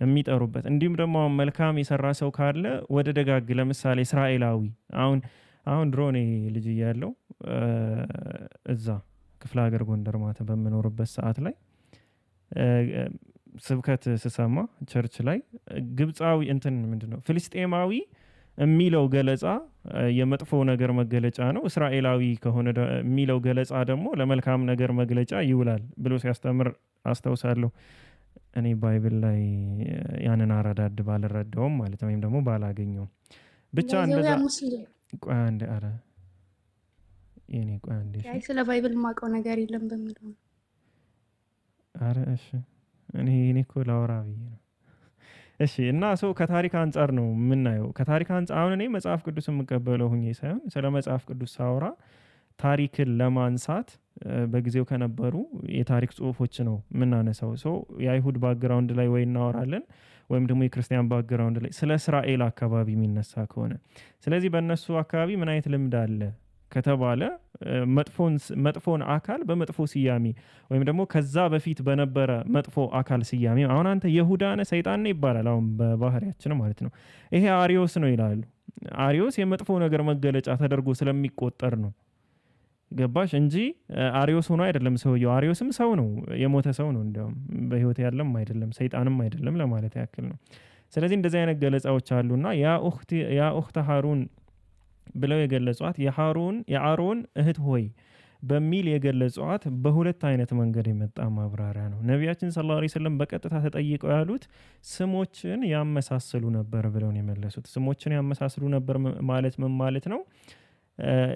የሚጠሩበት። እንዲሁም ደግሞ መልካም የሰራ ሰው ካለ ወደ ደጋግ ለምሳሌ እስራኤላዊ አሁን ድሮ እኔ ልጅ እያለሁ እዛ ክፍለ ሀገር ጎንደር ማለት በምኖርበት ሰዓት ላይ ስብከት ስሰማ ቸርች ላይ ግብፃዊ እንትን ምንድነው ፍልስጤማዊ የሚለው ገለጻ የመጥፎ ነገር መገለጫ ነው። እስራኤላዊ ከሆነ የሚለው ገለጻ ደግሞ ለመልካም ነገር መግለጫ ይውላል ብሎ ሲያስተምር አስታውሳለሁ። እኔ ባይብል ላይ ያንን አረዳድ ባልረዳውም ማለት ነው ወይም ደግሞ ባላገኘውም ብቻ እንደዛ ቆይ አንዴ አረ የኔ ቆይ አንዴ ስለ ባይብል ማውቀው ነገር የለም በሚለው አረ እሺ እኔ እኮ ላወራ ብዬ ነው። እሺ እና ሰው ከታሪክ አንጻር ነው የምናየው። ከታሪክ አንጻር አሁን እኔ መጽሐፍ ቅዱስ የምቀበለው ሁኜ ሳይሆን ስለ መጽሐፍ ቅዱስ ሳወራ ታሪክን ለማንሳት በጊዜው ከነበሩ የታሪክ ጽሁፎች ነው የምናነሳው። ሰው የአይሁድ ባክግራውንድ ላይ ወይ እናወራለን ወይም ደግሞ የክርስቲያን ባክግራውንድ ላይ ስለ እስራኤል አካባቢ የሚነሳ ከሆነ ስለዚህ በእነሱ አካባቢ ምን አይነት ልምድ አለ ከተባለ መጥፎን አካል በመጥፎ ስያሜ ወይም ደግሞ ከዛ በፊት በነበረ መጥፎ አካል ስያሜ አሁን አንተ ይሁዳ ነህ ሰይጣን ነህ ይባላል አሁን በባህሪያችን ማለት ነው። ይሄ አሪዮስ ነው ይላሉ። አሪዮስ የመጥፎ ነገር መገለጫ ተደርጎ ስለሚቆጠር ነው። ገባሽ እንጂ አሪዮስ ሆኖ አይደለም ሰውየው። አሪዮስም ሰው ነው፣ የሞተ ሰው ነው፣ እንዲያውም በህይወት ያለም አይደለም ሰይጣንም አይደለም ለማለት ያክል ነው። ስለዚህ እንደዚህ አይነት ገለጻዎች አሉና ያ ኡኽተ ሃሩን ብለው የገለጿት የአሮን እህት ሆይ በሚል የገለጿት በሁለት አይነት መንገድ የመጣ ማብራሪያ ነው። ነቢያችን ሰለላሁ ዐለይሂ ወሰለም በቀጥታ ተጠይቀው ያሉት ስሞችን ያመሳስሉ ነበር ብለው ነው የመለሱት። ስሞችን ያመሳስሉ ነበር ማለት ምን ማለት ነው?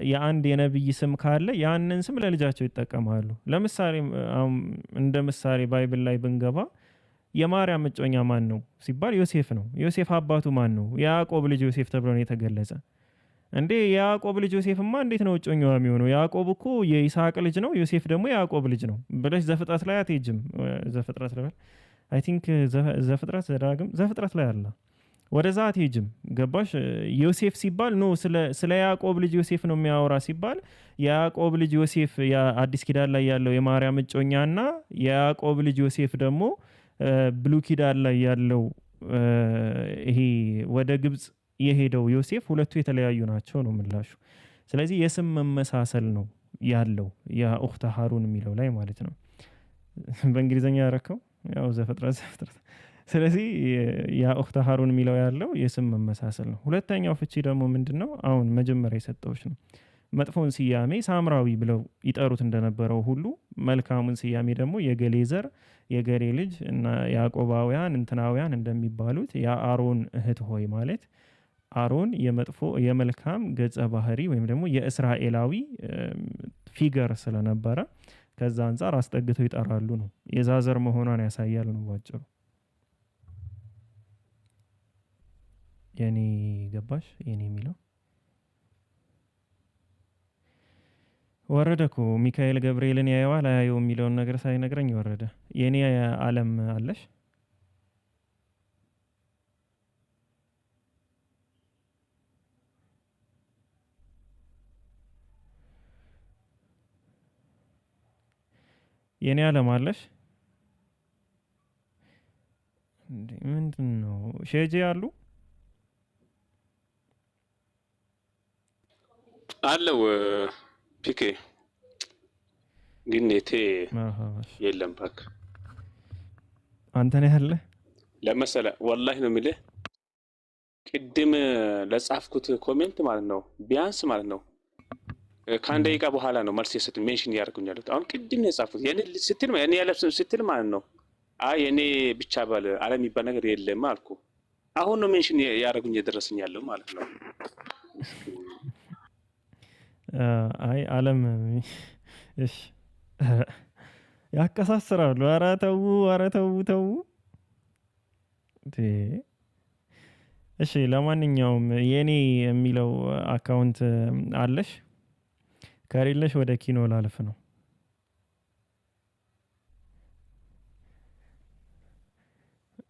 የአንድ የነብይ ስም ካለ ያንን ስም ለልጃቸው ይጠቀማሉ። ለምሳሌ እንደ ምሳሌ ባይብል ላይ ብንገባ የማርያም እጮኛ ማን ነው ሲባል ዮሴፍ ነው። ዮሴፍ አባቱ ማን ነው? የያዕቆብ ልጅ ዮሴፍ ተብሎ ነው የተገለጸ። እንዴ የያዕቆብ ልጅ ዮሴፍማ እንዴት ነው እጮኛዋ የሚሆነው? ያዕቆብ እኮ የይስሐቅ ልጅ ነው፣ ዮሴፍ ደግሞ የያዕቆብ ልጅ ነው ብለሽ ዘፍጥረት ላይ አትሄጂም። ዘፍጥረት ላይ አይ ቲንክ ዘፍጥረት ዘዳግም ዘፍጥረት ላይ አለ፣ ወደዛ አትሄጂም። ገባሽ? ዮሴፍ ሲባል ኖ ስለ ያዕቆብ ልጅ ዮሴፍ ነው የሚያወራ ሲባል የያዕቆብ ልጅ ዮሴፍ አዲስ ኪዳን ላይ ያለው የማርያም እጮኛና የያዕቆብ ልጅ ዮሴፍ ደግሞ ብሉይ ኪዳን ላይ ያለው ይሄ ወደ ግብጽ የሄደው ዮሴፍ ሁለቱ የተለያዩ ናቸው ነው ምላሹ። ስለዚህ የስም መመሳሰል ነው ያለው ያ ኡኽተ ሃሩን የሚለው ላይ ማለት ነው። በእንግሊዝኛ ያረከው ያው ዘፍጥረት። ስለዚህ ያ ኡኽተ ሃሩን የሚለው ያለው የስም መመሳሰል ነው። ሁለተኛው ፍቺ ደግሞ ምንድነው? አሁን መጀመሪያ የሰጠዎች ነው። መጥፎን ስያሜ ሳምራዊ ብለው ይጠሩት እንደነበረው ሁሉ መልካሙን ስያሜ ደግሞ የገሌ ዘር የገሌ ልጅ እና ያዕቆባውያን እንትናውያን እንደሚባሉት የአሮን እህት ሆይ ማለት አሮን የመጥፎ የመልካም ገጸ ባህሪ ወይም ደግሞ የእስራኤላዊ ፊገር ስለነበረ ከዛ አንፃር አስጠግተው ይጠራሉ ነው። የዛዘር መሆኗን ያሳያል ነው ባጭሩ። የኔ ገባሽ? የኔ የሚለው ወረደ እኮ ሚካኤል ገብርኤልን ያየዋል አያየው የሚለውን ነገር ሳይነግረኝ ወረደ። የኔ ዓለም አለሽ? የኔ ዓለም አለሽ? ምንድን ነው ሼጄ አሉ አለው ፒኬ ግን ኔቴ የለም። ባክ አንተ ነህ ያለ ለመሰለ ወላሂ ነው የሚልህ። ቅድም ለጻፍኩት ኮሜንት ማለት ነው ቢያንስ ማለት ነው ከአንድ ደቂቃ በኋላ ነው መልስ የሰጡኝ ሜንሽን ያደርጉኛል። አሁን ቅድም ነው የጻፍኩት የኔ ስትል የኔ ያለብስ ስትል ማለት ነው አይ የኔ ብቻ ባለ ዓለም ይባል ነገር የለም አልኩ። አሁን ነው ሜንሽን ያደርጉኝ የደረሰኝ ያለው ማለት ነው። አይ ዓለም እሺ ያከሳስራሉ። ኧረ ተው ኧረ ተው ተው። እሺ ለማንኛውም የኔ የሚለው አካውንት አለሽ? ከሌለሽ ወደ ኪኖ ላልፍ ነው።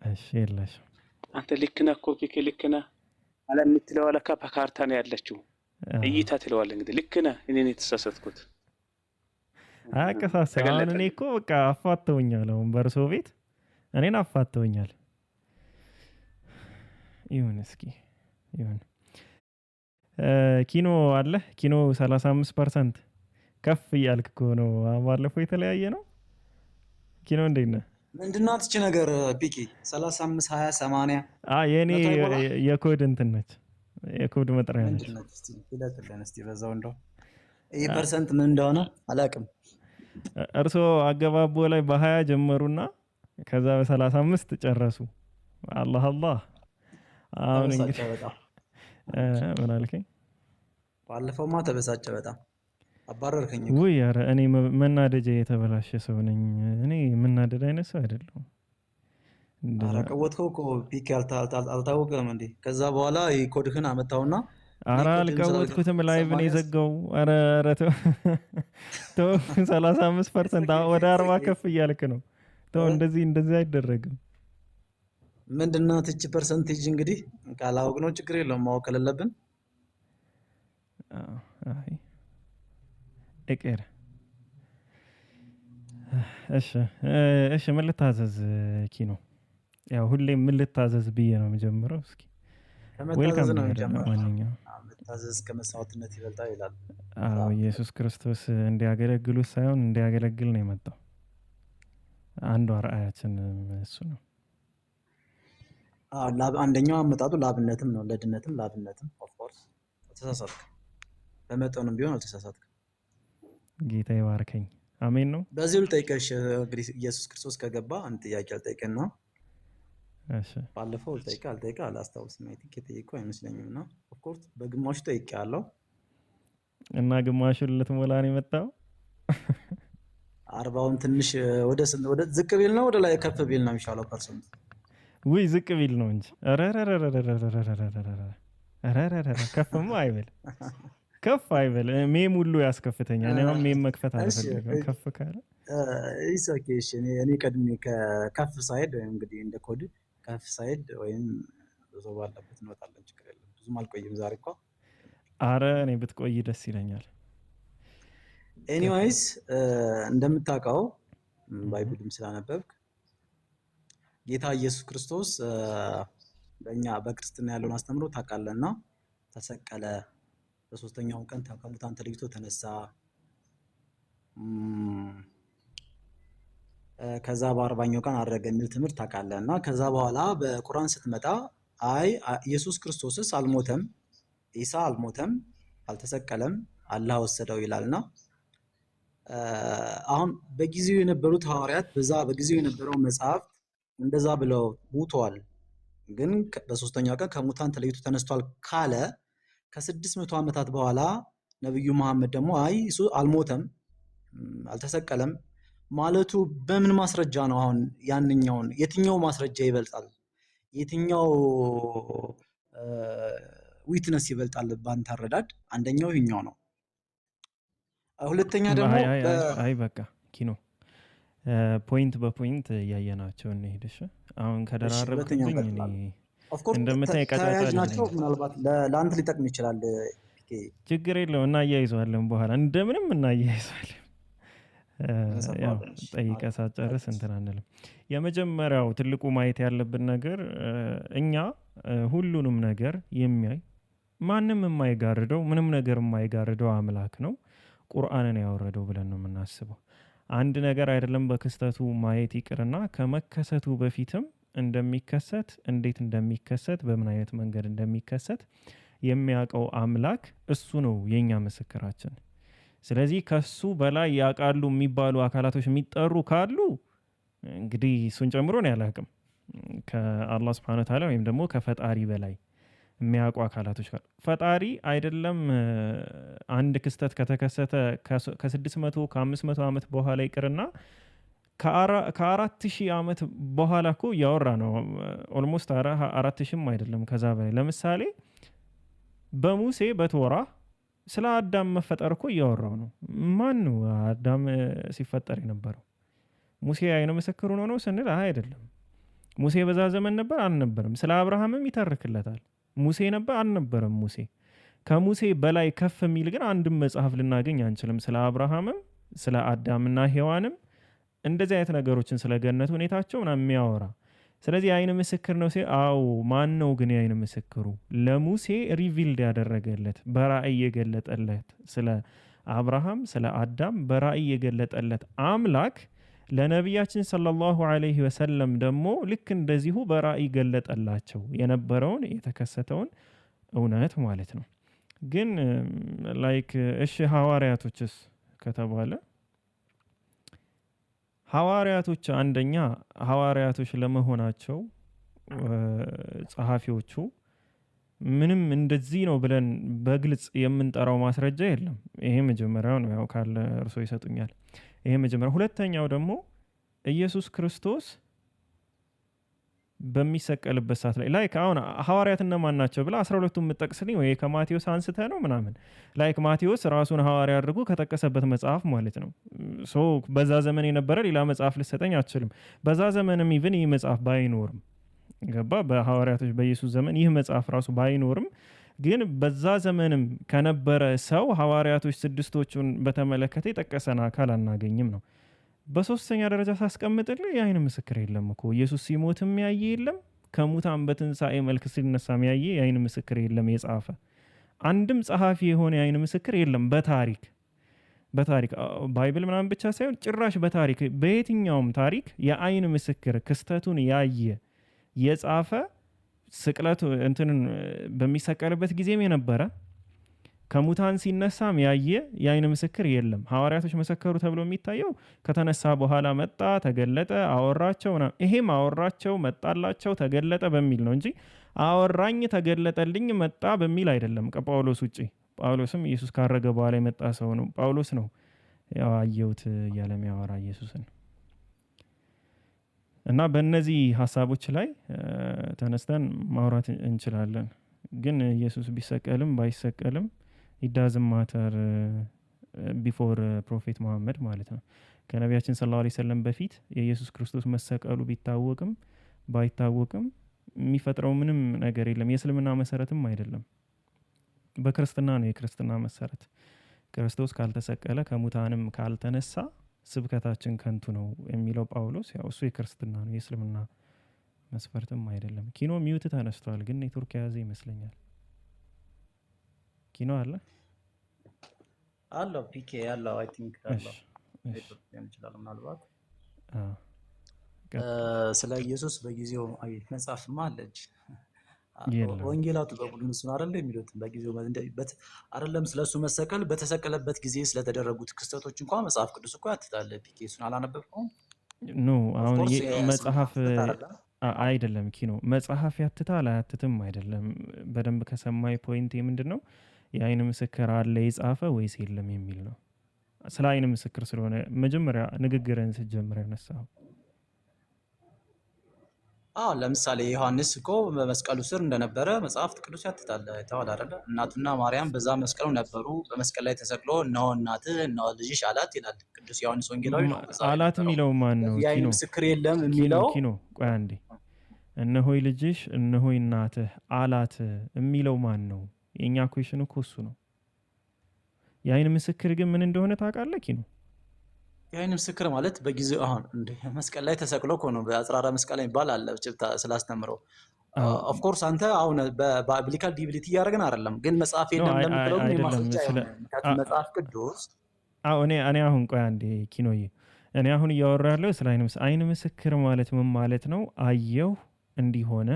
እሺ የለሽ አንተ ልክ ነህ እኮ ፒኬ ልክ ነህ። ዓለም የምትለው ለካ በካርታ ነው ያለችው እይታ ትለዋለህ። እንግዲህ ልክ ነህ። እኔ ነኝ የተሳሳትኩት። አያቀሳስርም። አሁን እኔ እኮ በቃ አፋተውኛል። አሁን በእርሶ ቤት እኔን አፋተውኛል። ይሁን እስኪ ይሁን። ኪኖ አለ? ኪኖ 35% ከፍ እያልክ እኮ ነው። ባለፈው የተለያየ ነው። ኪኖ እንዴት ነህ? ምንድነው አትች ነገር ፒኬ 35 20 80 የኔ የኮድ እንትን ነች። የኮድ መጥሪያ ነች። ምንድነው እስቲ ይለጥልን እስቲ በዛው እንደው ይሄ ፐርሰንት ምን እንደሆነ አላውቅም። እርሶ አገባቦ ላይ በ20 ጀመሩና ከዛ በ35 ጨረሱ። አላህ አላህ። አሁን እንግዲህ ምን አልከኝ? ባለፈውማ ተበሳጨ በጣም አባረርከኝ። ውይ ኧረ እኔ መናደጃ የተበላሸ ሰው ነኝ። እኔ መናደድ አይነት ሰው አይደለሁም። ኧረ ቀወጥከው እኮ ፒኬ አልታወቀም እንዴ? ከዛ በኋላ ኮድህን አመጣውና ኧረ አልቀወጥኩትም። ላይቭ ነው የዘጋው። ኧረ ኧረ ተው 35% ወደ 40 ከፍ እያልክ ነው። ተው እንደዚህ አይደረግም። ምንድነው ትች ፐርሰንቴጅ? እንግዲህ ካላወቅ ነው ችግር የለውም ማወቅ ከሌለብን አይ እቀር። እሺ ምን ልታዘዝ ኪኖ? ያው ሁሌም ምን ልታዘዝ ብዬ ነው የምጀምረው። እስኪ ከመታዘዝ ነው የምጀምረው። መታዘዝ ከመስዋዕትነት ይበልጣል ይላል። አዎ ኢየሱስ ክርስቶስ እንዲያገለግሉት ሳይሆን እንዲያገለግል ነው የመጣው። አንዱ አርአያችን እሱ ነው። አንደኛው አመጣጡ ላብነትም ነው፣ ለድነትም ላብነትም። ኦፍ ኮርስ ተሳሳትክ፣ በመጠኑም ቢሆን አልተሳሳትክም። ጌታ ይባርከኝ። አሜን ነው። በዚሁ ልጠይቅሽ እንግዲህ ኢየሱስ ክርስቶስ ከገባ አንድ ጥያቄ አልጠይቅና እሺ ባለፈው አልጠይቅህ አላስታውስም። አይ ቲንክ የጠየቅኩህ አይመስለኝም እና ኦፍ ኮርስ በግማሹ ጠይቄያለሁ። እና ግማሹን ልትሞላ ነው የመጣው። 40ውን ትንሽ ወደ ዝቅ ቢል ነው ወደ ላይ ከፍ ቢል ነው የሚሻለው ፐርሰንት? ውይ ዝቅ ቢል ነው እንጂ ከፍማ አይበል ከፍ አይበል። ሜም ሁሉ ያስከፍተኛል። እኔ አሁን ሜም መክፈት አልፈልግም። ከፍ ካለ ኦኬ እሺ። እኔ ቀድሜ ከፍ ሳይድ ወይም እንግዲህ እንደ ኮድ ከፍ ሳይድ ወይም ብዙ ባለበት እንወጣለን። ችግር የለም። ብዙም አልቆይም ዛሬ እኮ። አረ እኔ ብትቆይ ደስ ይለኛል። ኤኒዌይስ እንደምታውቀው ባይብልም ስላነበብክ ጌታ ኢየሱስ ክርስቶስ በእኛ በክርስትና ያለውን አስተምሮ ታውቃለህና ተሰቀለ፣ በሶስተኛው ቀን ከሙታን ተለይቶ ተነሳ፣ ከዛ በ40ኛው ቀን አረገ የሚል ትምህርት ታውቃለህና ከዛ በኋላ በቁርአን ስትመጣ አይ ኢየሱስ ክርስቶስስ አልሞተም፣ ኢሳ አልሞተም፣ አልተሰቀለም፣ አላህ ወሰደው ይላልና አሁን በጊዜው የነበሩት ሐዋርያት በጊዜው የነበረው መጽሐፍ እንደዛ ብለው ሙተዋል፣ ግን በሶስተኛው ቀን ከሙታን ተለይቶ ተነስቷል ካለ ከ600 ዓመታት በኋላ ነብዩ መሐመድ ደግሞ አይ እሱ አልሞተም አልተሰቀለም ማለቱ በምን ማስረጃ ነው? አሁን ያንኛውን የትኛው ማስረጃ ይበልጣል? የትኛው ዊትነስ ይበልጣል? ባንተ አረዳድ አንደኛው ይኛው ነው። ሁለተኛ ደግሞ አይ በቃ ኪኖ ፖይንት በፖይንት ያየናቸው እንሄድሽ። አሁን ከደራረብኩኝ ኦፍ ኮርስ እንደምታይ ቀጣጣ ናቸው። ምናልባት ለአንተ ሊጠቅም ይችላል። ችግር የለው እና እናያይዘዋለን፣ በኋላ እንደምንም እናያይዘዋለን። ያው ጠይቀ ሳጨርስ እንትን አንልም። የመጀመሪያው ትልቁ ማየት ያለብን ነገር እኛ ሁሉንም ነገር የሚያይ ማንም የማይጋርደው ምንም ነገር የማይጋርደው አምላክ ነው ቁርአንን ያወረደው ብለን ነው የምናስበው። አንድ ነገር አይደለም በክስተቱ ማየት ይቅርና ከመከሰቱ በፊትም እንደሚከሰት እንዴት እንደሚከሰት በምን አይነት መንገድ እንደሚከሰት የሚያውቀው አምላክ እሱ ነው የኛ ምስክራችን። ስለዚህ ከሱ በላይ ያውቃሉ የሚባሉ አካላቶች የሚጠሩ ካሉ እንግዲህ እሱን ጨምሮ ነው ያላቅም ከአላህ Subhanahu Wa Ta'ala ወይም ደግሞ ከፈጣሪ በላይ የሚያውቁ አካላቶች ካሉ ፈጣሪ አይደለም አንድ ክስተት ከተከሰተ ከ600 ከ500 ዓመት በኋላ ይቅርና ከ4000 ዓመት በኋላ እኮ ያወራ ነው። ኦልሞስት 4000ም አይደለም ከዛ በላይ። ለምሳሌ በሙሴ በቶራ ስለ አዳም መፈጠር እኮ እያወራው ነው። ማን ነው አዳም ሲፈጠር የነበረው? ሙሴ አይነ ምስክሩ ነው ስንል አይደለም። ሙሴ በዛ ዘመን ነበር አልነበረም? ስለ አብርሃምም ይተርክለታል። ሙሴ ነበር አልነበረም? ሙሴ ከሙሴ በላይ ከፍ የሚል ግን አንድም መጽሐፍ ልናገኝ አንችልም። ስለ አብርሃምም ስለ አዳምና ሔዋንም እንደዚህ አይነት ነገሮችን ስለ ገነት ሁኔታቸው ምናምን የሚያወራ። ስለዚህ አይነ ምስክር ነው ሲል አዎ ማን ነው ግን የአይነ ምስክሩ? ለሙሴ ሪቪልድ ያደረገለት በራእይ የገለጠለት ስለ አብርሃም ስለ አዳም በራእይ የገለጠለት አምላክ ለነቢያችን ሰለላሁ ዐለይሂ ወሰለም ደግሞ ልክ እንደዚሁ በራእይ ገለጠላቸው የነበረውን የተከሰተውን እውነት ማለት ነው። ግን ላይክ እሺ ሐዋርያቶችስ ከተባለ ሐዋርያቶች አንደኛ ሐዋርያቶች ለመሆናቸው ጸሐፊዎቹ ምንም እንደዚህ ነው ብለን በግልጽ የምንጠራው ማስረጃ የለም። ይሄ መጀመሪያው ነው። ያው ካለ እርሶ ይሰጡኛል። ይሄ መጀመሪያው። ሁለተኛው ደግሞ ኢየሱስ ክርስቶስ በሚሰቀልበት ሰዓት ላይ ላይክ አሁን ሐዋርያት እነማን ናቸው ብላ 12ቱን የምትጠቅስልኝ ወይ ከማቴዎስ አንስተ ነው ምናምን ላይክ ማቴዎስ ራሱን ሐዋርያ አድርጎ ከጠቀሰበት መጽሐፍ ማለት ነው። ሶ በዛ ዘመን የነበረ ሌላ መጽሐፍ ልሰጠኝ አትችልም። በዛ ዘመንም ኢቭን ይህ መጽሐፍ ባይኖርም ገባ በሐዋርያቶች በኢየሱስ ዘመን ይህ መጽሐፍ ራሱ ባይኖርም ግን በዛ ዘመንም ከነበረ ሰው ሐዋርያቶች ስድስቶቹን በተመለከተ የጠቀሰን አካል አናገኝም ነው። በሶስተኛ ደረጃ ሳስቀምጥልህ የአይን ምስክር የለም እኮ ኢየሱስ ሲሞትም ያየ የለም፣ ከሙታን በትንሣኤ መልክ ሲነሳም ያየ የአይን ምስክር የለም። የጻፈ አንድም ጸሐፊ የሆነ የአይን ምስክር የለም። በታሪክ ባይብል ምናምን ብቻ ሳይሆን ጭራሽ በታሪክ በየትኛውም ታሪክ የአይን ምስክር ክስተቱን ያየ የጻፈ ስቅለቱ እንትንን በሚሰቀልበት ጊዜም የነበረ ከሙታን ሲነሳም ያየ የአይን ምስክር የለም። ሐዋርያቶች መሰከሩ ተብሎ የሚታየው ከተነሳ በኋላ መጣ፣ ተገለጠ፣ አወራቸው። ይሄም አወራቸው፣ መጣላቸው፣ ተገለጠ በሚል ነው እንጂ አወራኝ፣ ተገለጠልኝ፣ መጣ በሚል አይደለም ከጳውሎስ ውጪ። ጳውሎስም ኢየሱስ ካረገ በኋላ የመጣ ሰው ነው። ጳውሎስ ነው ያው አየሁት እያለ የሚያወራ ኢየሱስን እና በእነዚህ ሀሳቦች ላይ ተነስተን ማውራት እንችላለን። ግን ኢየሱስ ቢሰቀልም ባይሰቀልም ኢዳዝም ማተር ቢፎር ፕሮፌት መሐመድ ማለት ነው። ከነቢያችን ሰለላሁ ዐለይሂ ወሰለም በፊት የኢየሱስ ክርስቶስ መሰቀሉ ቢታወቅም ባይታወቅም የሚፈጥረው ምንም ነገር የለም። የእስልምና መሰረትም አይደለም፣ በክርስትና ነው የክርስትና መሰረት። ክርስቶስ ካልተሰቀለ ከሙታንም ካልተነሳ ስብከታችን ከንቱ ነው የሚለው ጳውሎስ ያው እሱ የክርስትና ነው፣ የእስልምና መስፈርትም አይደለም። ኪኖ ሚውት ተነስቷል፣ ግን ኔትወርክ የያዘ ይመስለኛል። ኪኖ አለ አለው ፒኬ ያለው አይ ቲንክ አለው ኔትወርክ ሊሆን ይችላል ምናልባት። ስለ ኢየሱስ በጊዜው መጽሐፍማ አለች። ወንጌላቱ በሙሉ እሱን አይደል የሚሉት በጊዜው አይደለም ስለሱ መሰቀል በተሰቀለበት ጊዜ ስለተደረጉት ክስተቶች እንኳን መጽሐፍ ቅዱስ እኮ ያትታል። ፒኬ እሱን አላነበብከውም? ኖ አሁን መጽሐፍ አይደለም ኪኖ መጽሐፍ ያትታል አያትትም አይደለም። በደንብ ከሰማይ ፖይንት ምንድነው የአይን ምስክር አለ የጻፈ ወይስ የለም የሚል ነው። ስለ አይን ምስክር ስለሆነ መጀመሪያ ንግግርን ስትጀምር ያነሳው ለምሳሌ ዮሐንስ እኮ በመስቀሉ ስር እንደነበረ መጽሐፍ ቅዱስ ያትታል። ተዋል አይደለ? እናቱና ማርያም በዛ መስቀሉ ነበሩ። በመስቀል ላይ ተሰቅሎ እነሆ እናትህ እነሆ ልጅሽ አላት ይላል ቅዱስ ዮሐንስ ወንጌላዊ ነው። አላት የሚለው ማን ነው? የአይን ምስክር የለም የሚለው ኪኖ ቆይ አንዴ። እነሆይ ልጅሽ እነሆይ እናትህ አላት የሚለው ማን ነው? የኛ ኩዌሽን እኮ እሱ ነው። የአይን ምስክር ግን ምን እንደሆነ ታውቃለህ ኪኖ? የአይን ምስክር ማለት በጊዜው አሁን እንደ መስቀል ላይ ተሰቅሎ እኮ ነው። በአጽራራ መስቀል ይባል አለ ስላስተምረው። ኦፍ ኮርስ አንተ አሁን በቢብሊካል ዲቪሊቲ እያደረግን አይደለም፣ ግን መጽሐፍ የለም እንደምትለው ግን የማስረጃ መጽሐፍ ቅዱስ እኔ አሁን ቆይ አንዴ ኪኖዬ፣ እኔ አሁን እያወራ ያለው ስለ አይን ምስክር ማለት ምን ማለት ነው? አየሁ እንዲሆነ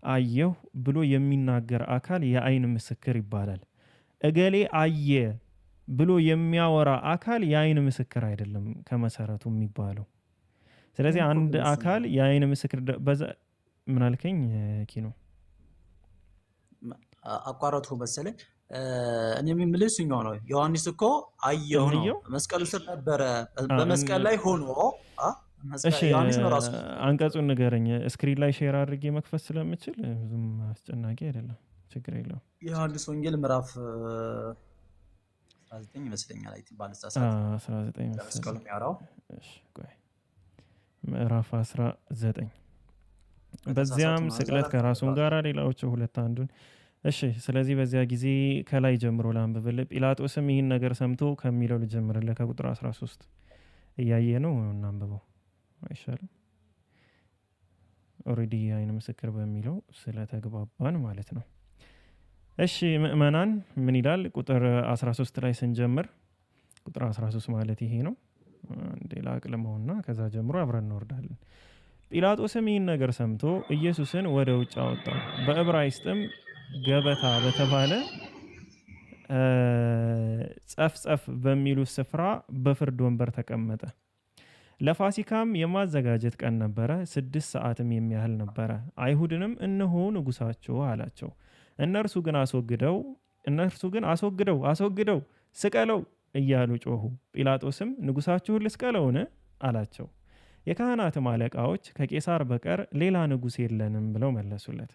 አየሁ ብሎ የሚናገር አካል የአይን ምስክር ይባላል። እገሌ አየ ብሎ የሚያወራ አካል የአይን ምስክር አይደለም ከመሰረቱ የሚባለው። ስለዚህ አንድ አካል የአይን ምስክር ምን አልከኝ ኪኖ? አቋረጥኩ መሰለኝ። እኔ የምልህ እኛው ነው። ዮሐንስ እኮ አየሁ ነው፣ መስቀሉ ስር ነበረ፣ በመስቀል ላይ ሆኖ እሺ አንቀጹን ንገረኝ። ስክሪን ላይ ሼር አድርጌ መክፈት ስለምችል ብዙም አስጨናቂ አይደለም፣ ችግር የለውም። ዮሐንስ ወንጌል ምዕራፍ 19 ይመስለኛል። አይ ቲንክ ባለሳሳት 19 መስቀሉ የሚያወራው እሺ ቆይ ምዕራፍ 19 በዚያም ስቅለት ከራሱም ጋር ሌላዎቹ ሁለት አንዱን። እሺ ስለዚህ በዚያ ጊዜ ከላይ ጀምሮ ላንብብልህ። ጲላጦስም ይህን ነገር ሰምቶ ከሚለው ልጀምርልህ ከቁጥር 13 እያየ ነው እናንብበው አይሻልም? ኦሬዲ አይን ምስክር በሚለው ስለተግባባን ማለት ነው። እሺ ምእመናን ምን ይላል? ቁጥር 13 ላይ ስንጀምር ቁጥር 13 ማለት ይሄ ነው። አንዴ ላቅልመውና ከዛ ጀምሮ አብረን እንወርዳለን። ጲላጦስም ይህን ነገር ሰምቶ ኢየሱስን ወደ ውጭ አወጣው፣ በዕብራይስጥም ገበታ በተባለ ጸፍጸፍ በሚሉ ስፍራ በፍርድ ወንበር ተቀመጠ። ለፋሲካም የማዘጋጀት ቀን ነበረ፣ 6 ሰዓትም የሚያህል ነበረ። አይሁድንም እነሆ ንጉሳችሁ አላቸው። እነርሱ ግን አስወግደው ስቀለው እያሉ ጮሁ። ጲላጦስም ንጉሳችሁን ልስቀለውን አላቸው። የካህናትም አለቃዎች ከቄሳር በቀር ሌላ ንጉስ የለንም ብለው መለሱለት።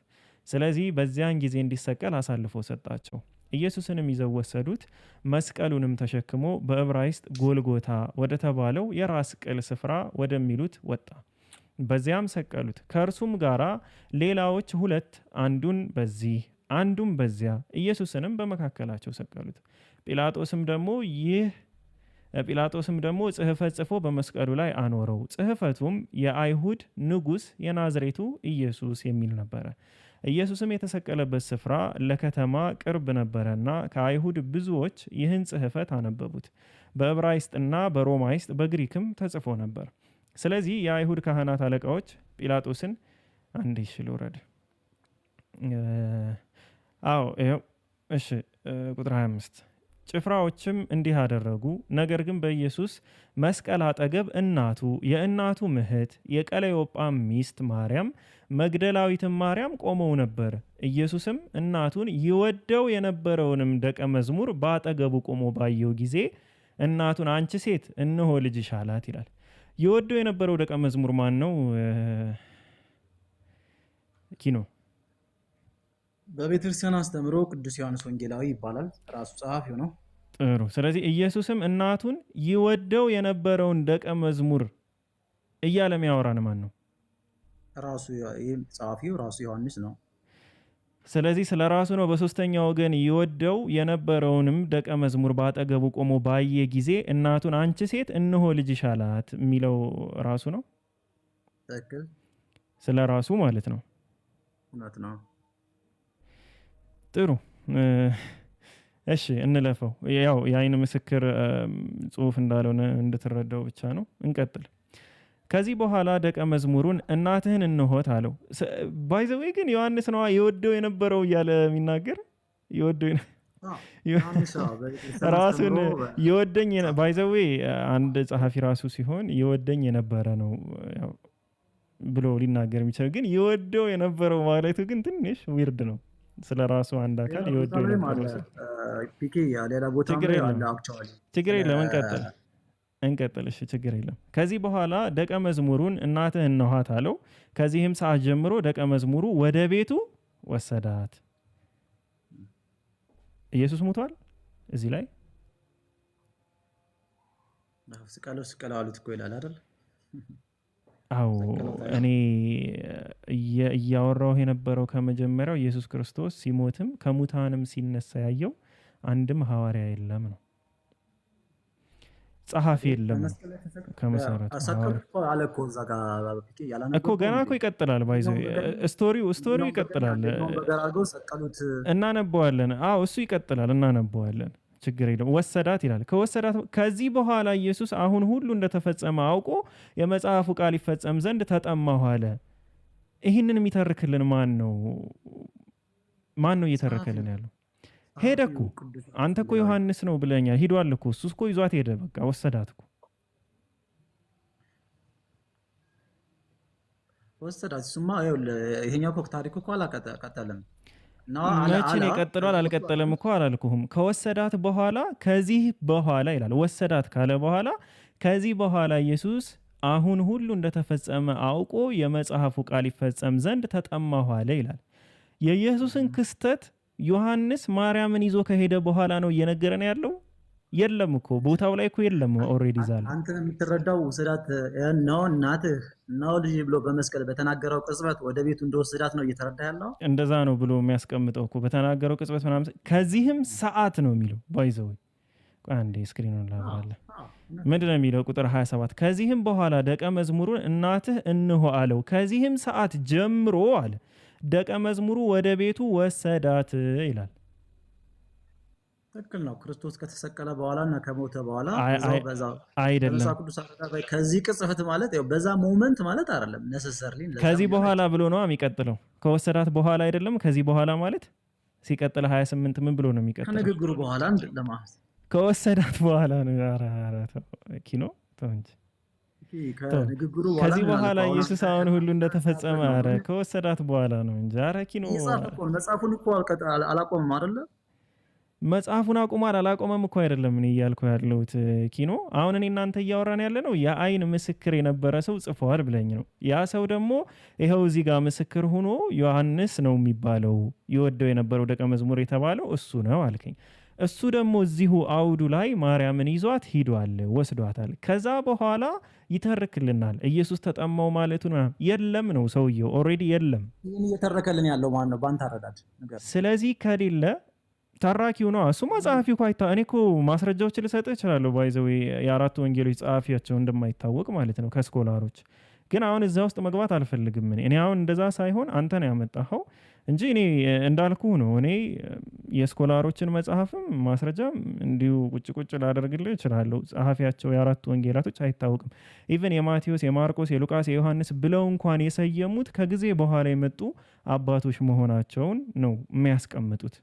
ስለዚህ በዚያን ጊዜ እንዲሰቀል አሳልፎ ሰጣቸው። ኢየሱስንም ይዘው ወሰዱት። መስቀሉንም ተሸክሞ በዕብራይስጥ ጎልጎታ ወደ ተባለው የራስ ቅል ስፍራ ወደሚሉት ወጣ። በዚያም ሰቀሉት። ከእርሱም ጋራ ሌላዎች 2፣ አንዱን በዚህ አንዱም በዚያ፣ ኢየሱስንም በመካከላቸው ሰቀሉት። ጲላጦስም ደግሞ ጽሕፈት ጽፎ በመስቀሉ ላይ አኖረው። ጽሕፈቱም የአይሁድ ንጉስ የናዝሬቱ ኢየሱስ የሚል ነበረ። ኢየሱስም የተሰቀለበት ስፍራ ለከተማ ቅርብ ነበረና ከአይሁድ ብዙዎች ይህን ጽሕፈት አነበቡት። በዕብራይስጥና በሮማይስጥ በግሪክም ተጽፎ ነበር። ስለዚህ የአይሁድ ካህናት አለቃዎች ጲላጦስን አንዴ ሽልውረድ ይኸው እሺ ቁጥር 25 ጭፍራዎችም እንዲህ አደረጉ። ነገር ግን በኢየሱስ መስቀል አጠገብ እናቱ፣ የእናቱ እህት፣ የቀለዮጳም ሚስት ማርያም፣ መግደላዊትም ማርያም ቆመው ነበር። ኢየሱስም እናቱን ይወደው የነበረውንም ደቀ መዝሙር በአጠገቡ ቆሞ ባየው ጊዜ እናቱን አንቺ ሴት እነሆ ልጅሽ አላት ይላል። ይወደው የነበረው ደቀ መዝሙር ማን ነው? ኪኖ በቤተክርስቲያን አስተምሮ ቅዱስ ዮሐንስ ወንጌላዊ ይባላል። ራሱ ጸሐፊው ነው። ጥሩ። ስለዚህ ኢየሱስም እናቱን ይወደው የነበረውን ደቀ መዝሙር እያለ የሚያወራን ማን ነው? ራሱ ጸሐፊው ራሱ ዮሐንስ ነው። ስለዚህ ስለ ራሱ ነው። በሶስተኛ ወገን ይወደው የነበረውንም ደቀ መዝሙር ባጠገቡ ቆሞ ባየ ጊዜ እናቱን አንቺ ሴት እነሆ ልጅሽ አላት የሚለው ራሱ ነው። ትክክል። ስለ ራሱ ማለት ነው። እውነት ነው። ጥሩ። እሺ እንለፈው። ያው የአይን ምስክር ጽሑፍ እንዳልሆነ እንድትረዳው ብቻ ነው። እንቀጥል። ከዚህ በኋላ ደቀ መዝሙሩን እናትህን እንሆት አለው። ባይዘዌ ግን ዮሐንስ ነዋ የወደው የነበረው እያለ የሚናገር ራሱን የወደኝ ባይዘዌ አንድ ጸሐፊ ራሱ ሲሆን የወደኝ የነበረ ነው ብሎ ሊናገር የሚችል ግን የወደው የነበረው ማለቱ ግን ትንሽ ዊርድ ነው። ስለ ራሱ አንድ አካል የወደው የነበረው ችግር የለም እንቀጥል። እሺ ችግር የለም። ከዚህ በኋላ ደቀ መዝሙሩን እናትህ እንኋት አለው። ከዚህም ሰዓት ጀምሮ ደቀ መዝሙሩ ወደ ቤቱ ወሰዳት። ኢየሱስ ሞቷል እዚህ ላይ ስቀለው አሉት እኮ ይላል አይደል? አዎ እኔ እያወራሁ የነበረው ከመጀመሪያው ኢየሱስ ክርስቶስ ሲሞትም ከሙታንም ሲነሳ ያየው አንድም ሐዋርያ የለም ነው። ጸሐፊ የለም ከመሰረቱ እኮ ገና እኮ ይቀጥላል። ባይዘው ስቶሪው ይቀጥላል። እናነበዋለን። አዎ እሱ ይቀጥላል፣ እናነበዋለን። ችግር የለም። ወሰዳት ይላል። ከወሰዳት ከዚህ በኋላ ኢየሱስ አሁን ሁሉ እንደተፈጸመ አውቆ የመጽሐፉ ቃል ይፈጸም ዘንድ ተጠማሁ አለ። ይህንን የሚተርክልን ማን ነው? እየተረከልን ያለው? ሄደ እኮ አንተ እኮ ዮሐንስ ነው ብለኛል። ሂዷል እኮ እሱ እኮ ይዟት ሄደ። በቃ ወሰዳት እኮ ወሰዳት። እሱማ ይሄኛው እኮ ታሪኩ እኮ አላቀጠለም። መቼን ይቀጥሏል አልቀጠለም እኮ አላልኩህም። ከወሰዳት በኋላ ከዚህ በኋላ ይላል። ወሰዳት ካለ በኋላ ከዚህ በኋላ ኢየሱስ አሁን ሁሉ እንደተፈጸመ አውቆ የመጽሐፉ ቃል ይፈጸም ዘንድ ተጠማሁ አለ ይላል። የኢየሱስን ክስተት ዮሐንስ ማርያምን ይዞ ከሄደ በኋላ ነው እየነገረን ያለው። የለም እኮ ቦታው ላይ እኮ የለም። ኦልሬዲ ዛለ አንተ የምትረዳው ወሰዳት ነው እናትህ ነው ልጅ ብሎ በመስቀል በተናገረው ቅጽበት ወደ ቤቱ እንደወሰዳት ነው እየተረዳ ያለው። እንደዛ ነው ብሎ የሚያስቀምጠው እኮ በተናገረው ቅጽበት ምናምን ከዚህም ሰዓት ነው የሚለው። ባይዘው አንዴ ስክሪኑን ላብራለ። ምንድነው የሚለው? ቁጥር 27 ከዚህም በኋላ ደቀ መዝሙሩን እናትህ እንሆ አለው። ከዚህም ሰዓት ጀምሮ አለ ደቀ መዝሙሩ ወደ ቤቱ ወሰዳት ይላል። ትክክል ነው። ክርስቶስ ከተሰቀለ በኋላ እና ከሞተ በኋላ አይደለም። ከዚህ ቅጽበት ማለት በዛ ሞመንት ማለት አይደለም ነሰሰርሊ። ከዚህ በኋላ ብሎ ነው የሚቀጥለው። ከወሰዳት በኋላ አይደለም። ከዚህ በኋላ ማለት ሲቀጥል 28 ምን ብሎ ነው የሚቀጥለው? ከንግግሩ በኋላ ለማለት ከወሰዳት በኋላ ነው። ኪኖ ተንጂ ከዚህ በኋላ ኢየሱስ አሁን ሁሉ እንደተፈጸመ ከወሰዳት በኋላ ነው እንጂ ኪኖ መጽሐፉን እኮ አላቆመም አይደለ? መጽሐፉን አቁሟል አላቆመም እኮ አይደለም እኔ እያልኩ ያለሁት ኪኖ። አሁን እኔ እናንተ እያወራን ያለ ነው የአይን ምስክር የነበረ ሰው ጽፏል ብለኝ ነው። ያ ሰው ደግሞ ይኸው እዚህ ጋር ምስክር ሆኖ ዮሐንስ ነው የሚባለው ይወደው የነበረው ደቀ መዝሙር የተባለው እሱ ነው አልከኝ። እሱ ደግሞ እዚሁ አውዱ ላይ ማርያምን ይዟት ሂዷል፣ ወስዷታል። ከዛ በኋላ ይተርክልናል። ኢየሱስ ተጠማው ማለቱን የለም ነው ሰውየው ኦልሬዲ የለም። ይህን እየተረከልን ያለው ማን ነው ባንተ አረዳድ? ስለዚህ ከሌለ ተራኪው ነው እሱ ጸሐፊው እኮ እኔ እኮ ማስረጃዎችን ልሰጥህ እችላለሁ። ባይዘው የአራቱ ወንጌሎች ጸሐፊያቸው እንደማይታወቅ ማለት ነው ከስኮላሮች። ግን አሁን እዛ ውስጥ መግባት አልፈልግም። እኔ አሁን እንደዛ ሳይሆን አንተ ነው ያመጣኸው እንጂ እኔ እንዳልኩ ነው። እኔ የስኮላሮችን መጽሐፍም ማስረጃም እንዲሁ ቁጭ ላደርግልህ እችላለሁ። ጸሐፊያቸው የአራቱ ወንጌላቶች አይታወቅም። ኢቨን የማቴዎስ፣ የማርቆስ፣ የሉቃስ፣ የዮሐንስ ብለው እንኳን የሰየሙት ከጊዜ በኋላ የመጡ አባቶች መሆናቸውን ነው የሚያስቀምጡት።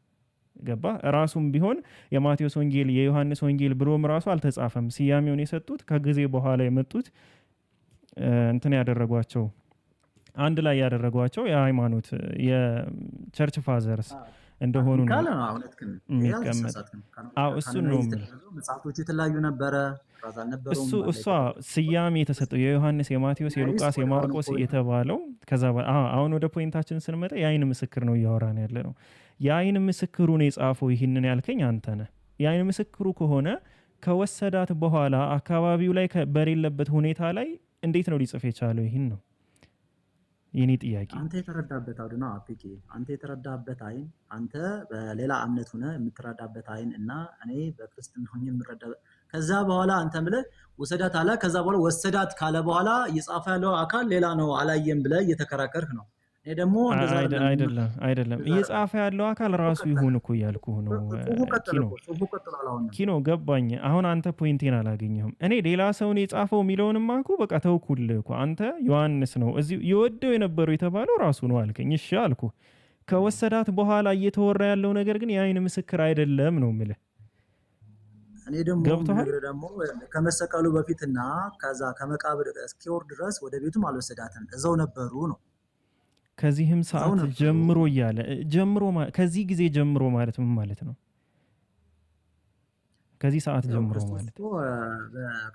ገባ ራሱም ቢሆን የማቴዎስ ወንጌል የዮሐንስ ወንጌል ብሎም ራሱ አልተጻፈም። ስያሜውን የሰጡት ከጊዜ በኋላ የመጡት እንትን ያደረጓቸው አንድ ላይ ያደረጓቸው የሃይማኖት የቸርች ፋዘርስ እንደሆኑ ነው የሚቀመጥ። እሱን ነው መጽሐፎቹ የተለያዩ ነበረ እሷ ስያሜ የተሰጠው የዮሐንስ የማቴዎስ የሉቃስ የማርቆስ የተባለው ከዛ አሁን ወደ ፖይንታችን ስንመጣ የአይን ምስክር ነው እያወራን ያለ ነው። የአይን ምስክሩን የጻፈው ይህንን ያልከኝ አንተ ነህ። የአይን ምስክሩ ከሆነ ከወሰዳት በኋላ አካባቢው ላይ በሌለበት ሁኔታ ላይ እንዴት ነው ሊጽፍ የቻለው? ይህን ነው የኔ ጥያቄ። አንተ የተረዳበት አውድና አፒኬ አንተ የተረዳበት አይን አንተ በሌላ እምነት ሆነ የምትረዳበት አይን እና እኔ በክርስትና ሆኜ የምረዳ ከዛ በኋላ አንተ ብለህ ወሰዳት አለ። ከዛ በኋላ ወሰዳት ካለ በኋላ እየጻፈ ያለው አካል ሌላ ነው አላየም ብለህ እየተከራከርህ ነው። እኔ ደግሞ እንደዛ አይደለም እየጻፈ ያለው አካል ራሱ ይሁን እኮ እያልኩህ ነው። ኪኖ ገባኝ። አሁን አንተ ፖይንቴን አላገኘህም። እኔ ሌላ ሰውን የጻፈው የሚለውንማ እኮ በቃ ተውኩልህ እኮ። አንተ ዮሐንስ ነው እዚህ የወደው የነበረው የተባለው ራሱ ነው አልከኝ። እሺ አልኩህ። ከወሰዳት በኋላ እየተወራ ያለው ነገር ግን የአይን ምስክር አይደለም ነው የምልህ። እኔ ደግሞ ከመሰቀሉ በፊትና ከዛ ከመቃብር እስኪወርድ ድረስ ወደ ቤቱም አልወሰዳትም፣ እዛው ነበሩ ነው። ከዚህም ሰዓት ጀምሮ እያለ ጀምሮ ከዚህ ጊዜ ጀምሮ ማለት ምን ማለት ነው? ከዚህ ሰዓት ጀምሮ ማለት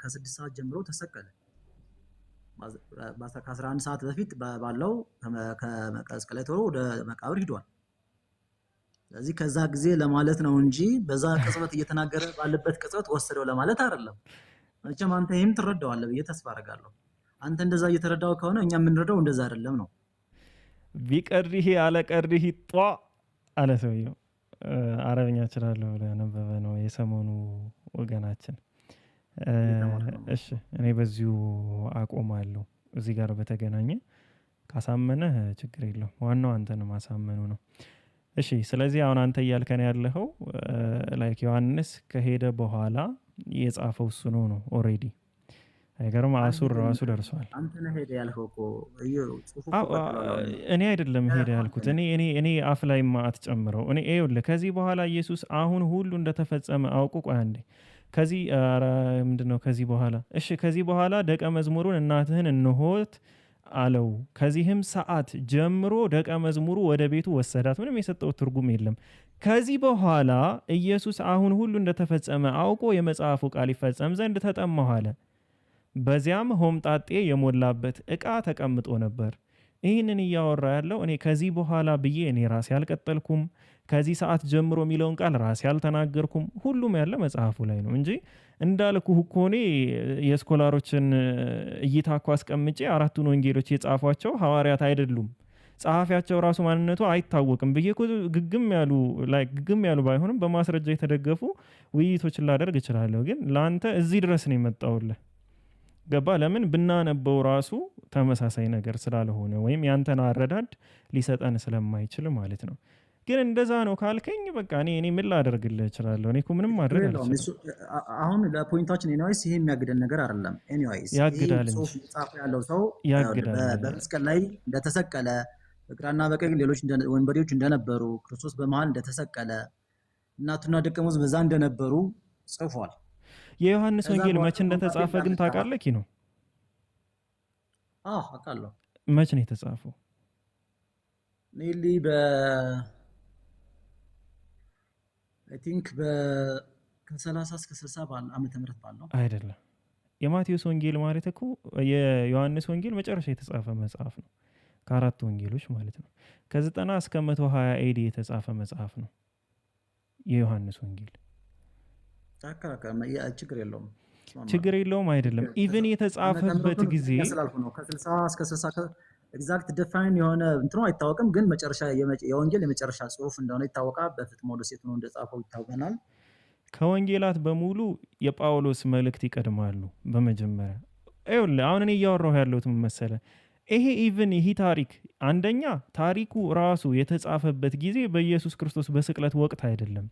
ከ6 ሰዓት ጀምሮ ተሰቀለ። ከ11 ሰዓት በፊት ባለው ከመስቀል ተወሮ ወደ መቃብር ሂዷል። ስለዚህ ከዛ ጊዜ ለማለት ነው እንጂ በዛ ቅጽበት እየተናገረ ባለበት ቅጽበት ወሰደው ለማለት አይደለም። መቼም አንተ ይሄን ትረዳዋለህ ብዬ ተስፋ አደርጋለሁ። አንተ እንደዛ እየተረዳው ከሆነ እኛ የምንረዳው እንደዛ አይደለም ነው። ቢቀርህ አለ ቀርህ ጧ አለ ሰውየው። አረብኛ እችላለሁ ለነበበ ነው የሰሞኑ ወገናችን። እሺ እኔ በዚሁ አቆማለሁ። እዚህ ጋር በተገናኘ ካሳመነህ ችግር የለውም። ዋናው አንተን ማሳመኑ ነው። እሺ ስለዚህ አሁን አንተ እያልከን ያለኸው ላይክ ዮሐንስ ከሄደ በኋላ የጻፈው እሱ ነው ኦሬዲ። አይገርም? አሱር ራሱ ደርሷል። አንተ ነህ ሄደ ያልከው እኮ እኔ አይደለም ሄደ ያልኩት። እኔ አፍ ላይ አትጨምረው። እኔ ይኸውልህ ከዚህ በኋላ ኢየሱስ አሁን ሁሉ እንደተፈጸመ አውቁ። ቆይ አንዴ ከዚህ ምንድነው ከዚህ በኋላ? እሺ ከዚህ በኋላ ደቀ መዝሙሩን እናትህን እንሆት አለው። ከዚህም ሰዓት ጀምሮ ደቀ መዝሙሩ ወደ ቤቱ ወሰዳት። ምንም የሰጠው ትርጉም የለም። ከዚህ በኋላ ኢየሱስ አሁን ሁሉ እንደተፈጸመ አውቆ የመጽሐፉ ቃል ይፈጸም ዘንድ ተጠማሁ አለ። በዚያም ሆምጣጤ የሞላበት ዕቃ ተቀምጦ ነበር። ይህንን እያወራ ያለው እኔ ከዚህ በኋላ ብዬ እኔ ራሴ አልቀጠልኩም። ከዚህ ሰዓት ጀምሮ የሚለውን ቃል ራሴ አልተናገርኩም። ሁሉም ያለ መጽሐፉ ላይ ነው እንጂ እንዳልኩህ እኮ እኔ የስኮላሮችን እይታ እኮ አስቀምጬ አራቱን ወንጌሎች የጻፏቸው ሐዋርያት አይደሉም፣ ጸሐፊያቸው ራሱ ማንነቱ አይታወቅም ብዬ እኮ ግግም ያሉ ባይሆንም በማስረጃ የተደገፉ ውይይቶችን ላደርግ እችላለሁ። ግን ለአንተ እዚህ ድረስ ነው የመጣውልህ። ገባ? ለምን ብናነበው ራሱ ተመሳሳይ ነገር ስላልሆነ ወይም ያንተን አረዳድ ሊሰጠን ስለማይችል ማለት ነው። ግን እንደዛ ነው ካልከኝ በቃ እኔ ምን ላደርግልህ እችላለሁ? እኔ እኮ ምንም ማድረግ አልችልም። አሁን ለፖይንታችን ኤኒዌይስ ይሄ የሚያግደን ነገር አይደለም። ኤኒዌይስ ያግዳል እንጂ ጻፍ ያለው ሰው ያግዳል። በመስቀል ላይ እንደተሰቀለ በግራና በቀኝ ሌሎች ወንበዴዎች እንደነበሩ ክርስቶስ በመሃል እንደተሰቀለ እናቱና ደቀ መዛሙርቱ በዛ እንደነበሩ ጽፏል። የዮሐንስ ወንጌል መቼ እንደተጻፈ ግን ታውቃለህ? ነው አውቃለሁ። መቼ ነው የተጻፈው? ኔሊ አይ ቲንክ ከ30 እስከ 60 ዓመተ ምህረት ባለው አይደለም። የማቴዎስ ወንጌል ማለት እኮ የዮሐንስ ወንጌል መጨረሻ የተጻፈ መጽሐፍ ነው። ከአራቱ ወንጌሎች ማለት ነው። ከ90 እስከ 120 ኤዲ የተጻፈ መጽሐፍ ነው የዮሐንስ ወንጌል። ችግር የለውም አይደለም። ኢቭን የተጻፈበት ጊዜ ከ60 እስከ 60 ኤግዛክት ዲፋይን የሆነ እንትኑ አይታወቅም፣ ግን መጨረሻ የወንጌል የመጨረሻ ጽሑፍ እንደሆነ ይታወቃል። በፍጥሞ ደሴት ነው እንደጻፈው ይታወቃል። ከወንጌላት በሙሉ የጳውሎስ መልእክት ይቀድማሉ። በመጀመሪያ ይኸውልህ አሁን እኔ እያወራሁ ያለሁት ምን መሰለህ? ይሄ ኢቭን ይህ ታሪክ አንደኛ ታሪኩ ራሱ የተጻፈበት ጊዜ በኢየሱስ ክርስቶስ በስቅለት ወቅት አይደለም።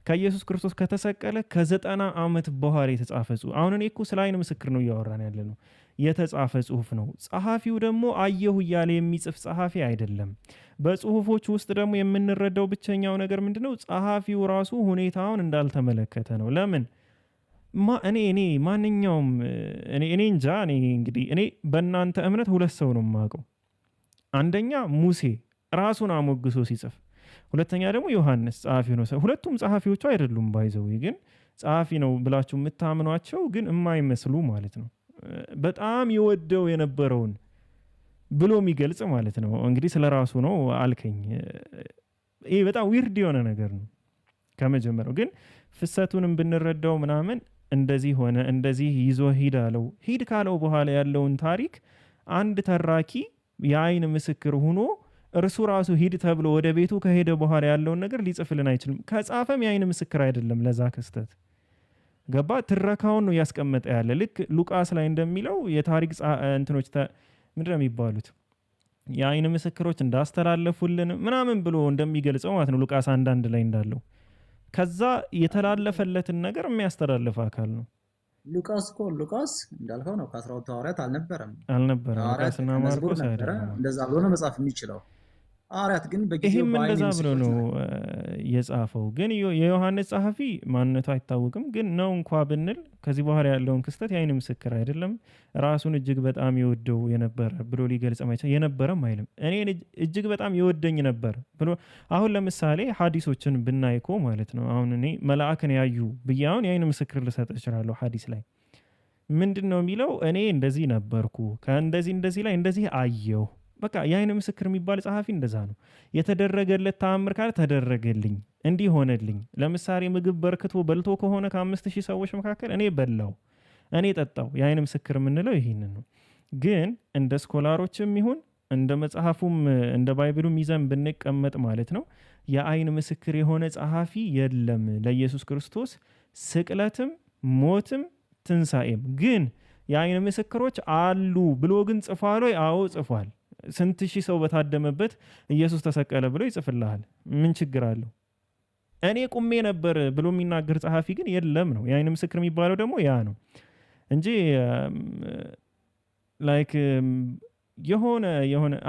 ከኢየሱስ ክርስቶስ ከተሰቀለ ከ90 ዓመት በኋላ የተጻፈ ጽሑፍ። አሁን እኔ እኮ ስለ አይን ምስክር ነው እያወራን ያለ ነው። የተጻፈ ጽሑፍ ነው። ጸሐፊው ደግሞ አየሁ እያለ የሚጽፍ ጸሐፊ አይደለም። በጽሁፎች ውስጥ ደግሞ የምንረዳው ብቸኛው ነገር ምንድነው? ጸሐፊው ራሱ ሁኔታውን እንዳልተመለከተ ነው። ለምን እኔ ማንኛውም እኔ እንጃ። እኔ እንግዲህ እኔ በእናንተ እምነት ሁለት ሰው ነው የማውቀው። አንደኛ ሙሴ ራሱን አሞግሶ ሲጽፍ፣ ሁለተኛ ደግሞ ዮሐንስ ጸሐፊ ነው። ሁለቱም ጸሐፊዎቹ አይደሉም ባይዘው፣ ግን ጸሐፊ ነው ብላችሁ የምታምኗቸው ግን የማይመስሉ ማለት ነው። በጣም የወደው የነበረውን ብሎ የሚገልጽ ማለት ነው። እንግዲህ ስለ ራሱ ነው አልከኝ። ይህ በጣም ዊርድ የሆነ ነገር ነው ከመጀመሪያው። ግን ፍሰቱንም ብንረዳው ምናምን እንደዚህ ሆነ እንደዚህ ይዞ ሂድ አለው። ሂድ ካለው በኋላ ያለውን ታሪክ አንድ ተራኪ የአይን ምስክር ሆኖ እርሱ ራሱ ሂድ ተብሎ ወደ ቤቱ ከሄደ በኋላ ያለውን ነገር ሊጽፍልን አይችልም። ከጻፈም የአይን ምስክር አይደለም ለዛ ክስተት። ገባ? ትረካውን ነው ያስቀመጠ ያለ። ልክ ሉቃስ ላይ እንደሚለው የታሪክ እንትኖች ምንድነው የሚባሉት የአይን ምስክሮች እንዳስተላለፉልን ምናምን ብሎ እንደሚገልጸው ማለት ነው። ሉቃስ 1:1 ላይ እንዳለው ከዛ የተላለፈለትን ነገር የሚያስተላልፍ አካል ነው። ሉቃስ እንዳልከው ነው። ከ12 ሐዋርያት አልነበረም። ሉቃስና ማርቆስ አይደለም። እንደዛ ብሎ ነው መጽሐፍ የሚችለው። ሐዋርያት ግን ይህም እንደዛ ብሎ ነው የጻፈው። ግን የዮሐንስ ጸሐፊ ማንነቱ አይታወቅም። ግን ነው እንኳ ብንል ከዚህ በኋላ ያለውን ክስተት የአይን ምስክር አይደለም፣ ራሱን እጅግ በጣም የወደው የነበረ ብሎ ሊገልጽ ማይችል የነበረም አይልም። እኔን እጅግ በጣም የወደኝ ነበር ብሎ አሁን ለምሳሌ ሐዲሶችን ብናይኮ ማለት ነው። አሁን እኔ መልአክን ያዩ ብዬ አሁን የአይን ምስክር ልሰጥ እችላለሁ። ሐዲስ ላይ ምንድን ነው የሚለው? እኔ እንደዚህ ነበርኩ ከእንደዚህ ላይ እንደዚህ አየሁ። በቃ የአይን ምስክር የሚባል ጸሐፊ እንደዛ ነው። የተደረገለት ተአምር ካለ ተደረገልኝ፣ እንዲህ ሆነልኝ። ለምሳሌ ምግብ በርክቶ በልቶ ከሆነ ከ5000 ሰዎች መካከል እኔ በላው፣ እኔ ጠጣው። የአይን ምስክር የምንለው ይህንን ነው። ግን እንደ ስኮላሮችም ይሁን እንደ መጽሐፉም እንደ ባይብሉም ይዘን ብንቀመጥ ማለት ነው የአይን ምስክር የሆነ ጸሐፊ የለም ለኢየሱስ ክርስቶስ ስቅለትም ሞትም ትንሣኤም። ግን የአይን ምስክሮች አሉ ብሎ ግን ጽፏል ወይ? አዎ ጽፏል። ስንት ሺህ ሰው በታደመበት ኢየሱስ ተሰቀለ ብሎ ይጽፍልሃል። ምን ችግር አለው? እኔ ቁሜ ነበር ብሎ የሚናገር ጸሐፊ ግን የለም ነው። የአይን ምስክር የሚባለው ደግሞ ያ ነው እንጂ ላይክ የሆነ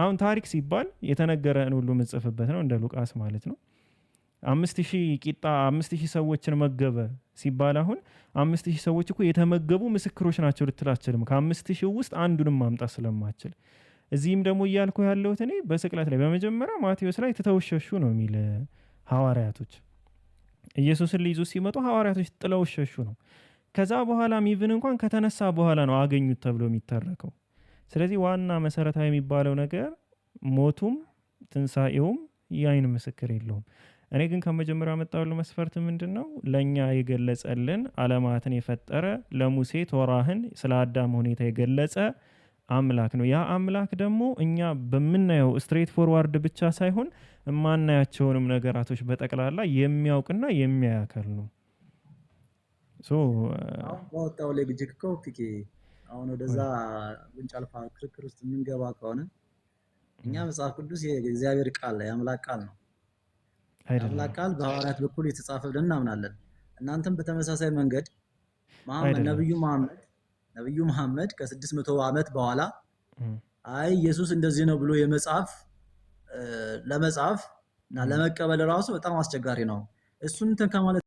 አሁን ታሪክ ሲባል የተነገረን ሁሉ የምጽፍበት ነው፣ እንደ ሉቃስ ማለት ነው። 5000 ቂጣ 5000 ሰዎችን መገበ ሲባል አሁን 5000 ሰዎች እኮ የተመገቡ ምስክሮች ናቸው ልትላችልም ከ5000 ውስጥ አንዱንም ማምጣት ስለማችል። እዚህም ደግሞ እያልኩ ያለሁት እኔ በስቅለት ላይ በመጀመሪያ ማቴዎስ ላይ ትተውሸሹ ነው የሚል ሐዋርያቶች ኢየሱስን ሊይዙ ሲመጡ ሐዋርያቶች ጥለው ሸሹ ነው። ከዛ በኋላ ሚቭን እንኳን ከተነሳ በኋላ ነው አገኙት ተብሎ የሚተረከው። ስለዚህ ዋና መሰረታዊ የሚባለው ነገር ሞቱም ትንሣኤውም የአይን ምስክር የለውም። እኔ ግን ከመጀመሪያው ያመጣው መስፈርት ምንድን ነው? ለእኛ የገለጸልን ዓለማትን የፈጠረ ለሙሴ ቶራህን ስለ አዳም ሁኔታ የገለጸ አምላክ ነው። ያ አምላክ ደግሞ እኛ በምናየው ስትሬት ፎርዋርድ ብቻ ሳይሆን የማናያቸውንም ነገራቶች በጠቅላላ የሚያውቅና የሚያያከል ነው። በወጣው ላይ ግጅክ ፊኬ አሁን ወደዛ ጉንጭ አልፋ ክርክር ውስጥ የምንገባ ከሆነ እኛ መጽሐፍ ቅዱስ የእግዚአብሔር ቃል የአምላክ ቃል ነው። የአምላክ ቃል በሐዋርያት በኩል የተጻፈ ብለን እናምናለን። እናንተም በተመሳሳይ መንገድ ነብዩ መሐመድ ከ600 ዓመት በኋላ አይ ኢየሱስ እንደዚህ ነው ብሎ ለመጻፍ እና ለመቀበል ራሱ በጣም አስቸጋሪ ነው። እሱን ከማለት